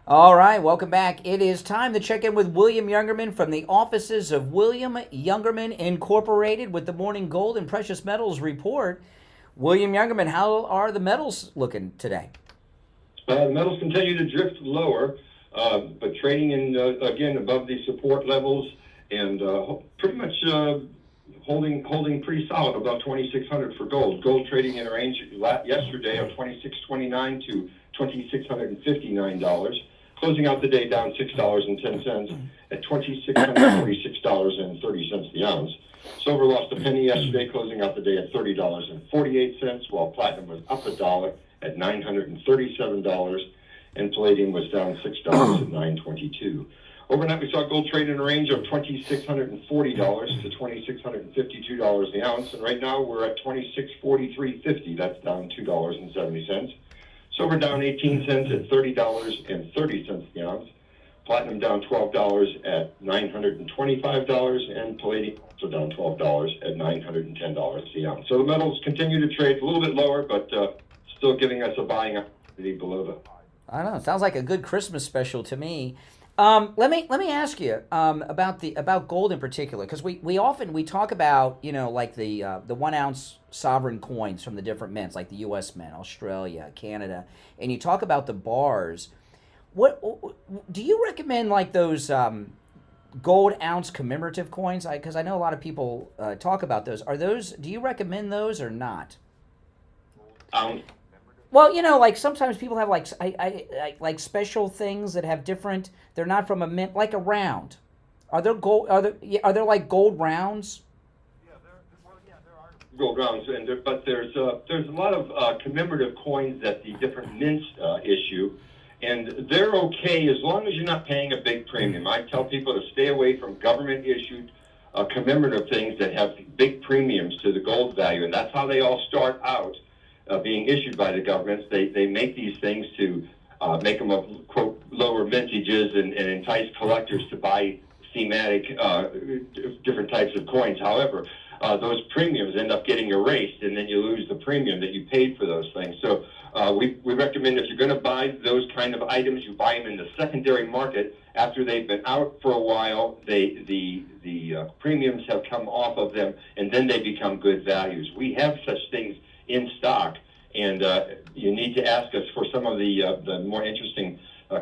All right, welcome back. It is time to check in with William Youngerman from the offices of William Youngerman Incorporated with the Morning Gold and Precious Metals Report. William Youngerman, how are the metals looking today? The metals continue to drift lower, but trading in again above the support levels and pretty much holding pretty solid above 2,600 for gold. Gold trading in a range yesterday of $2,629 to $2,659. Closing out the day down $6.10 at $2,646.30 the ounce. Silver lost a penny yesterday, closing out the day at $30.48, while platinum was up $1 at $937, and palladium was down $6 at $922. Overnight, we saw gold trade in a range of $2,640 to $2,652 the ounce, and right now we're at $2,643.50. That's down $2.70. Silver down 18 cents at $30.30 the ounce. Platinum down $12 at $925, and palladium also down $12 at $910 the ounce. So the metals continue to trade a little bit lower, but still giving us a buying opportunity below the. I don't know. It sounds like a good Christmas special to me. Let me ask you about gold in particular, because we often talk about, you know, like the 1 ounce sovereign coins from the different mints, like the U.S. Mint, Australia, Canada, and you talk about the bars. What do you recommend, like those gold ounce commemorative coins? Because I know a lot of people talk about those. Do you recommend those or not? Well, you know, like sometimes people have like special things that have different. They're not from a mint, like a round. Are there like gold rounds? Gold rounds, but there's a lot of commemorative coins that the different mints issue, and they're okay as long as you're not paying a big premium. I tell people to stay away from government-issued commemorative things that have big premiums to the gold value, and that's how they all start out. Being issued by the governments, they make these things to make them of, quote, lower mintages and entice collectors to buy thematic different types of coins. However, those premiums end up getting erased, and then you lose the premium that you paid for those things. So we recommend if you're going to buy those kind of items, you buy them in the secondary market after they've been out for a while. The premiums have come off of them, and then they become good values. We have such things in stock, and you need to ask us for some of the more interesting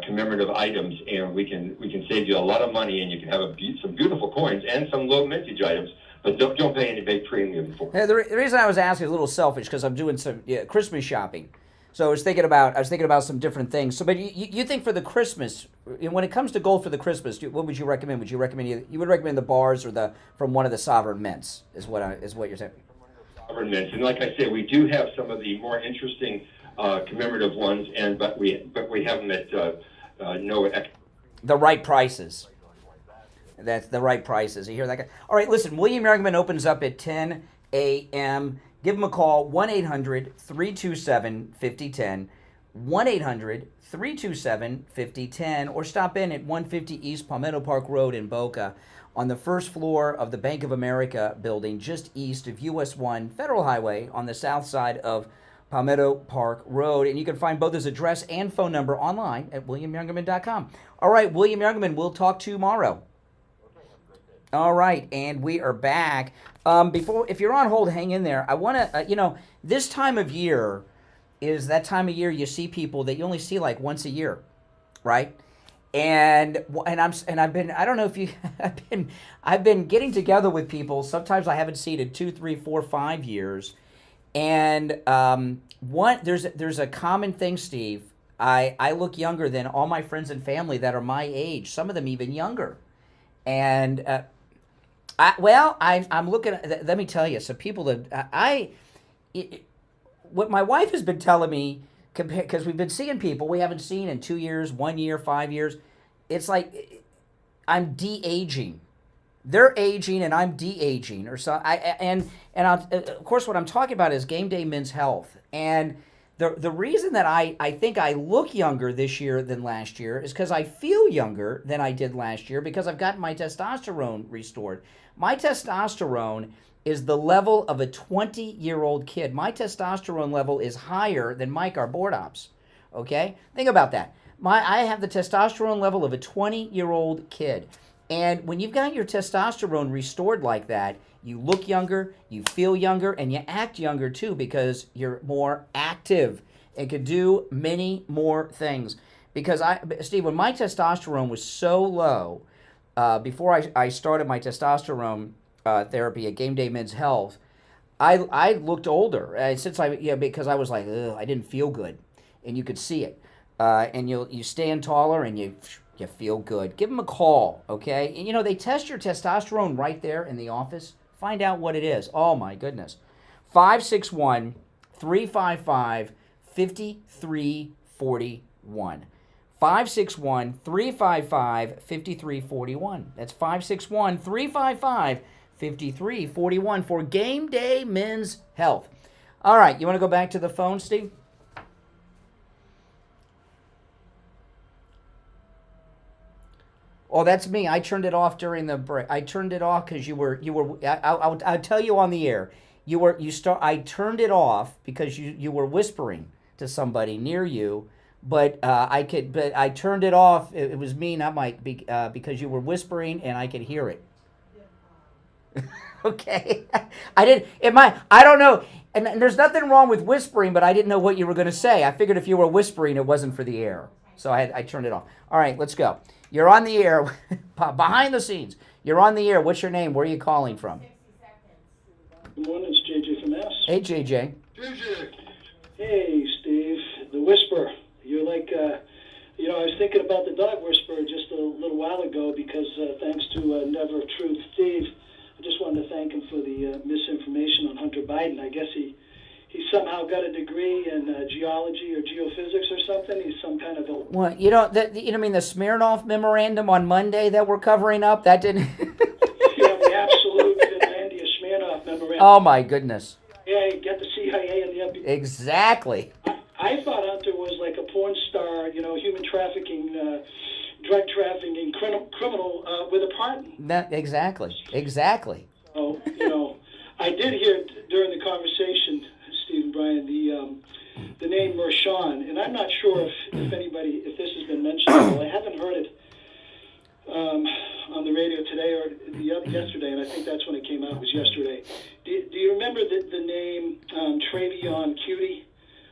commemorative items, and we can save you a lot of money, and you can have some beautiful coins and some low mintage items, but don't pay any big premium for it. Hey, the reason I was asking is a little selfish because I'm doing some Christmas shopping, so I was thinking about some different things. So, but you think for the Christmas, when it comes to gold for the Christmas, what would you recommend? Would you recommend you would recommend the bars or from one of the sovereign mints? Is what you're saying? Sovereign mints, and like I said, we do have some of the more interesting commemorative ones, but we have them at the right prices. That's the right prices. You hear that guy? All right, listen, William Youngerman opens up at 10 a.m. Give him a call, 1-800-327-5010, 1-800-327-5010, or stop in at 150 East Palmetto Park Road in Boca on the first floor of the Bank of America building just east of US 1 Federal Highway on the south side of Palmetto Park Road. And you can find both his address and phone number online at williamyoungerman.com. All right, William Youngerman, we'll talk tomorrow. All right, and we are back. If you're on hold, hang in there. I want to, this time of year is that time of year you see people that you only see like once a year, right? And I've been, I don't know if you, I've been getting together with people. Sometimes I haven't seen in 2, 3, 4, 5 years. And there's a common thing, Steve. I look younger than all my friends and family that are my age. Some of them even younger. And I'm looking at, let me tell you, some people that what my wife has been telling me, because we've been seeing people we haven't seen in 2 years, 1 year, 5 years. It's like I'm de-aging. They're aging and I'm de-aging, or so. Of course, what I'm talking about is game day men's health. And the reason that I think I look younger this year than last year is because I feel younger than I did last year because I've gotten my testosterone restored. My testosterone is the level of a 20-year-old kid. My testosterone level is higher than Mike, our board ops. Okay? Think about that. I have the testosterone level of a 20-year-old kid. And when you've got your testosterone restored like that, you look younger, you feel younger, and you act younger too because you're more active and can do many more things. Because, Steve, when my testosterone was so low, before I started my testosterone therapy at Game Day Men's Health, I looked older. Because I was like, ugh, I didn't feel good. And you could see it. And you stand taller and you feel good. Give them a call, okay? And, they test your testosterone right there in the office. Find out what it is. Oh, my goodness. 561-355-5341. 561-355-5341. That's 561-355-5341 for Game Day Men's Health. All right, you want to go back to the phone, Steve? Oh, that's me. I turned it off during the break. I turned it off because you were. I'll tell you on the air. I turned it off because you were whispering to somebody near you, but I turned it off. It was me, not Mike, because you were whispering and I could hear it. Okay, I don't know. And there's nothing wrong with whispering, but I didn't know what you were going to say. I figured if you were whispering, it wasn't for the air, so I turned it off. All right, let's go. You're on the air, behind the scenes. You're on the air. What's your name? Where are you calling from? Good morning, it's JJ from S. Hey, JJ. JJ. Hey, Steve. The Whisperer. You're like, I was thinking about the dog whisperer just a little while ago because thanks to Never of Truth Steve, I just wanted to thank him for the misinformation on Hunter Biden. I guess he somehow got a degree in geology or geophysics or something. He's some kind of a... Well, the Smirnoff memorandum on Monday that we're covering up, that didn't... Yeah, the absolute Finlandia Smirnoff memorandum. Oh, my goodness. Yeah, you get the CIA and the FBI. Exactly. I thought Hunter was like a porn star, human trafficking, drug trafficking criminal with a pardon. Exactly. So, I did hear during the conversation, Steve and Brian, the name Mershon, and I'm not sure if this has been mentioned. Well, I haven't heard it on the radio today or yesterday, and I think that's when it came out. Was yesterday. Do you remember the name Travion Cutie,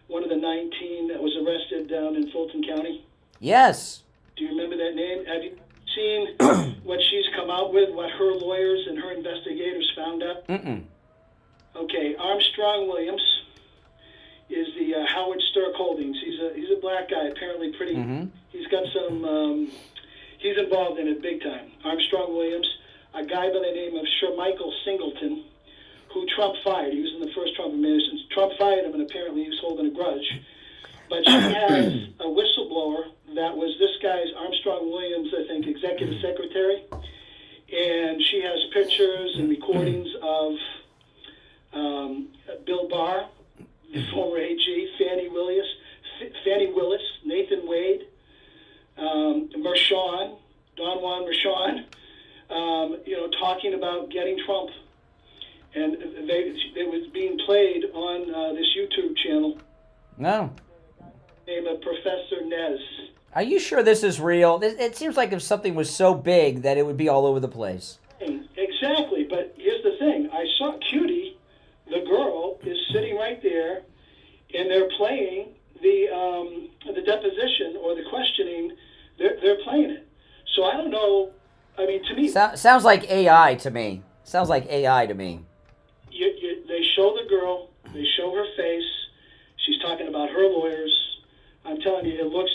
one of the 19 that was arrested down in Fulton County? Yes. Do you remember that name? Have you seen what she's come out with, what her lawyers and her investigators found out? Mm-mm. Okay, Armstrong Williams is the Howard Stirk Holdings. He's a black guy, apparently pretty. Mm-hmm. He's got some. He's involved in it big time. Armstrong Williams, a guy by the name of Shermichael Singleton, who Trump fired. He was in the first Trump administration. Trump fired him, and apparently he was holding a grudge. But she has a whistleblower that was this guy's, Armstrong Williams, I think, executive secretary. And she has pictures and recordings of Bill Barr, the former AG, Fannie Willis, Nathan Wade, Mershon, Don Juan Mershon, talking about getting Trump. And it was being played on this YouTube channel. No. Name of Professor Nez. Are you sure this is real? It seems like if something was so big that it would be all over the place. Exactly, but here's the thing. I saw Cutie, the girl, is sitting right there, and they're playing the deposition or the questioning. They're playing it. So I don't know. I mean, to me... Sounds like AI to me. Sounds like AI to me. They show the girl. They show her face. She's talking about her lawyers. I'm telling you, it looks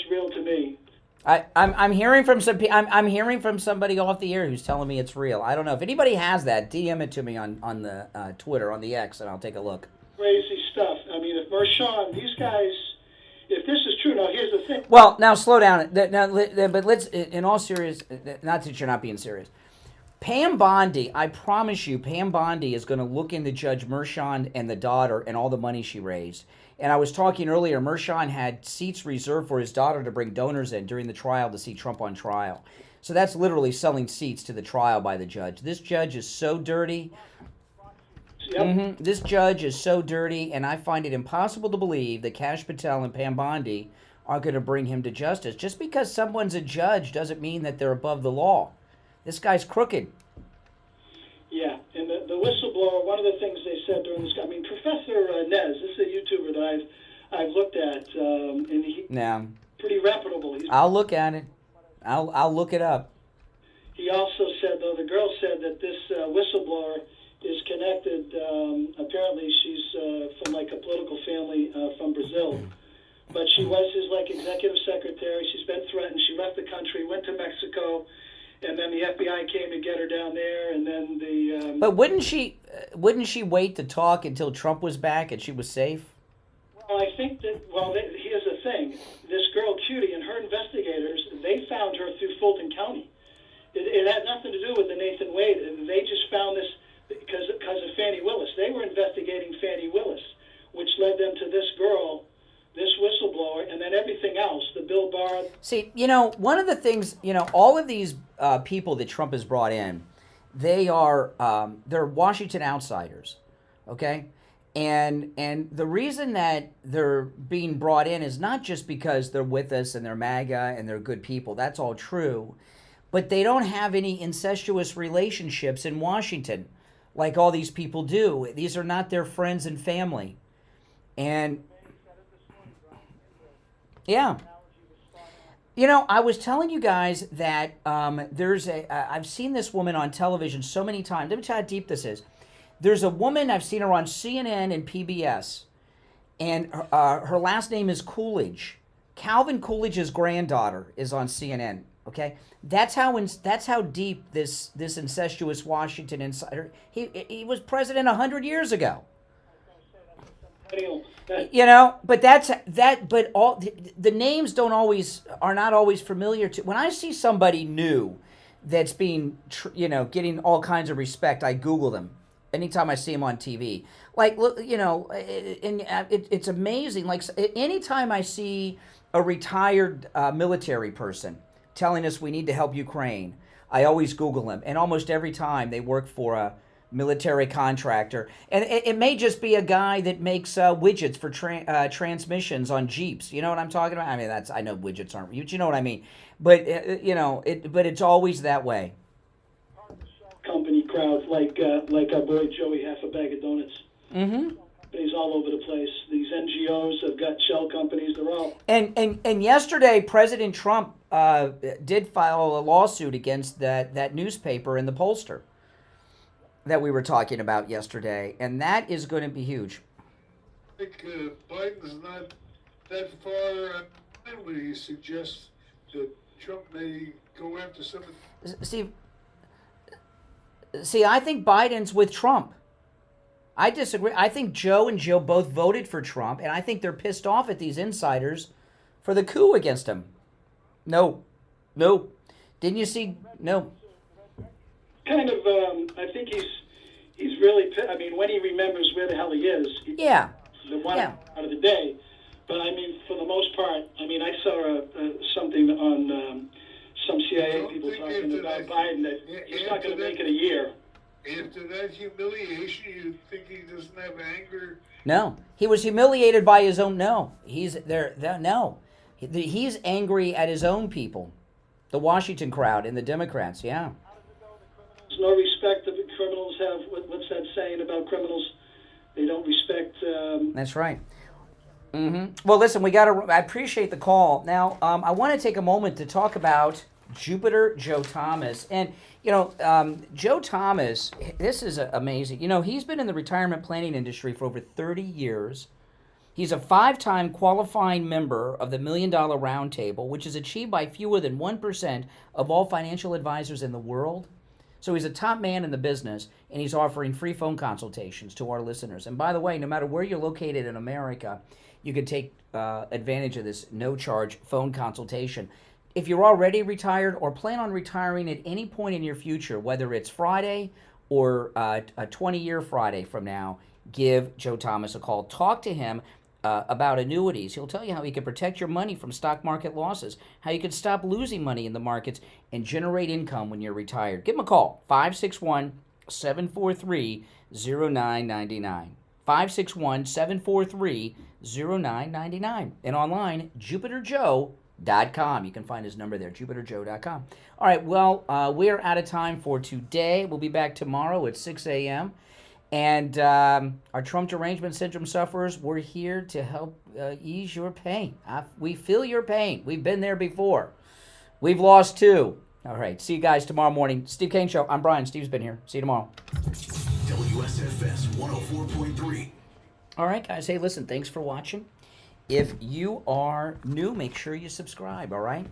real to me. I'm hearing from I'm hearing from somebody off the air who's telling me it's real. I don't know if anybody has that. DM it to me on the Twitter, on the X, and I'll take a look. Crazy stuff. I mean, if Mershon, these guys, if this is true, now here's the thing. Well, now slow down. But let's, in all seriousness, not that you're not being serious. Pam Bondi, I promise you, Pam Bondi is going to look into Judge Mershon and the daughter and all the money she raised. And I was talking earlier, Mershon had seats reserved for his daughter to bring donors in during the trial to see Trump on trial. So that's literally selling seats to the trial by the judge. This judge is so dirty. Yep. Mm-hmm. This judge is so dirty, and I find it impossible to believe that Kash Patel and Pam Bondi are going to bring him to justice. Just because someone's a judge doesn't mean that they're above the law. This guy's crooked. Yeah, and the whistleblower, one of the things they said during this, I mean, Professor Nez, this is a YouTuber that I've looked at, and he's pretty reputable. I'll look at it. I'll look it up. He also said, though, the girl said that this whistleblower is connected. Apparently, she's from like a political family from Brazil, but she was his like executive secretary. She's been threatened. She left the country, went to Mexico. And then the FBI came to get her down there, and then the... But wouldn't she wait to talk until Trump was back and she was safe? Well, I think that... Well, here's the thing. This girl, Cutie, and her investigators, they found her through Fulton County. It had nothing to do with the Nathan Wade. They just found this because of Fannie Willis. They were investigating Fannie Willis, which led them to this girl, this whistleblower, and then everything else, the Bill Barr. See, one of the things, all of these people that Trump has brought in, they're Washington outsiders, okay? And the reason that they're being brought in is not just because they're with us and they're MAGA and they're good people. That's all true. But they don't have any incestuous relationships in Washington like all these people do. These are not their friends and family. And... yeah. I was telling you guys that I've seen this woman on television so many times. Let me tell you how deep this is. There's a woman, I've seen her on CNN and PBS, and her last name is Coolidge. Calvin Coolidge's granddaughter is on CNN, okay? That's how deep this incestuous Washington insider, he was president 100 years ago. But all the names are not always familiar to. When I see somebody new that's being, getting all kinds of respect, I Google them. Anytime I see them on TV, like, look, and it's amazing. Like, anytime I see a retired military person telling us we need to help Ukraine, I always Google them, and almost every time they work for military contractor. And it may just be a guy that makes widgets for transmissions on Jeeps. You know what I'm talking about? I mean, I know widgets aren't, you know what I mean. But, but it's always that way. Company crowd, like our boy Joey, half a bag of donuts. Mm-hmm. He's all over the place. These NGOs have got shell companies. They're all... And yesterday, President Trump did file a lawsuit against that newspaper and the pollster that we were talking about yesterday, and that is going to be huge. I think Biden's not that far behind when he suggests that Trump may go after some of... See, I think Biden's with Trump. I disagree. I think Joe and Jill both voted for Trump, and I think they're pissed off at these insiders for the coup against him. No. Didn't you see? No. Kind of, I think he's really, I mean, when he remembers where the hell he is. Yeah. The one out of the day. But, I mean, for the most part, I mean, I saw something on some CIA people talking about Biden that he's not going to make it a year. After that humiliation, you think he doesn't have anger? No. He was humiliated by his own, no. He's angry at his own people. The Washington crowd and the Democrats, yeah. There's no respect that criminals have. What's that saying about criminals? They don't respect... That's right. Mm-hmm. Well, listen, I appreciate the call. Now, I want to take a moment to talk about Jupiter Joe Thomas. And, Joe Thomas, this is amazing. He's been in the retirement planning industry for over 30 years. He's a 5-time qualifying member of the $1 Million Roundtable, which is achieved by fewer than 1% of all financial advisors in the world. So he's a top man in the business, and he's offering free phone consultations to our listeners. And by the way, no matter where you're located in America, you can take advantage of this no-charge phone consultation. If you're already retired or plan on retiring at any point in your future, whether it's Friday or a 20-year Friday from now, give Joe Thomas a call. Talk to him about annuities. He'll tell you how he can protect your money from stock market losses, how you can stop losing money in the markets and generate income when you're retired. Give him a call, 561-743-0999. 561-743-0999. And online, JupiterJoe.com. You can find his number there, JupiterJoe.com. All right, well, we're out of time for today. We'll be back tomorrow at 6 a.m. And our Trump derangement syndrome sufferers, we're here to help ease your pain. We feel your pain. We've been there before. We've lost too. All right, see you guys tomorrow morning. Steve Kane Show. I'm Brian. Steve's been here. See you tomorrow. WSFS 104.3. All right, guys. Hey, listen, thanks for watching. If you are new, make sure you subscribe, all right?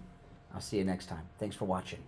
I'll see you next time. Thanks for watching.